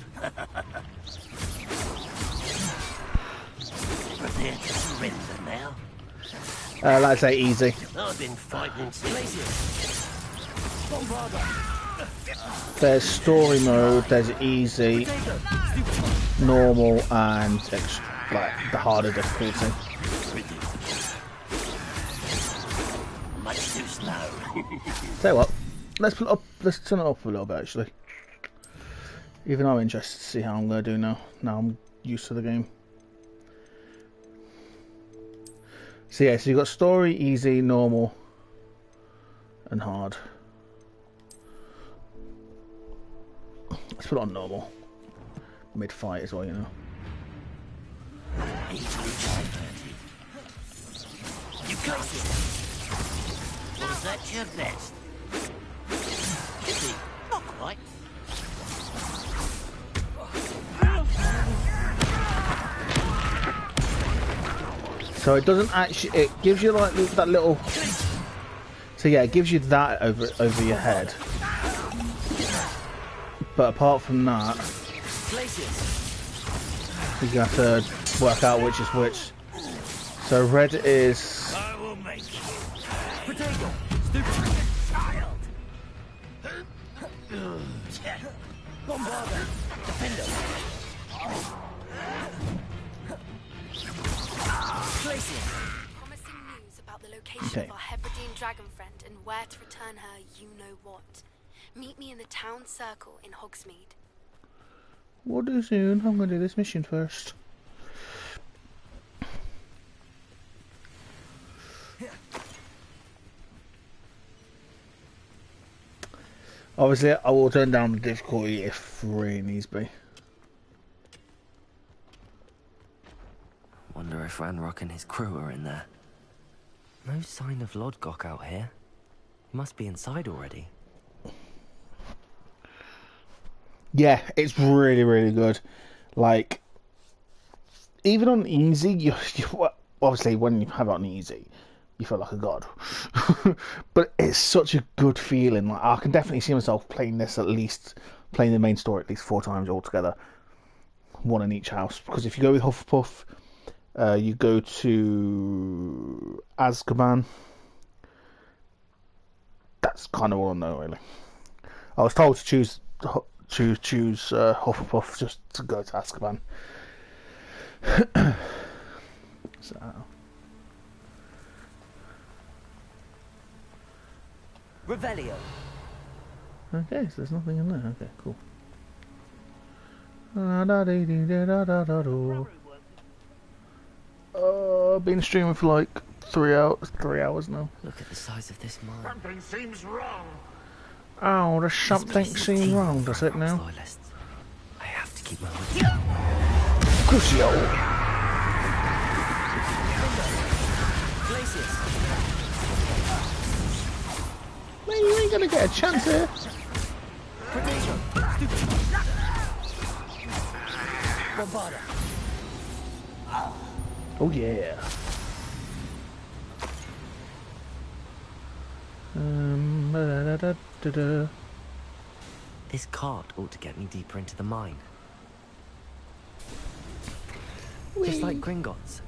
Prepare to surrender now. Like I say, easy. I've been fighting in There's story mode, there's easy, normal, and like the harder difficulty. Much too slow. Tell you what, let's put it up. Let's turn it up a little bit actually. Even though I'm interested to see how I'm gonna do now. Now I'm used to the game. So yeah, so you got story, easy, normal, and hard. Let's put it on normal. Mid-fight as well, you know. You got it. Was that your best? Not quite. So it doesn't actually. It gives you like that little. So yeah, it gives you that over your head. But apart from that, you have to work out which is which. So red is. I will make you. Potato, stupid child. Bombarder, Defender. Promising news about the location of our Hebridean dragon friend and where to return her you-know-what. Meet me in the town circle in Hogsmeade. We'll do soon. I'm going to do this mission first. Obviously, I will turn down the difficulty if really needs be. Wonder if Ranrock and his crew are in there. No sign of Lodgok out here. He must be inside already. Yeah, it's really, really good. Like, even on easy, you obviously when you have it on easy, you feel like a god. But it's such a good feeling. Like, I can definitely see myself playing this playing the main story at least 4 times altogether. One in each house. Because if you go with Hufflepuff, you go to Azkaban. That's kind of all I know, really. I was told to choose Hufflepuff just to go to Azkaban. So. Revelio. Okay, so there's nothing in there. Okay, cool. Been streaming for like 3 hours. 3 hours now. Look at the size of this mine. Something seems wrong. Oh, there's something seems wrong, does it now? I have to keep my Crucio. Man, you ain't gonna get a chance here. Oh yeah. This cart ought to get me deeper into the mine. Just like Gringotts.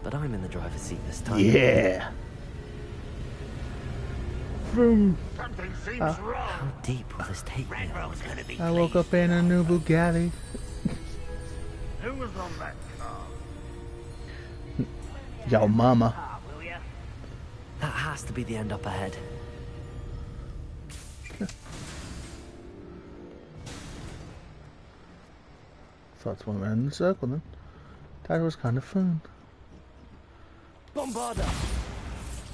But I'm in the driver's seat this time. Yeah. Vroom. Something seems How wrong. deep will this take me? Ranrock's gonna be I woke up in a new Bugatti. Who was on that car? Yo, mama. That has to be the end up ahead. So that's one around the circle then. That was kind of fun. Bombarda.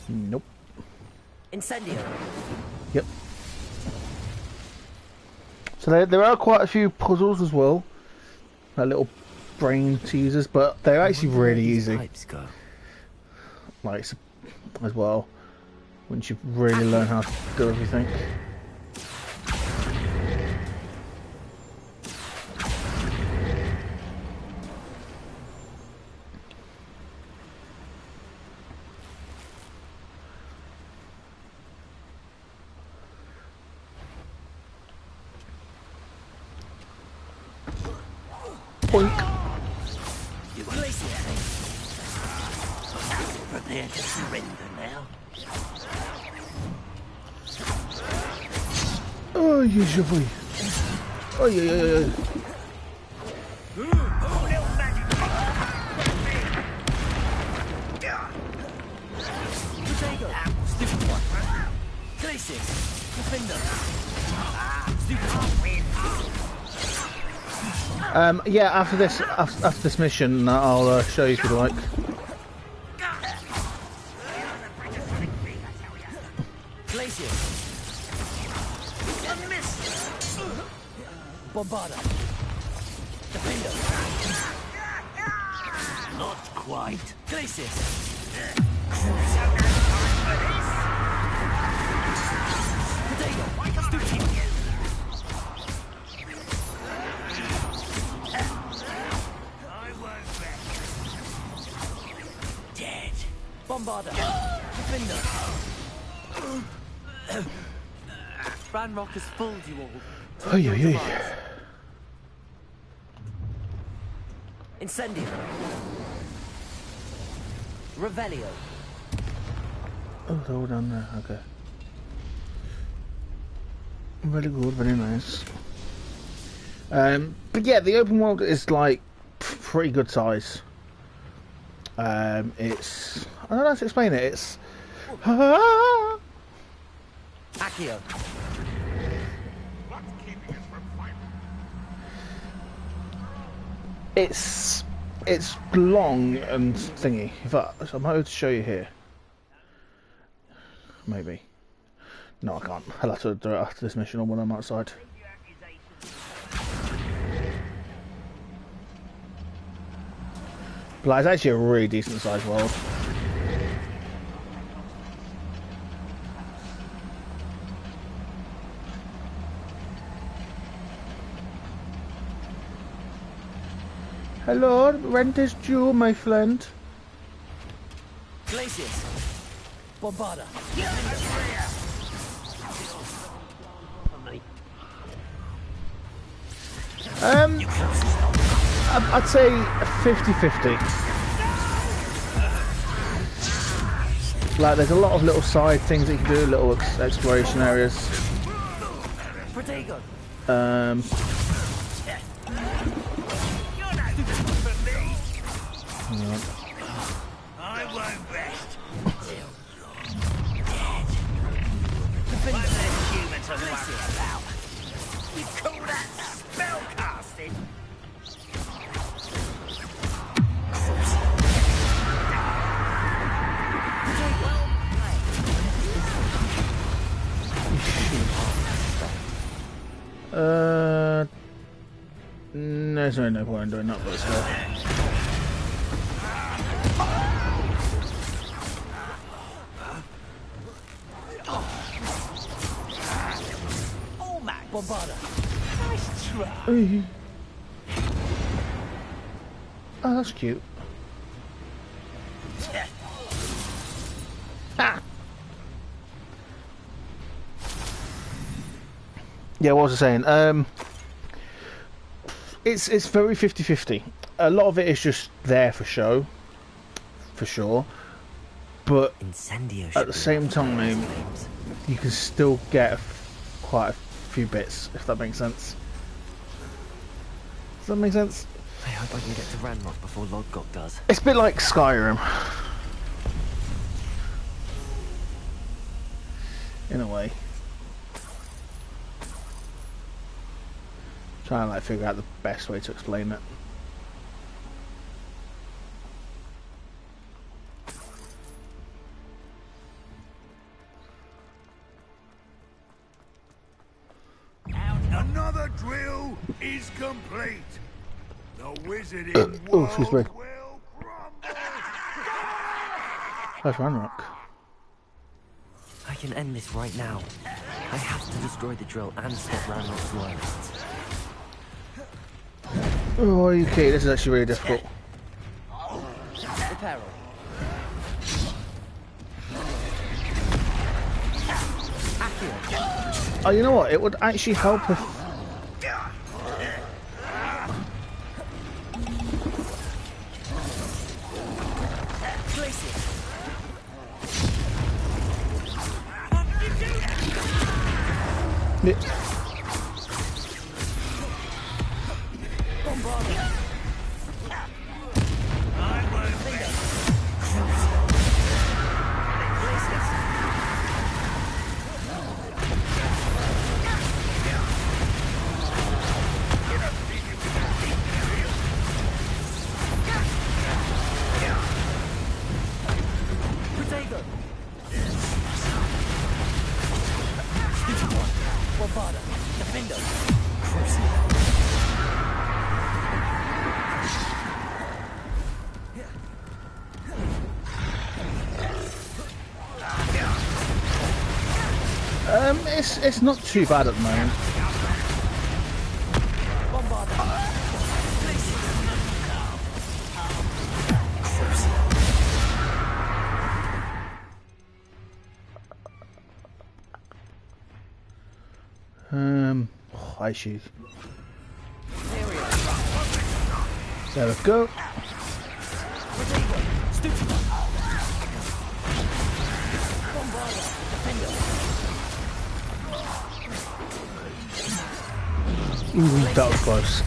Nope. Incendio. Yep. So there are quite a few puzzles as well. Like little brain teasers, but they're actually really easy. Like, as well. Once you really learn how to do everything. Prepare to surrender now. Oh, yes, your boy. Oh, yeah. Protego. Stupid one. Glacius. Defender. Stupid one. Yeah, after this mission, I'll show you if you like. Glacius. Bombarda. Defender. Not quite. Glacius. Potato. Stupid. Dead. Bombarda. Defender. Ranrock has fooled you all. Oh, yeah. Incendio. Revelio. Oh, they're all down there. Okay. Very good, very nice. But yeah, the open world is like pretty good size. It's I don't know how to explain it. It's Accio. it's long and thingy. In fact, I might be able to show you here. Maybe. No, I can't. I'll have to do it after this mission or when I'm outside. But it's actually a really decent sized world. Hello, rent is due, my friend. Glacius. Bombarda. I'd say 50-50. Like, there's a lot of little side things that you can do, little exploration areas. Protego. I won't rest. Defender. Humans are worried about. You call that spell casting? No, there's no point in doing that, but still. Oh, Mac Bombarda. Nice try. Oh, that's cute. Ah. Yeah, what was I saying? It's very 50-50. A lot of it is just there for show, for sure. But at the same time, you can still get quite a few bits, if that makes sense. Does that make sense? I hope I can get to Ranrock before Lodgok does. It's a bit like Skyrim. In a way. Trying to like figure out the best way to explain it. Another drill is complete. The wizarding Oh, excuse me. world will crumble. That's Ranrock. I can end this right now. I have to destroy the drill and stop Ranrock's loyalists. Oh, okay, this is actually really difficult. Reparo. Oh, you know what? It would actually help if... Yeah. It's not too bad at the moment. Ice shoes. There we go. Ooh, that was close.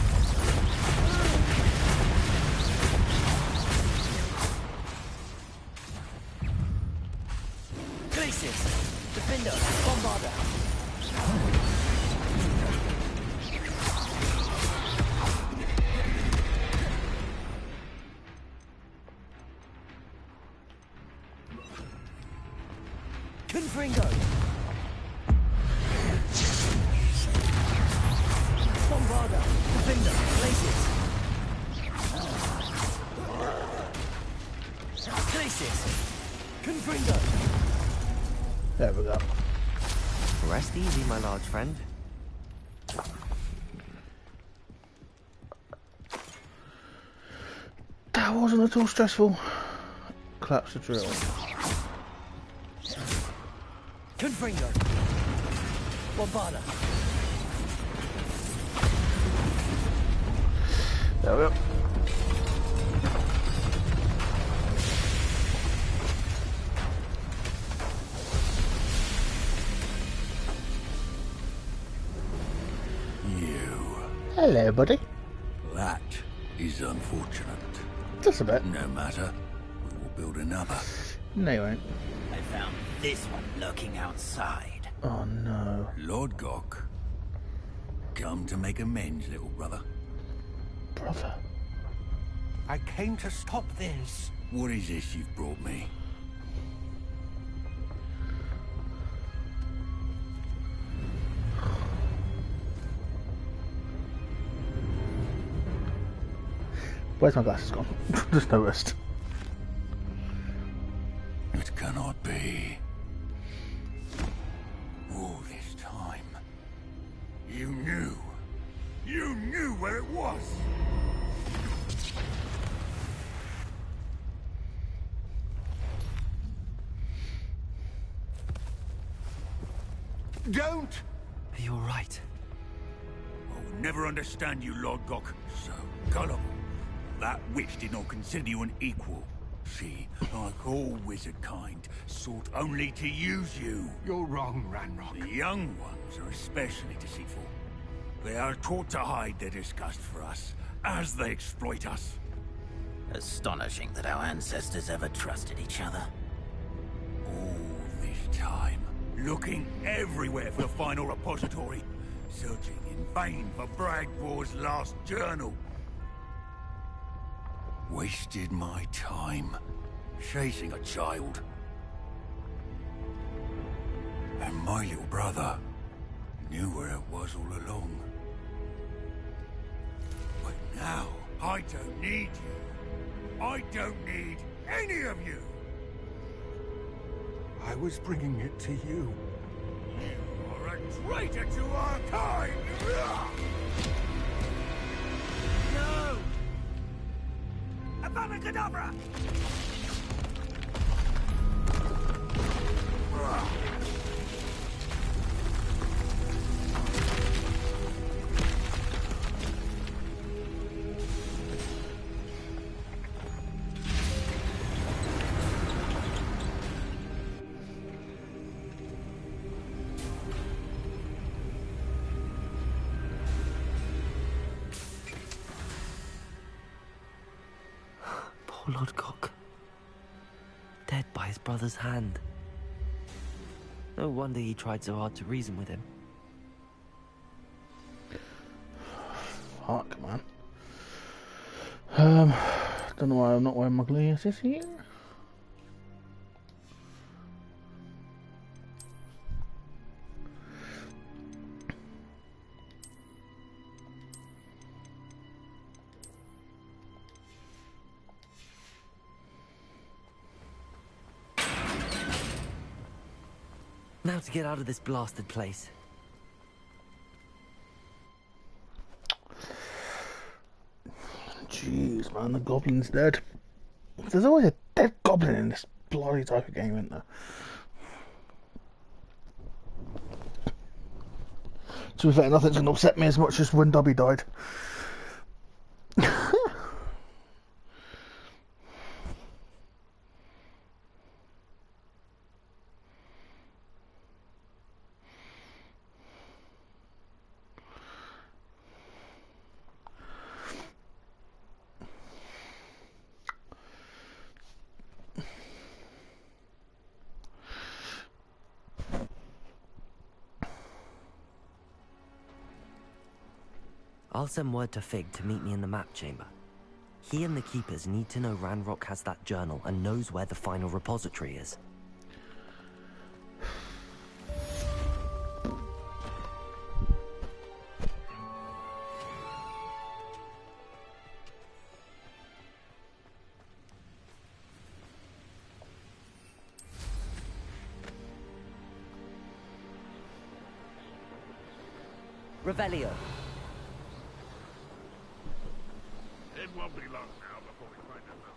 Defender, Bombarda. Confringo. Bombarda. Defender. Places. Places. Confringo. There we go. Rest easy, my large friend. That wasn't at all stressful. Collapse the drill. Confringo. Bombarda. There we go. Hello, buddy. That is unfortunate. Just a bit. No matter. We will build another. No, you won't. I found this one lurking outside. Oh, no. Lodgok. Come to make amends, little brother. Brother. I came to stop this. What is this you've brought me? Where's my glasses gone? Just noticed. It cannot be. All this time, you knew. You knew where it was. Don't! Are you alright? I will never understand you, Lord Gok. So gullible. That witch did not consider you an equal. She, like all wizard kind, sought only to use you. You're wrong, Ranrock. The young ones are especially deceitful. They are taught to hide their disgust for us, as they exploit us. Astonishing that our ancestors ever trusted each other. All this time, looking everywhere for the final repository, searching in vain for Bragbor's last journal. Wasted my time, chasing a child. And my little brother knew where it was all along. But now, I don't need you. I don't need any of you. I was bringing it to you. You are a traitor to our kind! No! Avada-kedavra! Poor Lord Cock. Dead by his brother's hand. No wonder he tried so hard to reason with him. Fuck, man. Don't know why I'm not wearing my glasses here. Now to get out of this blasted place. Jeez, man, the goblin's dead. There's always a dead goblin in this bloody type of game, isn't there? To be fair, nothing's going to upset me as much as when Dobby died. I'll send word to Fig to meet me in the map chamber. He and the Keepers need to know Ranrock has that journal and knows where the final repository is. Revelio. It won't be long now before we find another.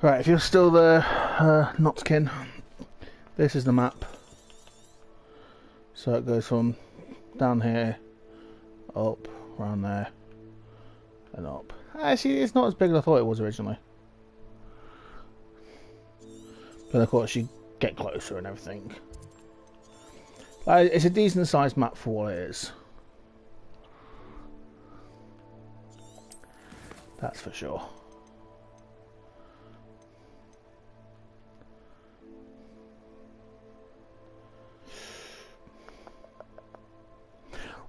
Right, if you're still there, Notkin, this is the map. So it goes from down here, up, around there, and up. Actually, it's not as big as I thought it was originally. But of course, you get closer and everything. It's a decent sized map for what it is. That's for sure.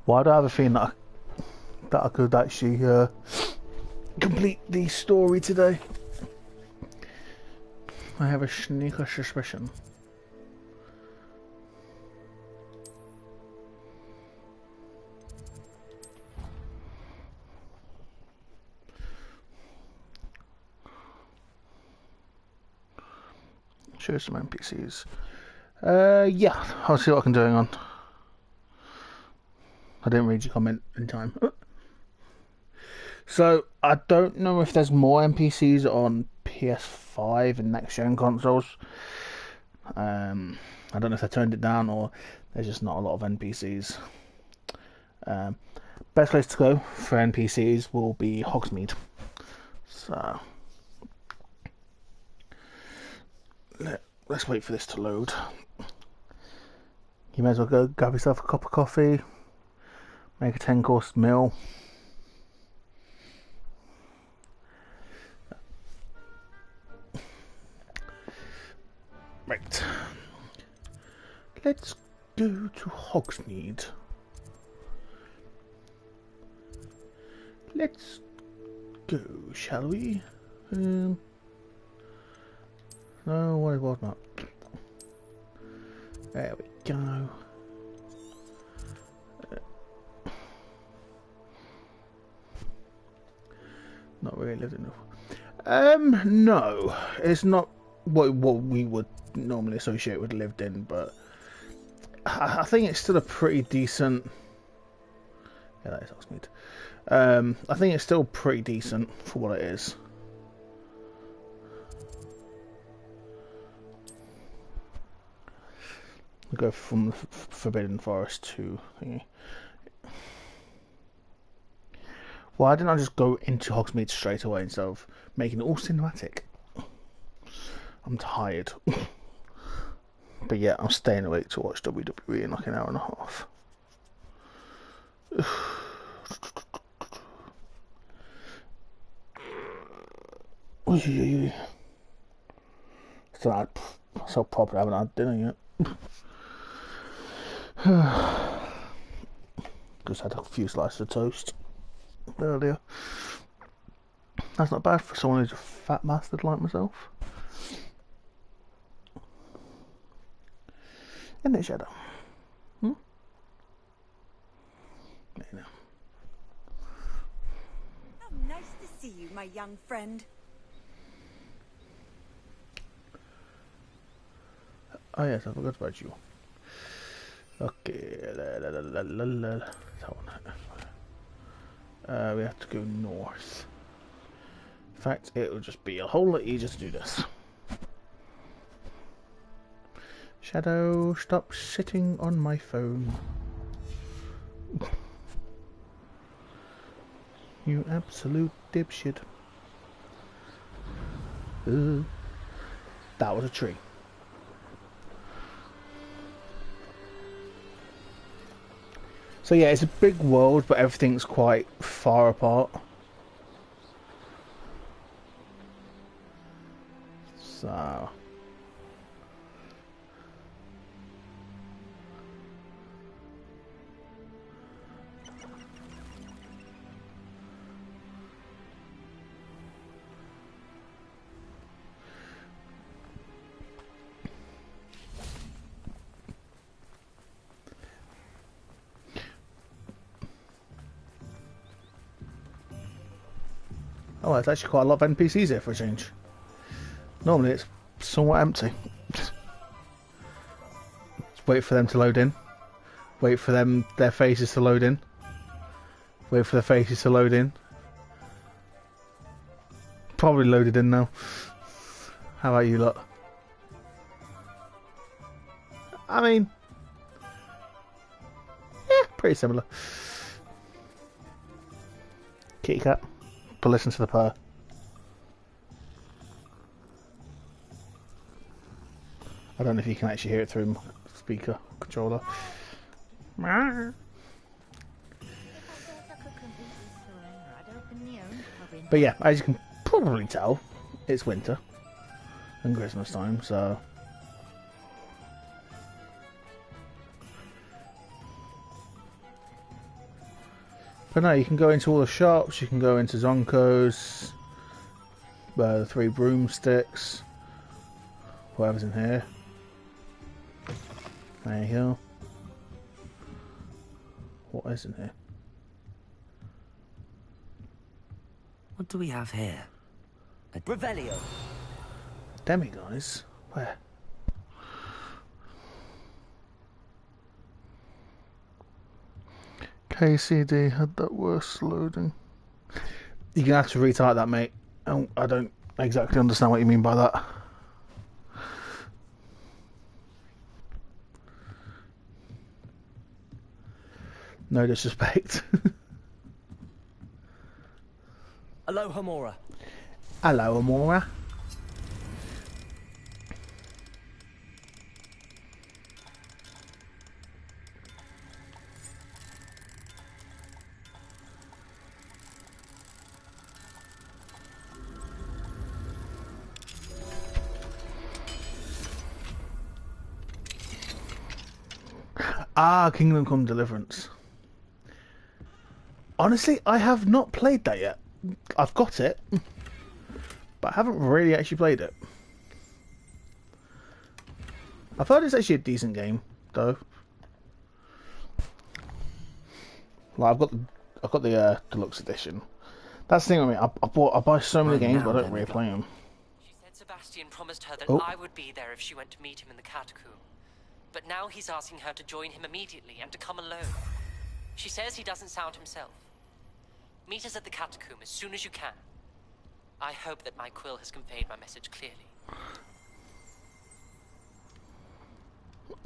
Why do I have a feeling that I could actually complete the story today? I have a sneaky suspicion. show some NPCs. Yeah, I'll see what I can do on. I didn't read your comment in time. So, I don't know if there's more NPCs on PS5 and next-gen consoles. I don't know if they turned it down or there's just not a lot of NPCs. Best place to go for NPCs will be Hogsmeade. So, let's wait for this to load. You may as well go grab yourself a cup of coffee, make a 10-course meal. Right. Let's go to Hogsmeade. Let's go, shall we? No, what it was not. There we go. Not really lived enough. No, it's not what we would normally associate with lived in, but I think it's still a pretty decent. Yeah, that is Hogsmeade. I think it's still pretty decent for what it is. We'll go from the Forbidden Forest to thingy. Why didn't I just go into Hogsmeade straight away instead of making it all cinematic? I'm tired. But yeah, I'm staying awake to watch WWE in like an hour and a half. So proper, I haven't had dinner yet. Just had a few slices of toast earlier. That's not bad for someone who's a fat bastard like myself. Isn't it, Shadow? Hmm? You know. How nice to see you, my young friend. Oh yes, I forgot about you. Okay, we have to go north. In fact, it will just be a whole lot easier to do this. Shadow, stop sitting on my phone. You absolute dipshit. That was a tree. So yeah, it's a big world, but everything's quite far apart. So... Oh, there's actually quite a lot of NPCs here for a change. Normally it's somewhat empty. Just wait for them to load in. Wait for their faces to load in. Wait for their faces to load in. Probably loaded in now. How about you lot? I mean... yeah, pretty similar. Kitty cat. But listen to the purr. I don't know if you can actually hear it through my speaker controller. But yeah, as you can probably tell, it's winter and Christmas time, so... But no, you can go into all the shops, you can go into Zonko's, the 3 broomsticks, whatever's in here. There you go. What is in here? What do we have here? A Revelio. Demiguise? Where? KCD had that worse loading. You're gonna have to retype that, mate. I don't exactly understand what you mean by that. No disrespect. Hello, Hamora. Hello, Amora. Ah, Kingdom Come Deliverance. Honestly, I have not played that yet. I've got it, but I haven't really actually played it. I've heard it's actually a decent game, though. Like I've got the deluxe edition. That's the thing with me. I buy so many games, but I don't really play them. She said Sebastian promised her that Oh. I would be there if she went to meet him in the catacomb. But now he's asking her to join him immediately and to come alone. She says he doesn't sound himself. Meet us at the catacomb as soon as you can. I hope that my quill has conveyed my message clearly.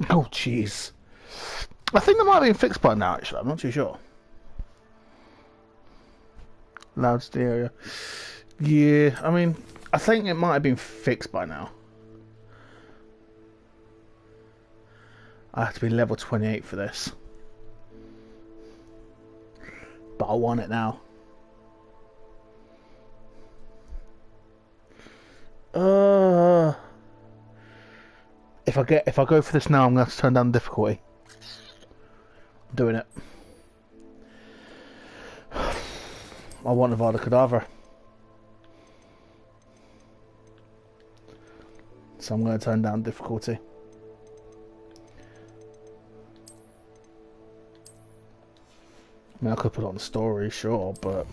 Oh, jeez. I think that might have been fixed by now, actually. I'm not too sure. Loud stereo. Yeah, I mean, I think it might have been fixed by now. I have to be level 28 for this. But I want it now. If I go for this now, I'm gonna have to turn down the difficulty. I'm doing it. I want Avada Kedavra. So I'm gonna turn down difficulty. I mean, I could put it on the story, sure, but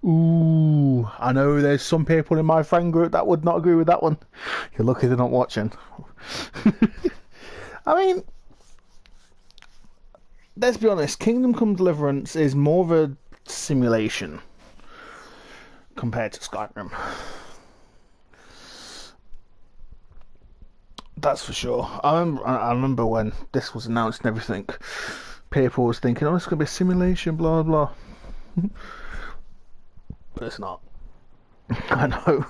ooh, I know there's some people in my friend group that would not agree with that one. You're lucky they're not watching. I mean, let's be honest, Kingdom Come Deliverance is more of a simulation compared to Skyrim. That's for sure. I remember when this was announced and everything, people was thinking, oh, it's going to be a simulation, blah, blah. But it's not. I know.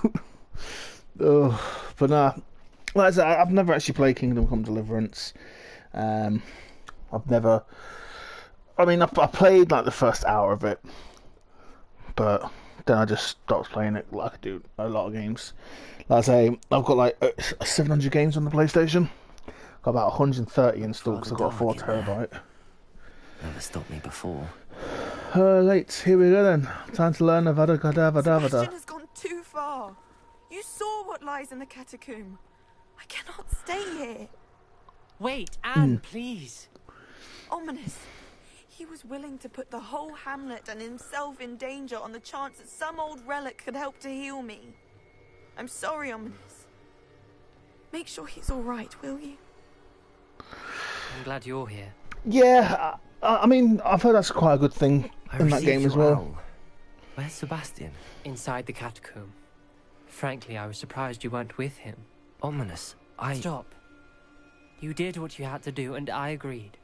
Ugh. But nah, like I said, I've never actually played Kingdom Come Deliverance. I've never... I mean, I played like the first hour of it, but then I just stopped playing it like I do a lot of games. Like I say, I've got like 700 games on the PlayStation. Got about 130 installed because I've got a 4 terabyte. Never stopped me before. Late, here we go then. Time to learn Avada Kedavra. Sebastian has gone too far. You saw what lies in the catacomb. I cannot stay here. Wait, Anne, please. Ominous. He was willing to put the whole hamlet and himself in danger on the chance that some old relic could help to heal me. I'm sorry, Ominous. Make sure he's all right, will you? I'm glad you're here. Yeah, I mean, I've heard that's quite a good thing in that game as well. Where's Sebastian? Inside the catacomb. Frankly, I was surprised you weren't with him. Ominous, Stop. You did what you had to do, and I agreed.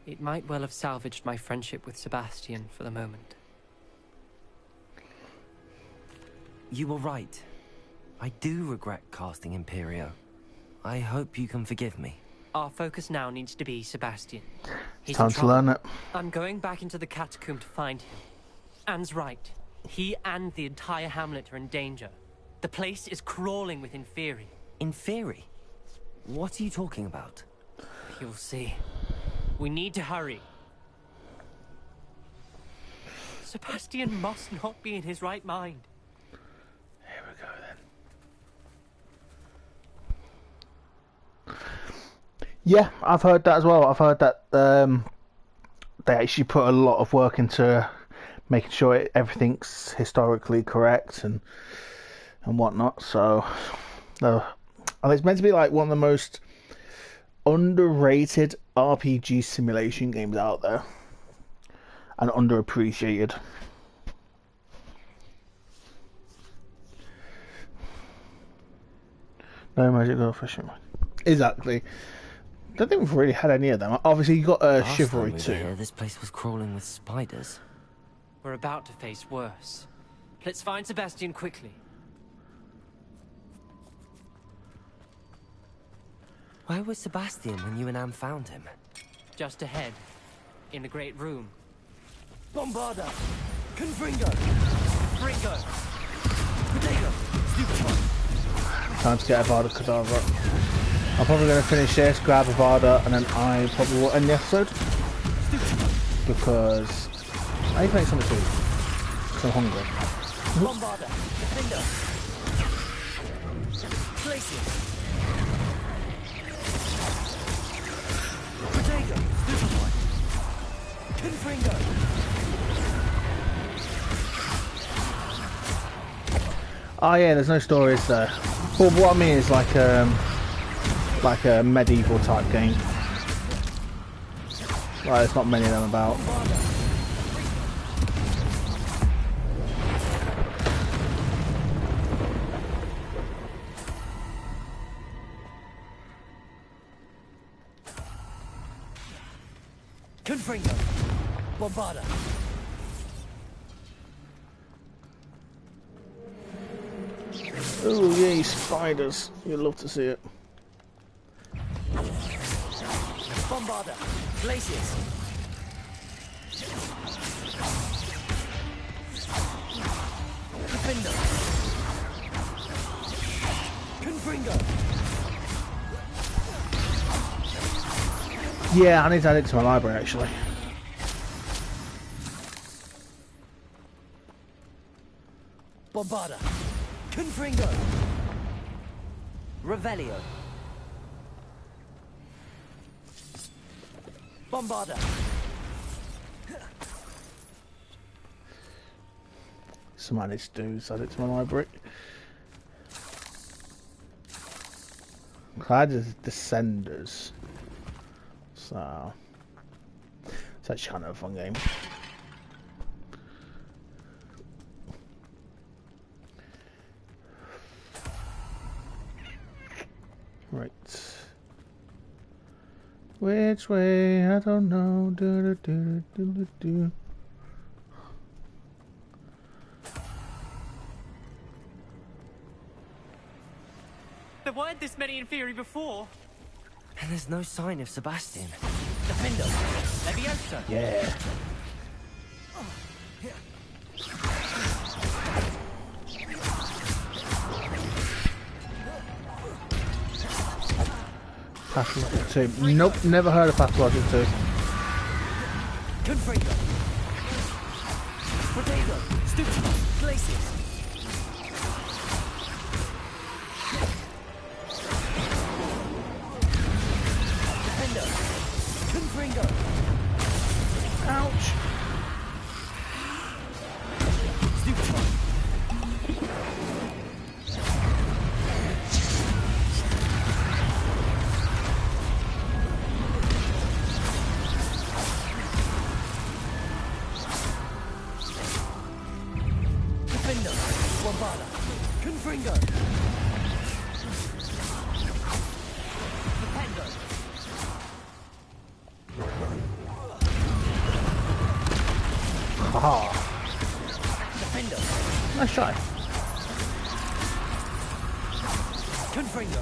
It might well have salvaged my friendship with Sebastian for the moment. You were right. I do regret casting Imperio. I hope you can forgive me. Our focus now needs to be Sebastian. He's Time in to trouble. learn it. I'm going back into the catacomb to find him. Anne's right. He and the entire hamlet are in danger. The place is crawling with Inferi. Inferi? What are you talking about? You'll see. We need to hurry. Sebastian must not be in his right mind. Here we go then. Yeah, I've heard that as well. I've heard that they actually put a lot of work into making sure everything's historically correct and whatnot. So, and it's meant to be like one of the most underrated RPG simulation games out there, and underappreciated. No magic or fishing. Exactly. Don't think we've really had any of them. Obviously, you got Chivalry Last time we 2. were here, this place was crawling with spiders. We're about to face worse. Let's find Sebastian quickly. Where was Sebastian when you and Anne found him? Just ahead, in the great room. Bombarda! Confringo! Fringo! Potato! Time to get Avada Kedavra. I'm probably going to finish this, grab Avada, and then I probably will end the episode. Because I need to make something to eat. Because I'm hungry. Bombarda! Defender! Glacius! Potato! Confringo! Oh yeah, there's no stories there. But what I mean is like a medieval type game. Like there's not many of them about. Confringo! Bombarda! Oh yay, spiders. You'd love to see it. Bombarda! Glacius! Defender! Confringo! Yeah, I need to add it to my library actually. Bombarda! Confringo! Revelio! Bombarda! Some I need to do is add it to my library. I did Descenders. So it's actually kind of a fun game. Right. Which way? I don't know. Do, do, do, do, do, do. There weren't this many in theory before. And there's no sign of Sebastian. Defender! Leviosa! Yeah. Pathologic 2. Nope, never heard of Pathologic 2. Confringo! Potato! Stupid! Glacius! Defender! Confringo! Ouch! Stupid! Defender! Bombarda! Confringo! Defender! Haha. Defender! Nice try. Confringo!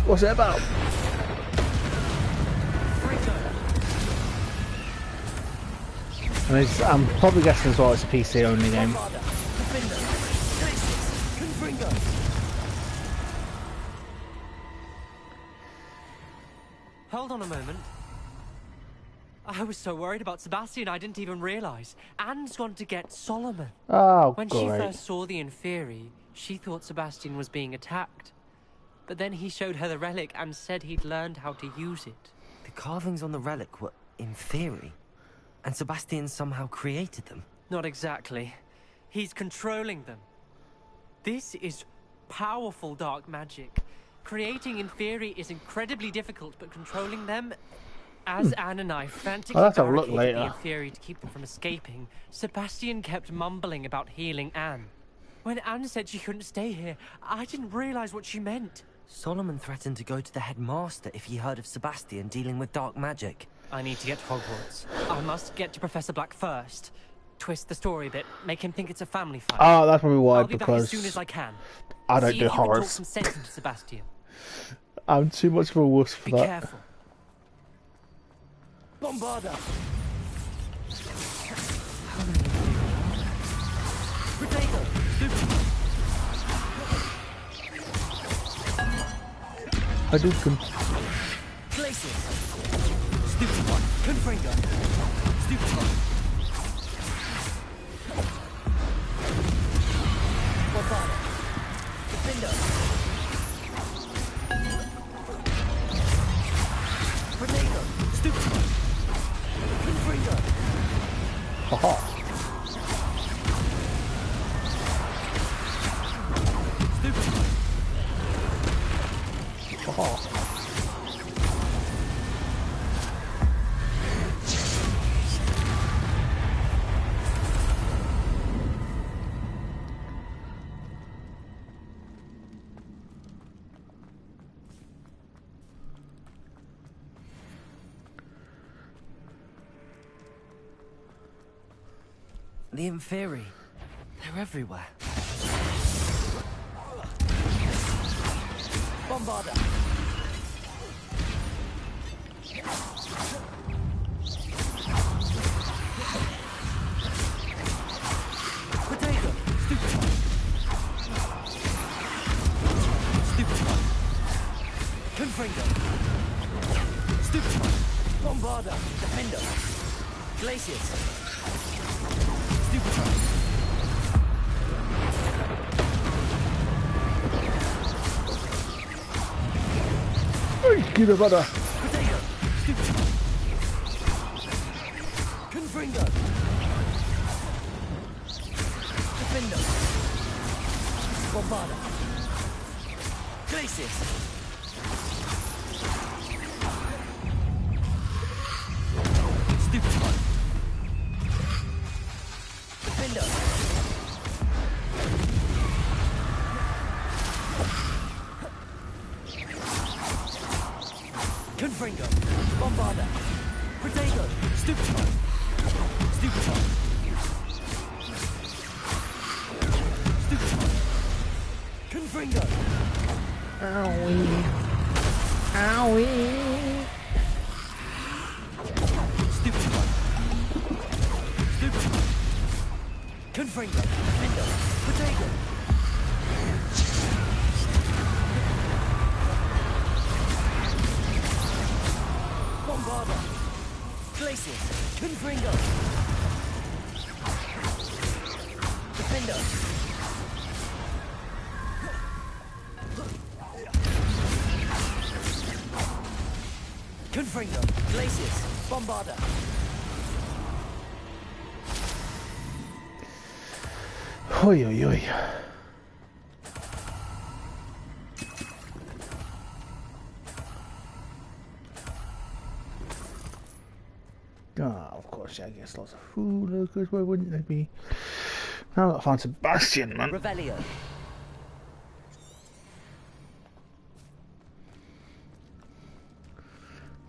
What's it about? I'm probably guessing as well it's a PC only game. Hold on a moment. I was so worried about Sebastian, I didn't even realize. Anne's gone to get Solomon. Oh, When great. she first saw the Inferi, she thought Sebastian was being attacked. But then he showed her the relic and said he'd learned how to use it. The carvings on the relic were Inferi, and Sebastian somehow created them. Not exactly. He's controlling them. This is powerful dark magic. Creating Inferi is incredibly difficult, but controlling them... As Anne and I frantically I'll have to have a look barricaded the later. Inferi to keep them from escaping, Sebastian kept mumbling about healing Anne. When Anne said she couldn't stay here, I didn't realize what she meant. Solomon threatened to go to the headmaster if he heard of Sebastian dealing with dark magic. I need to get to Hogwarts. I must get to Professor Black first. Twist the story a bit, make him think it's a family fight. Oh, that's probably why, I'll be back as because soon as I can. I don't See do if you can talk horrors. some sense into Sebastian. I'm too much of a wuss for Be that. careful. Bombarda! Hadouken. Glacier! Stupid one! Confringo! Stupid one! Bombarda! Defender! Potato! Stupid one! Confringo! Haha. Stupid one! Haha. The Inferi. They're everywhere. Bombarda! Potato! Stupid one! Stupid one! Confringo! Stupid one! Bombarda! Defender! Glaciers! Stupid one! Get a butter. Potato! Stupid one! Confringo! Defender! Bombarda! Glaciers! Stupid one! Defender! Confringo! Bombarda! Potato! Stupid one! Stupid one! Stupid one! Confringo! Owie. Owie. Stupid one! Stupid one! Confringo! Defender! Potato! Bombarda! Glaciers! Confringo! Defender! Confringo! Glaciers! Bombarda! Oi, oi, oi. Ah, of course, yeah, I guess lots of food, because why wouldn't they be? Now I've got to find Sebastian, man. Revelio!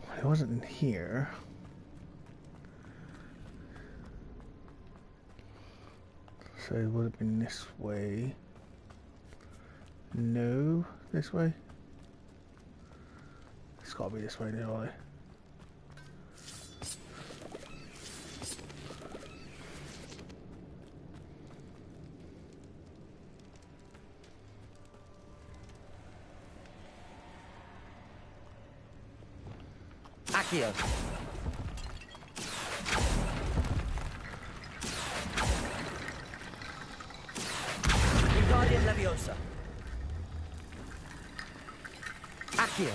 Well, it wasn't in here. So it would have been this way. No, this way. It's got to be this way, surely. Accio. Leviosa. Accio.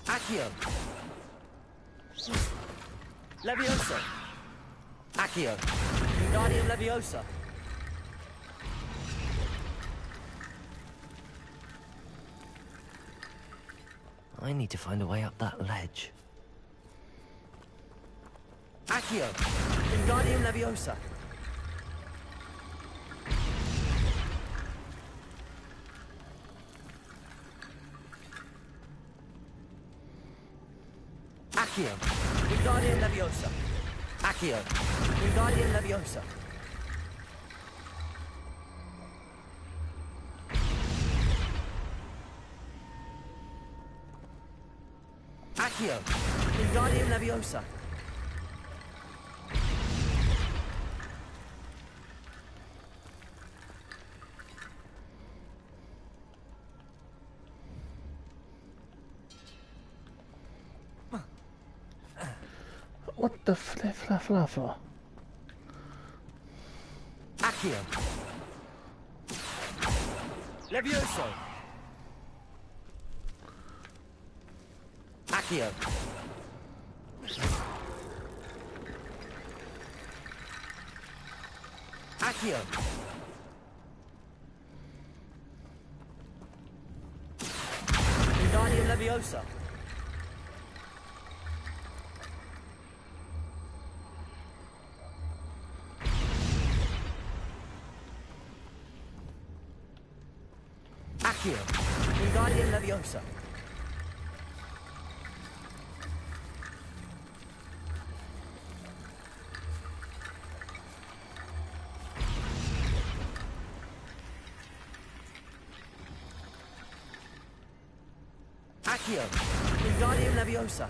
Accio. Leviosa. Accio. Wingardium Leviosa. I need to find a way up that ledge. Accio. Wingardium Leviosa. Accio. Wingardium Leviosa. Accio. Wingardium Leviosa. Accio. Wingardium Leviosa. What the fla? Accio. Levioso. Accio. Accio. Wingardium Leviosa. Accio. Wingardium Leviosa. Accio. Wingardium Leviosa.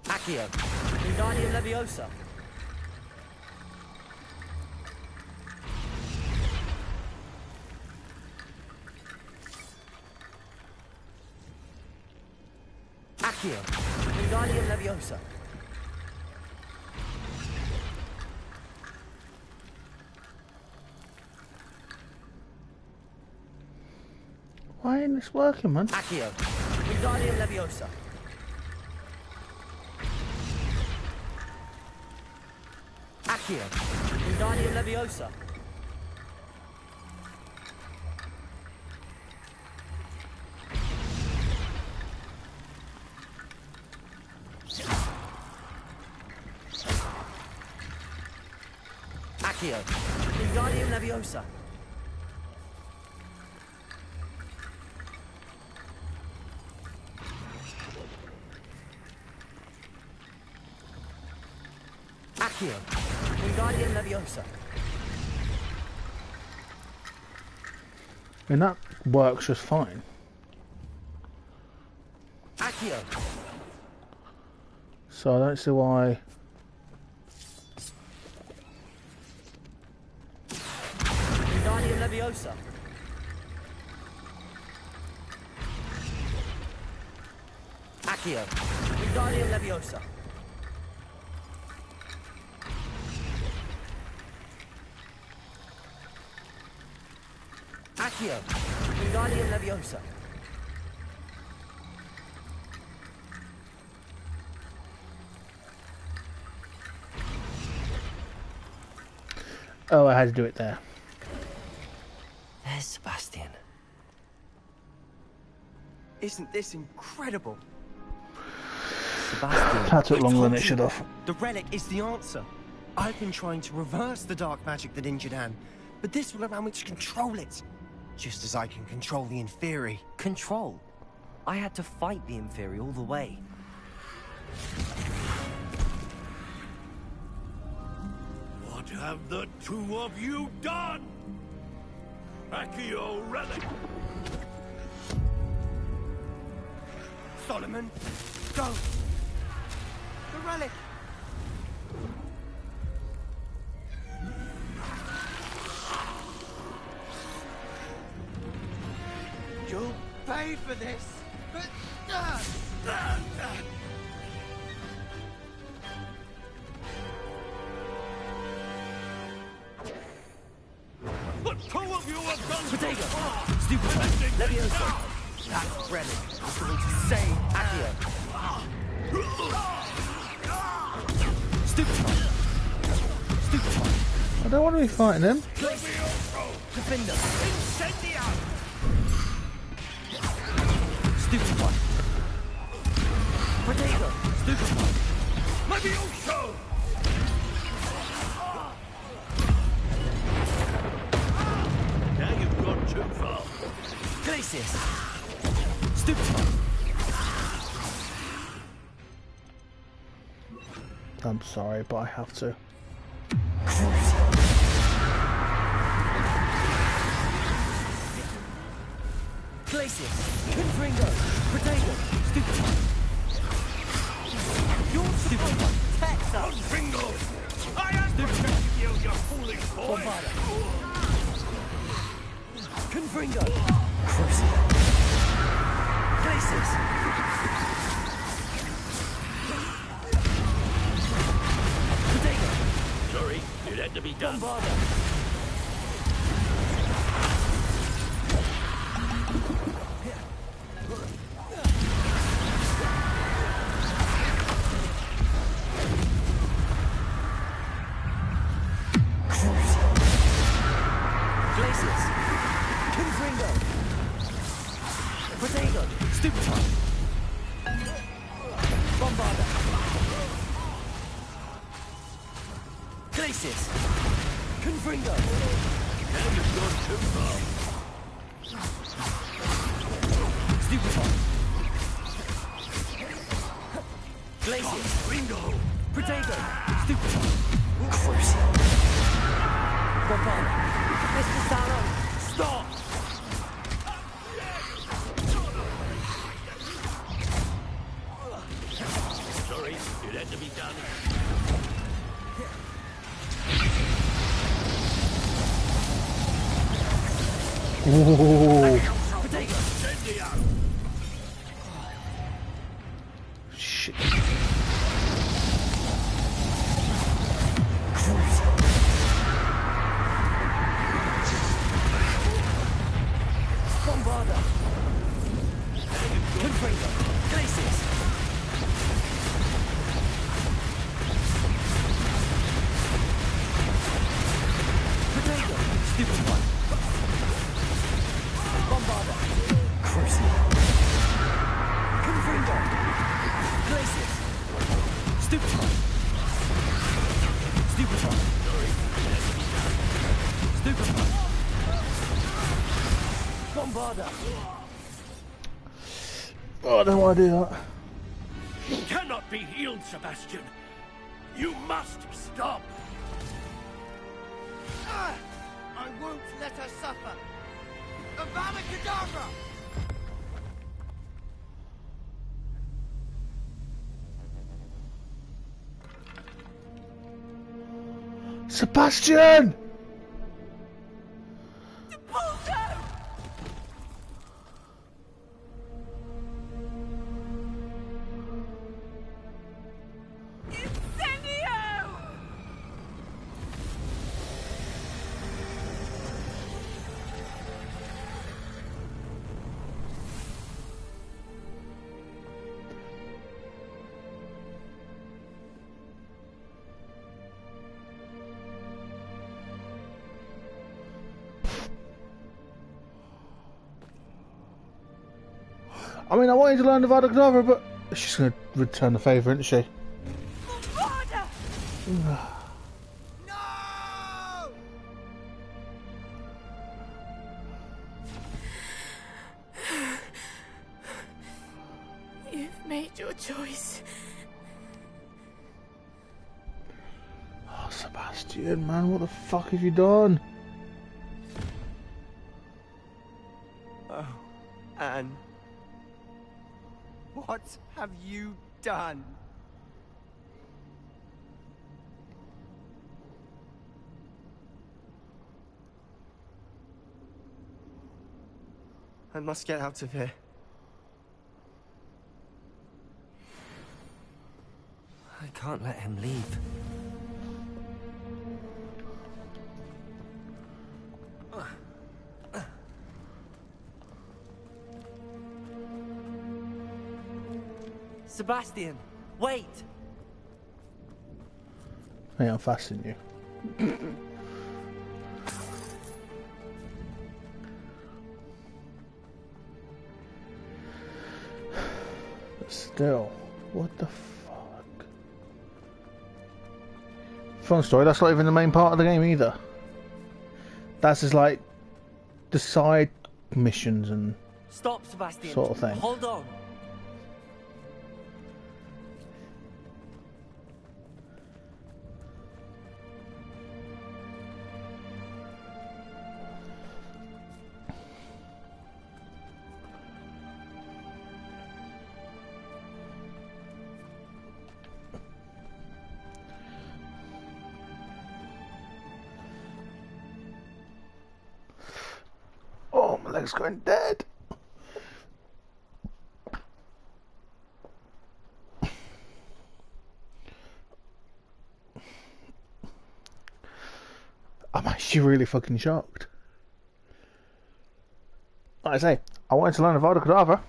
Accio. Wingardium Leviosa. Accio. Wingardium Leviosa. Why ain't this working, man? Accio. Wingardium Leviosa. Accio. Wingardium Leviosa. Accio. Wingardium Leviosa. Accio. Wingardium Leviosa. And that works just fine. Accio. So I don't see why. Wingardium Leviosa. Accio. Wingardium Leviosa. Accio. Wingardium Leviosa. Oh, I had to do it there. There's Sebastian. Isn't this incredible? Sebastian. That took I longer than told it should you, have. The relic is the answer. I've been trying to reverse the dark magic that injured Anne, but this will allow me to control it. Just as I can control the Inferi. Control? I had to fight the Inferi all the way. What have the two of you done? Accio relic! Solomon, go! The relic! pay for this. But two of you have done Potato! Stupid! Levioso! That relic is going to save Accio! Stupid! Stupid! I don't want to be fighting him. Defender! Incendio! Stupid one! Potato! Stupid one! Levioso! Now you've gone too far. Glacius! Stupid one! I'm sorry, but I have to. Glacius! Confringo! Potato! Stupid one! You're stupid one! Texas! Confringo! I am protecting you, you foolish boy! Bombarda! Confringo! Crucial! Glacius! Potato! Sorry, it had to be done. Bombarda! Glacius! Confringo! Potato! Stupid one! Bombarda! Glacius! Confringo! Now you've gone too far. Stupid one! Glacius! Confringo! Potato! Stupid one! Crucial! Bombarda! Mr. Salon! Stop! Sorry, it had to be done. Ooh. Potato! Shit. Bombarda! Confringo! Glacius! Potato! Stupid one! Bombarda! Crucial! Confringo! Glacius! Stupid one! Stupid one! Stupid one! Bombarda! Oh, I don't want to do that. You cannot be healed, Sebastian. You must stop. I won't let her suffer! Avada Kedavra! Sebastian! I mean, I wanted to learn the Vada Kedavra, but she's going to return the favour, isn't she? You've made your choice. Oh, Sebastian, man, what the fuck have you done? Oh, Anne. What have you done? I must get out of here. can't let him leave. Sebastian, wait! Hey, I'm fastening you. But still, what the fuck? Fun story, that's not even the main part of the game either. That's just like the side missions and Stop, Sebastian. sort of thing. Hold on. Oh, my leg's going dead. I'm actually really fucking shocked. Like I say, I wanted to learn Avada Kedavra.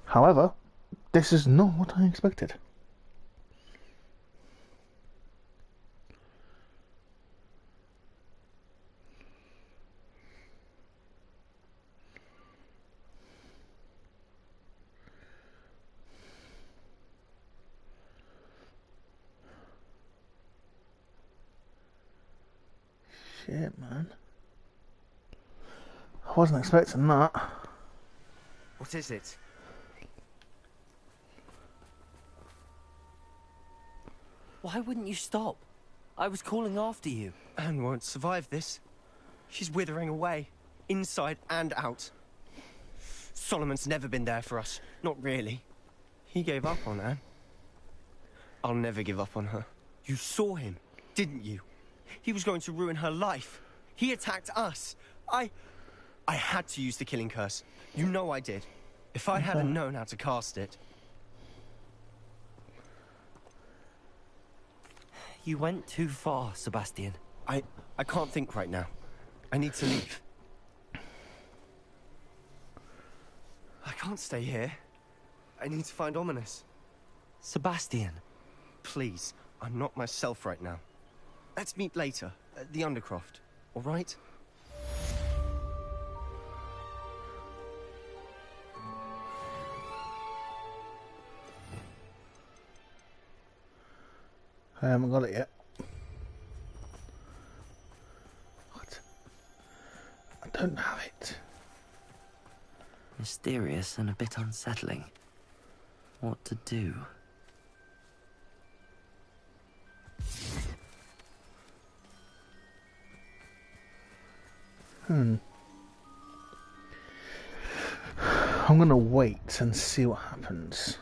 However, this is not what I expected. Shit, man. I wasn't expecting that. What is it? Why wouldn't you stop? I was calling after you. Anne won't survive this. She's withering away, inside and out. Solomon's never been there for us. Not really. He gave up on Anne. I'll never give up on her. You saw him, didn't you? He was going to ruin her life. He attacked us. I had to use the killing curse. You know I did. If I hadn't known how to cast it... You went too far, Sebastian. I can't think right now. I need to leave. I can't stay here. I need to find Ominous. Sebastian. Please, I'm not myself right now. Let's meet later, at the Undercroft, all right? I haven't got it yet. What? I don't have it. Mysterious and a bit unsettling. What to do? I'm gonna wait and see what happens.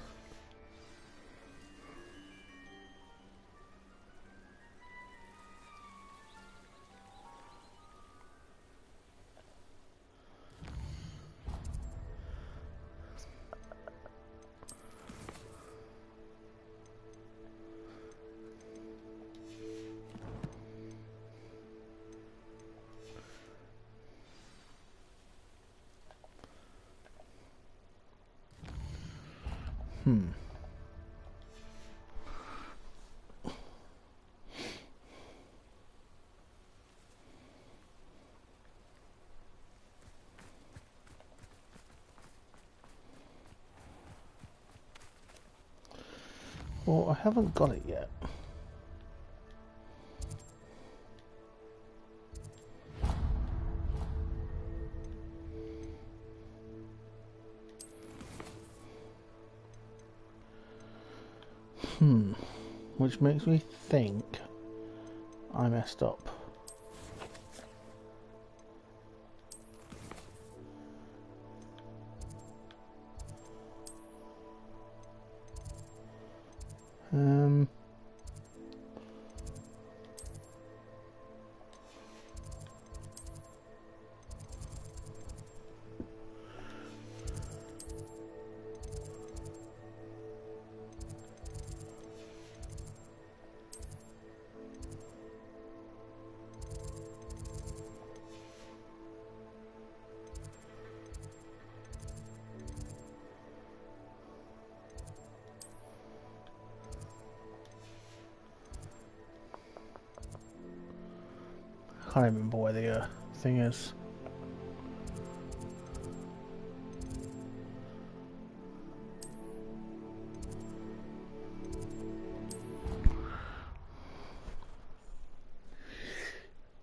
Well, I haven't got it yet. Which makes me think I messed up. Can't even remember where the thing is.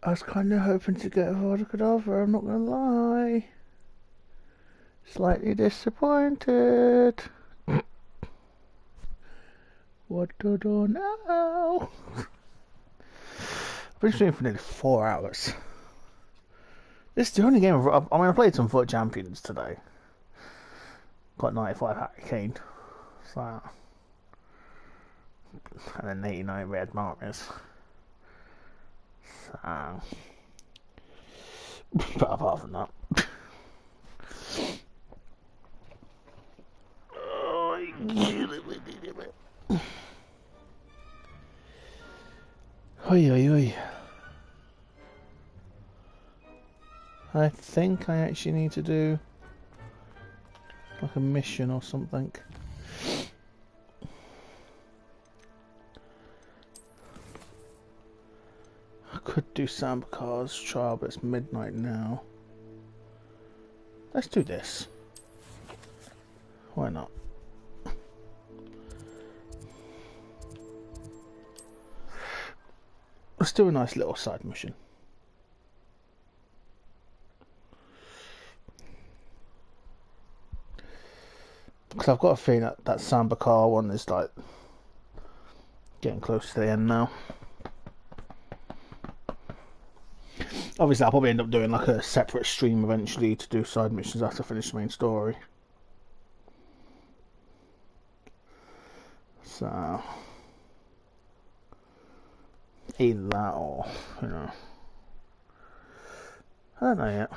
I was kind of hoping to get a Hardcorps, I'm not gonna lie. Slightly disappointed. What to do now? I've been streaming for nearly 4 hours. This is the only game I played some Foot Champions today. Got 95 Harry Kane. So, and then 89 Red Markers. So, but apart from that. Oi, oi, oi. I think I actually need to do like a mission or something. I could do Sambakar's trial, but it's midnight now. Let's do this. Why not? Let's do a nice little side mission. Because I've got a feeling that Sambacar one is like getting close to the end now. Obviously I'll probably end up doing like a separate stream eventually to do side missions after I finish the main story. So either that or, you know, I don't know yet.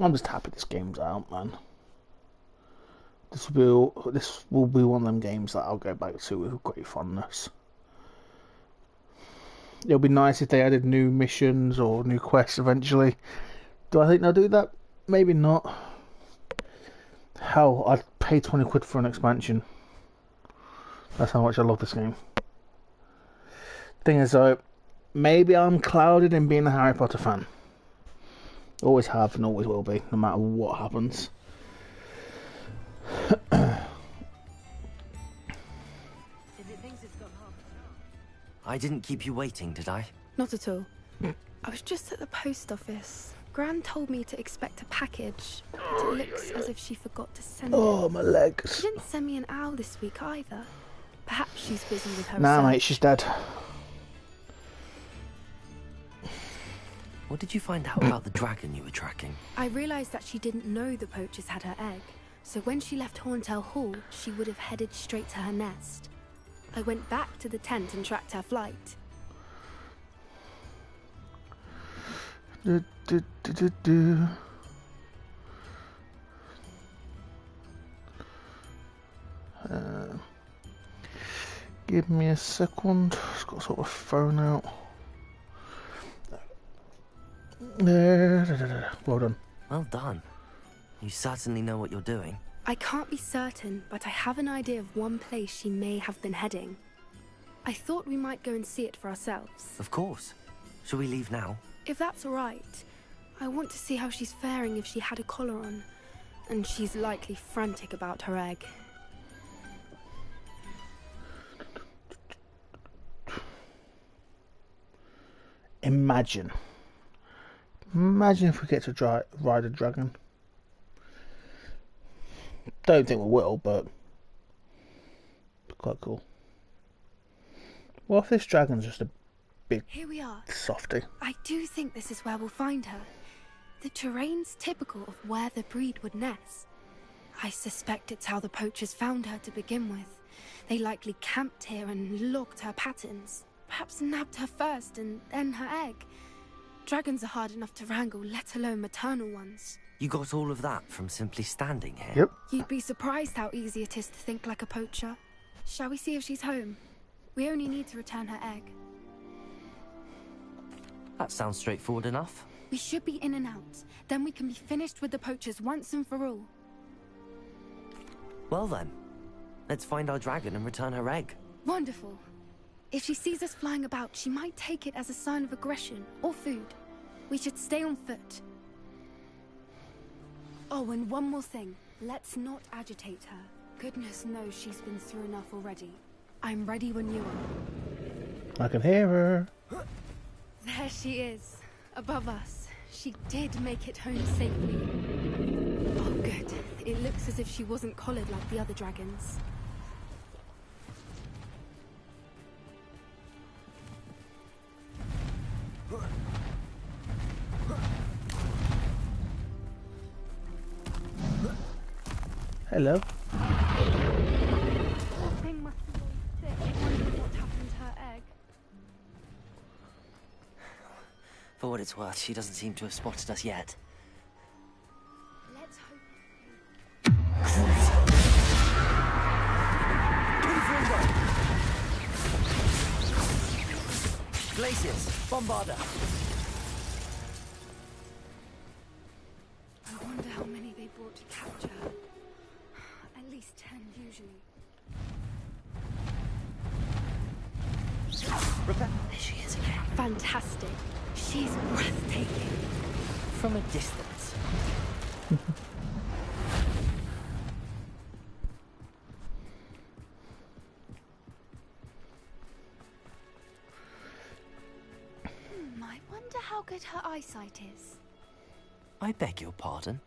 I'm just happy this game's out, man. This will be one of them games that I'll go back to with great fondness. It'll be nice if they added new missions or new quests eventually. Do I think they'll do that? Maybe not. Hell, I'd pay 20 quid for an expansion. That's how much I love this game. Thing is though, maybe I'm clouded in being a Harry Potter fan. Always have and always will be, no matter what happens. I didn't keep you waiting, did I? Not at all. I was just at the post office. Gran told me to expect a package, but it looks as if she forgot to send it. Oh, my legs. She didn't send me an owl this week either. Perhaps she's busy with her Nah, research. mate, she's dead. What did you find out about the dragon you were tracking? I realised that she didn't know the poachers had her egg, so when she left Horntail Hall, she would have headed straight to her nest. I went back to the tent and tracked her flight. Give me a second. Just got to sort of phone out. Well done. Well done. You certainly know what you're doing. I can't be certain, but I have an idea of one place she may have been heading. I thought we might go and see it for ourselves. Of course. Shall we leave now? If that's all right. I want to see how she's faring if she had a collar on. And she's likely frantic about her egg. Imagine if we get to ride a dragon. Don't think we will, but quite cool. What if this dragon's just a big Here we are. softy? I do think this is where we'll find her. The terrain's typical of where the breed would nest. I suspect it's how the poachers found her to begin with. They likely camped here and logged her patterns. Perhaps nabbed her first and then her egg. Dragons are hard enough to wrangle, let alone maternal ones. You got all of that from simply standing here? Yep. You'd be surprised how easy it is to think like a poacher. Shall we see if she's home? We only need to return her egg. That sounds straightforward enough. We should be in and out. Then we can be finished with the poachers once and for all. Well then, Let's find our dragon and return her egg. Wonderful. If she sees us flying about, she might take it as a sign of aggression or food. We should stay on foot. Oh, and one more thing. Let's not agitate her. Goodness knows she's been through enough already. I'm ready when you are. I can hear her. There she is, above us. She did make it home safely. Oh, good. It looks as if she wasn't collared like the other dragons. Hello. That thing must be very sick. I wonder what happened to her egg. For what it's worth, she doesn't seem to have spotted us yet. Let's hope. Glaciers, Bombarder. I wonder how many they brought to capture her. At least 10 usually. There she is again. Fantastic. She's breathtaking. From a distance. I wonder how good her eyesight is. I beg your pardon?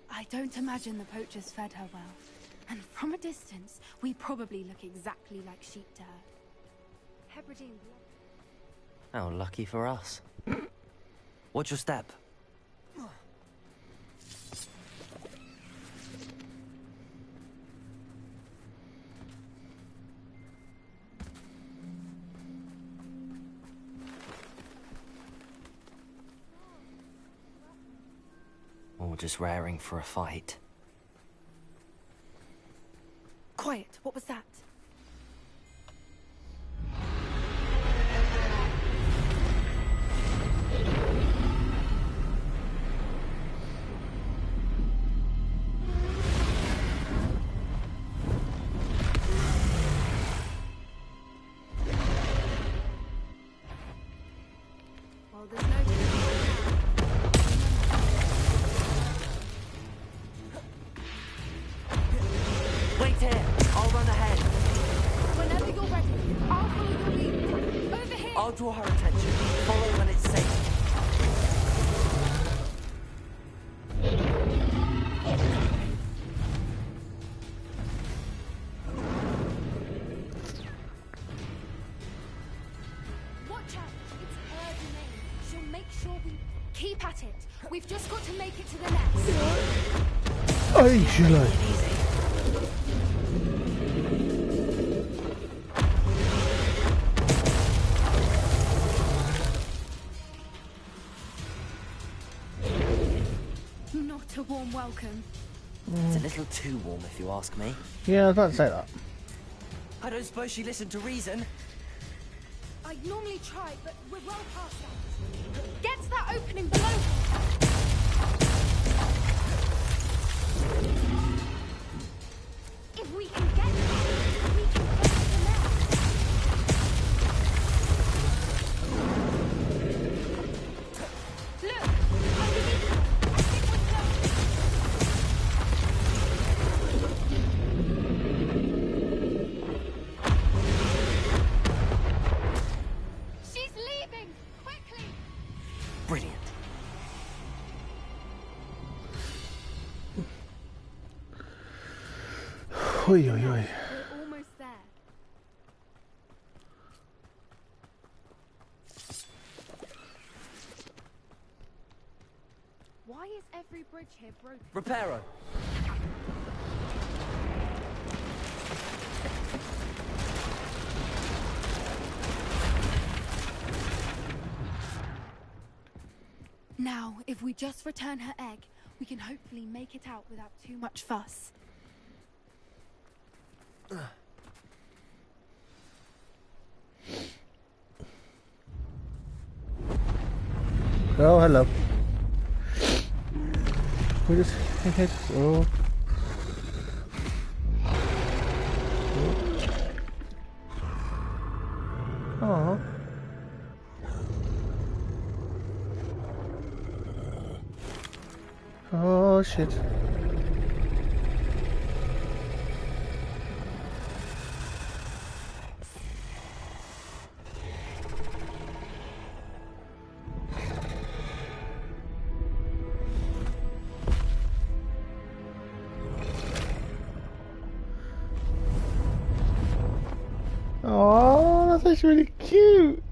I don't imagine the poachers fed her well. And from a distance, we probably look exactly like sheep to her. Hebridean blood. How lucky for us. Watch your step. Or just raring for a fight. Quiet, what was that? Well, there's no Wait here! I'll run ahead. Whenever you're ready, I'll follow your lead. Over here! I'll draw her attention. Follow when it's safe. Watch out! It's her domain. She'll make sure we keep at it. We've just got to make it to the nest. Ay, Sheila. Not a warm welcome. It's a little too warm, if you ask me. Yeah, I was about to say that. I don't suppose she listened to reason. I'd normally try, but we're well past that. Get to that opening below. If we can get there, we can get to the nest. Look, underneath us. I think we're close. She's leaving! Quickly! Brilliant. Oi, oi, oi. We're almost there. Why is every bridge here broken? Reparo. Now, if we just return her egg, we can hopefully make it out without too much fuss. Oh, hello. We just hit. Oh. shit. Oh, that's actually really cute.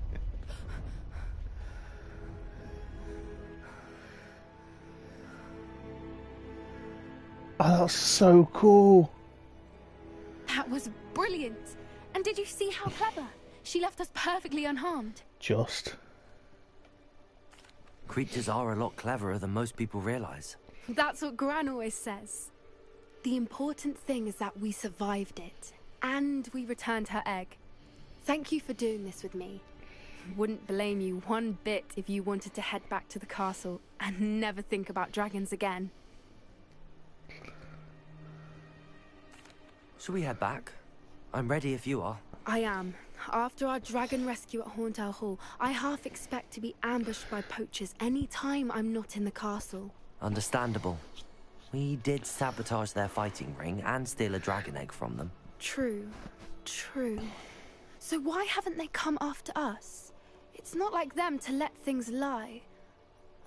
Oh, that's so cool. That was brilliant. And did you see how clever? She left us perfectly unharmed. Just. Creatures are a lot cleverer than most people realize. That's what Gran always says. The important thing is that we survived it. And we returned her egg. Thank you for doing this with me. Wouldn't blame you one bit if you wanted to head back to the castle and never think about dragons again. Should we head back? I'm ready if you are. I am. After our dragon rescue at Horntail Hall, I half expect to be ambushed by poachers any time I'm not in the castle. Understandable. We did sabotage their fighting ring and steal a dragon egg from them. True. True. So why haven't they come after us? It's not like them to let things lie.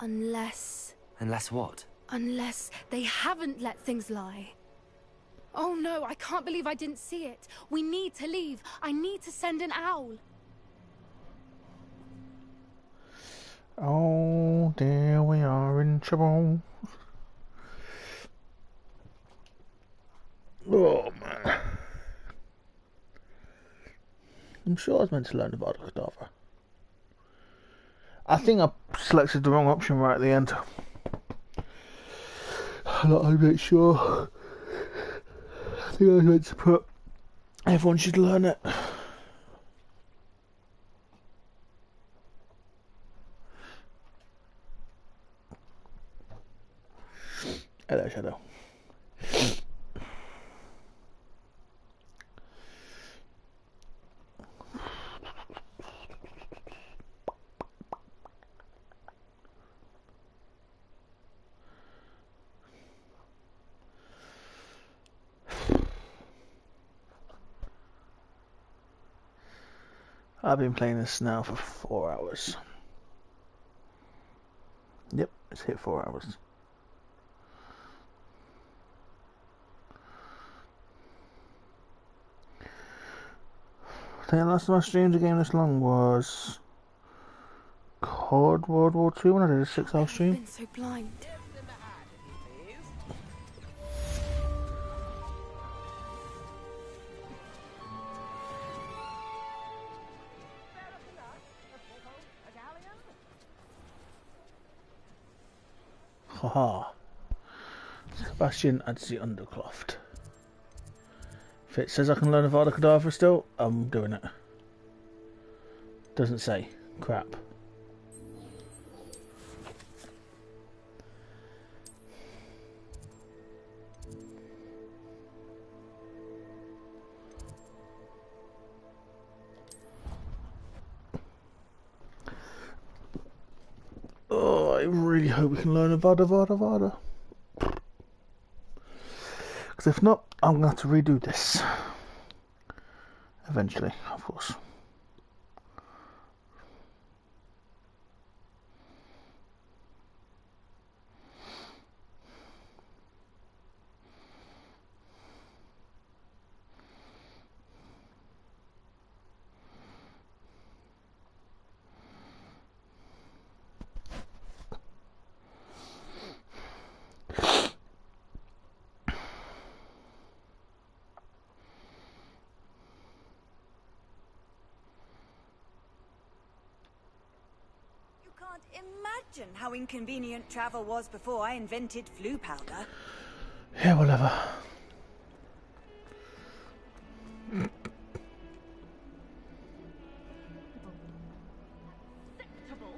Unless... Unless what? Unless they haven't let things lie. Oh no, I can't believe I didn't see it. We need to leave. I need to send an owl. Oh dear, we are in trouble. Oh man. I'm sure I was meant to learn about the cadaver. I think I selected the wrong option right at the end. I'm not sure. I think I was meant to put everyone should learn it. Hello, Shadow. I've been playing this now for 4 hours. Yep, it's hit 4 hours. I think the last time I streamed a game this long was COD World War II when I did a 6-hour stream. I've been so blind. Haha. Sebastian adds the undercloth. If it says I can learn Avada Kedavra still, I'm doing it. Doesn't say. Crap. Oh, I really hope we can learn Avada. Because if not, I'm going to have to redo this. Eventually, of course. Imagine how inconvenient travel was before I invented flu powder. Yeah, whatever. Acceptable?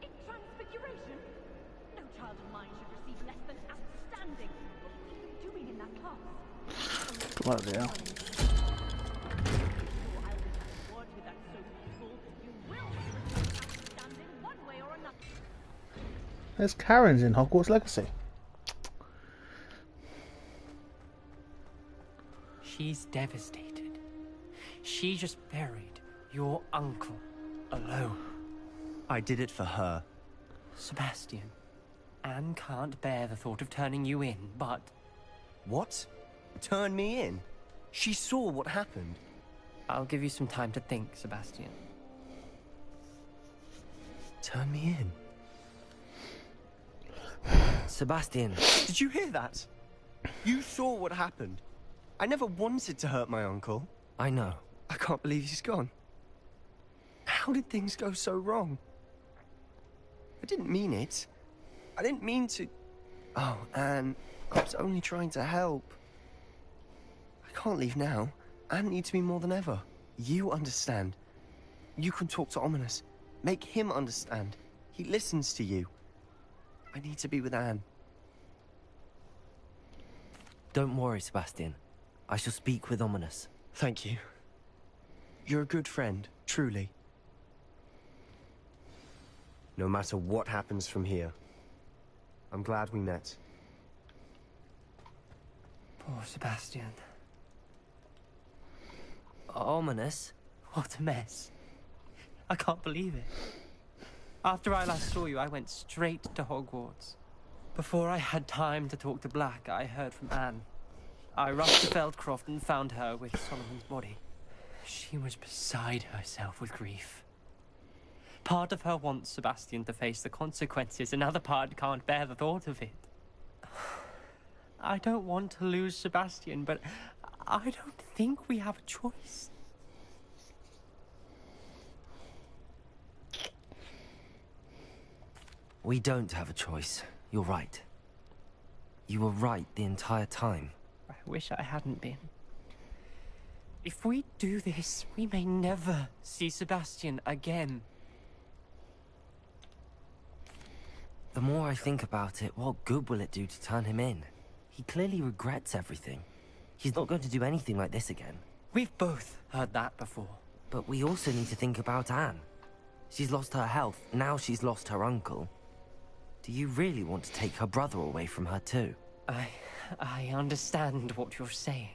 In transfiguration? No child of mine should receive less than outstanding. What were you doing in that class? Bloody hell. There's Karen's in Hogwarts Legacy. She's devastated. She just buried your uncle alone. I did it for her. Sebastian, Anne can't bear the thought of turning you in, but... What? Turn me in? She saw what happened. I'll give you some time to think, Sebastian. Turn me in? Sebastian. Did you hear that? You saw what happened. I never wanted to hurt my uncle. I know. I can't believe he's gone. How did things go so wrong? I didn't mean it. I didn't mean to... Oh, Anne, I was only trying to help. I can't leave now. Anne needs me more than ever. You understand. You can talk to Ominous. Make him understand. He listens to you. I need to be with Anne. Don't worry, Sebastian. I shall speak with Ominous. Thank you. You're a good friend, truly. No matter what happens from here, I'm glad we met. Poor Sebastian. Ominous? What a mess. I can't believe it. After I last saw you, I went straight to Hogwarts. Before I had time to talk to Black, I heard from Anne. I rushed to Feldcroft and found her with Solomon's body. She was beside herself with grief. Part of her wants Sebastian to face the consequences, another part can't bear the thought of it. I don't want to lose Sebastian, but I don't think we have a choice. We don't have a choice. You're right. You were right the entire time. I wish I hadn't been. If we do this, we may never see Sebastian again. The more I think about it, what good will it do to turn him in? He clearly regrets everything. He's not going to do anything like this again. We've both heard that before. But we also need to think about Anne. She's lost her health, now she's lost her uncle. Do you really want to take her brother away from her too? I understand what you're saying.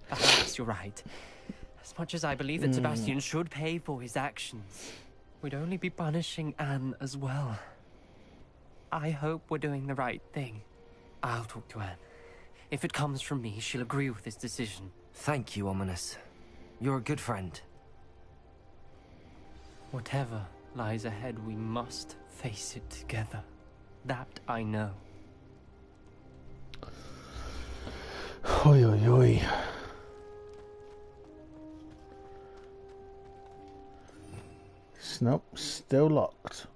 Perhaps you're right. As much as I believe that Sebastian should pay for his actions, we'd only be punishing Anne as well. I hope we're doing the right thing. I'll talk to Anne. If it comes from me, she'll agree with this decision. Thank you, Ominous. You're a good friend. Whatever lies ahead, we must face it together. That I know. Oi, oi, oi. Nope, still locked.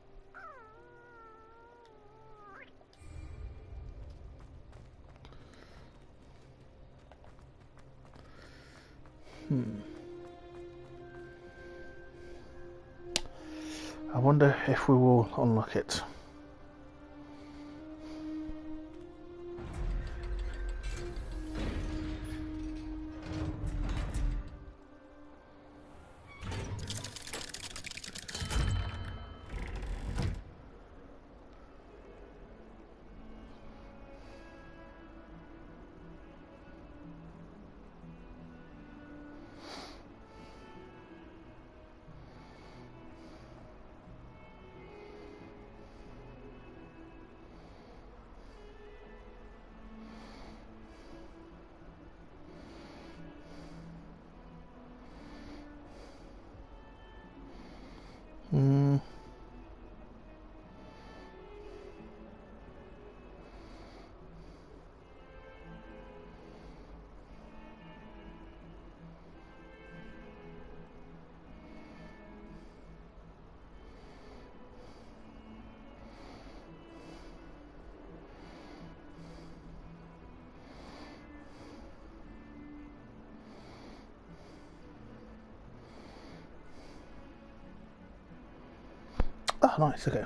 I wonder if we will unlock it. Oh, nice, okay.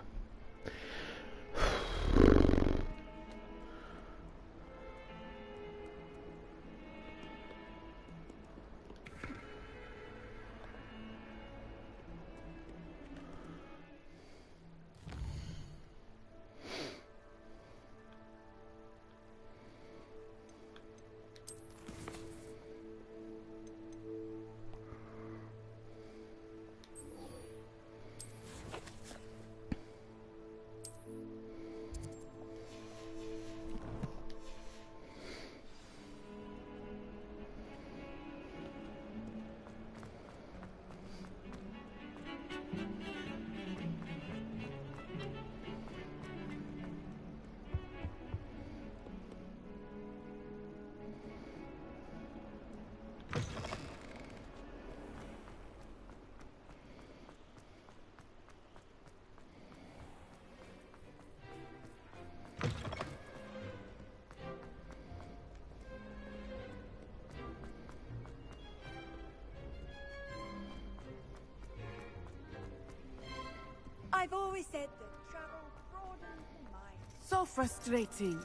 said that travel broadens the mind. So frustrating.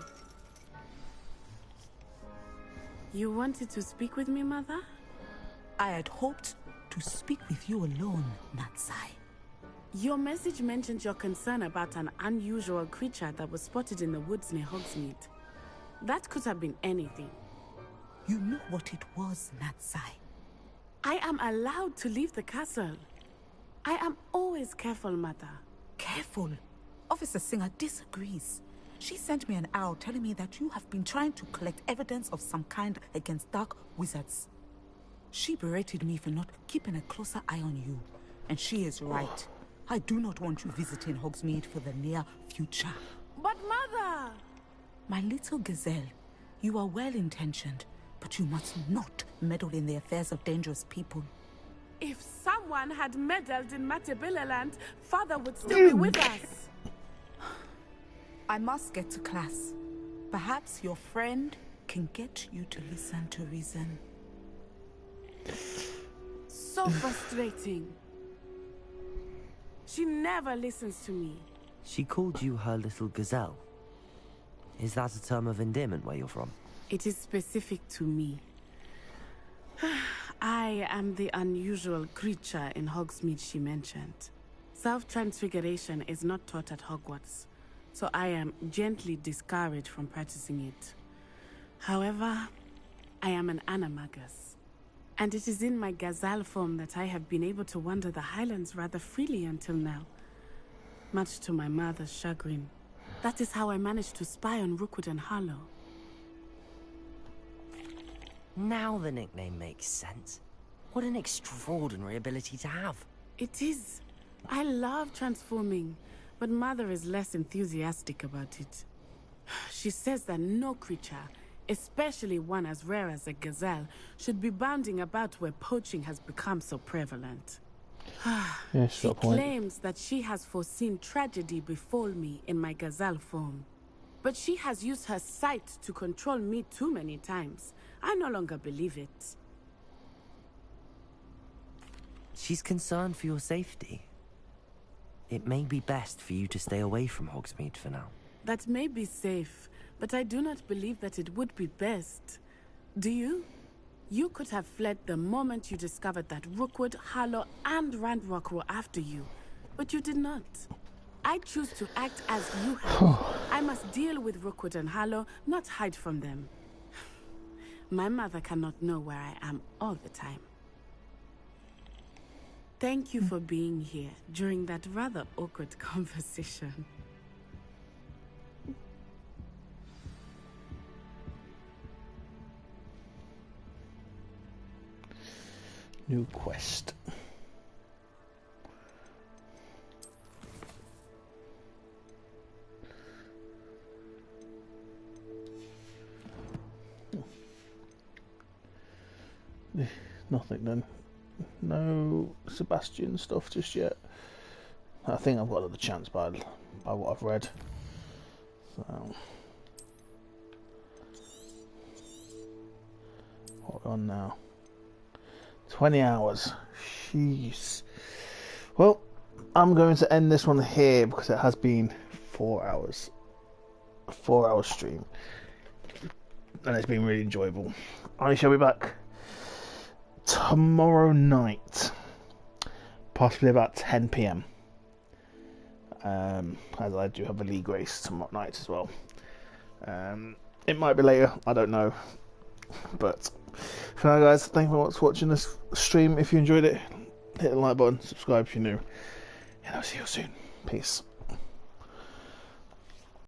You wanted to speak with me, Mother? I had hoped to speak with you alone, Natsai. Your message mentioned your concern about an unusual creature that was spotted in the woods near Hogsmeade. That could have been anything. You know what it was, Natsai. I am allowed to leave the castle. I am always careful, Mother. Careful? Officer Singer disagrees. She sent me an owl telling me that you have been trying to collect evidence of some kind against dark wizards. She berated me for not keeping a closer eye on you. And she is right. I do not want you visiting Hogsmeade for the near future. But Mother! My little gazelle, you are well-intentioned, but you must not meddle in the affairs of dangerous people. If someone had meddled in Matabeleland, Father would still be with us. I must get to class. Perhaps your friend can get you to listen to reason. So frustrating. She never listens to me. She called you her little gazelle. Is that a term of endearment where you're from? It is specific to me. I am the unusual creature in Hogsmeade she mentioned. Self-transfiguration is not taught at Hogwarts, so I am gently discouraged from practicing it. However, I am an animagus, and it is in my gazelle form that I have been able to wander the Highlands rather freely until now, much to my mother's chagrin. That is how I managed to spy on Rookwood and Harlow. Now the nickname makes sense. What an extraordinary ability to have. It is. I love transforming, but Mother is less enthusiastic about it. She says that no creature, especially one as rare as a gazelle, should be bounding about where poaching has become so prevalent. She claims that she has foreseen tragedy befall me in my gazelle form. But she has used her sight to control me too many times. I no longer believe it. She's concerned for your safety. It may be best for you to stay away from Hogsmeade for now. That may be safe, but I do not believe that it would be best. Do you? You could have fled the moment you discovered that Rookwood, Harlow, and Ranrock were after you, but you did not. I choose to act as you have. I must deal with Rookwood and Harlow, not hide from them. My mother cannot know where I am all the time. Thank you for being here during that rather awkward conversation. New quest. Nothing then. No Sebastian stuff just yet. I think I've got another chance by what I've read. So what are we on now? 20 hours. Jeez. Well, I'm going to end this one here because it has been 4 hours. A 4-hour stream. And it's been really enjoyable. I shall be back tomorrow night. Possibly about 10 PM. As I do have a league race tomorrow night as well. It might be later, I don't know. But for now, guys, thank you very much for watching this stream. If you enjoyed it, hit the like button, subscribe if you're new, and I'll see you soon. Peace.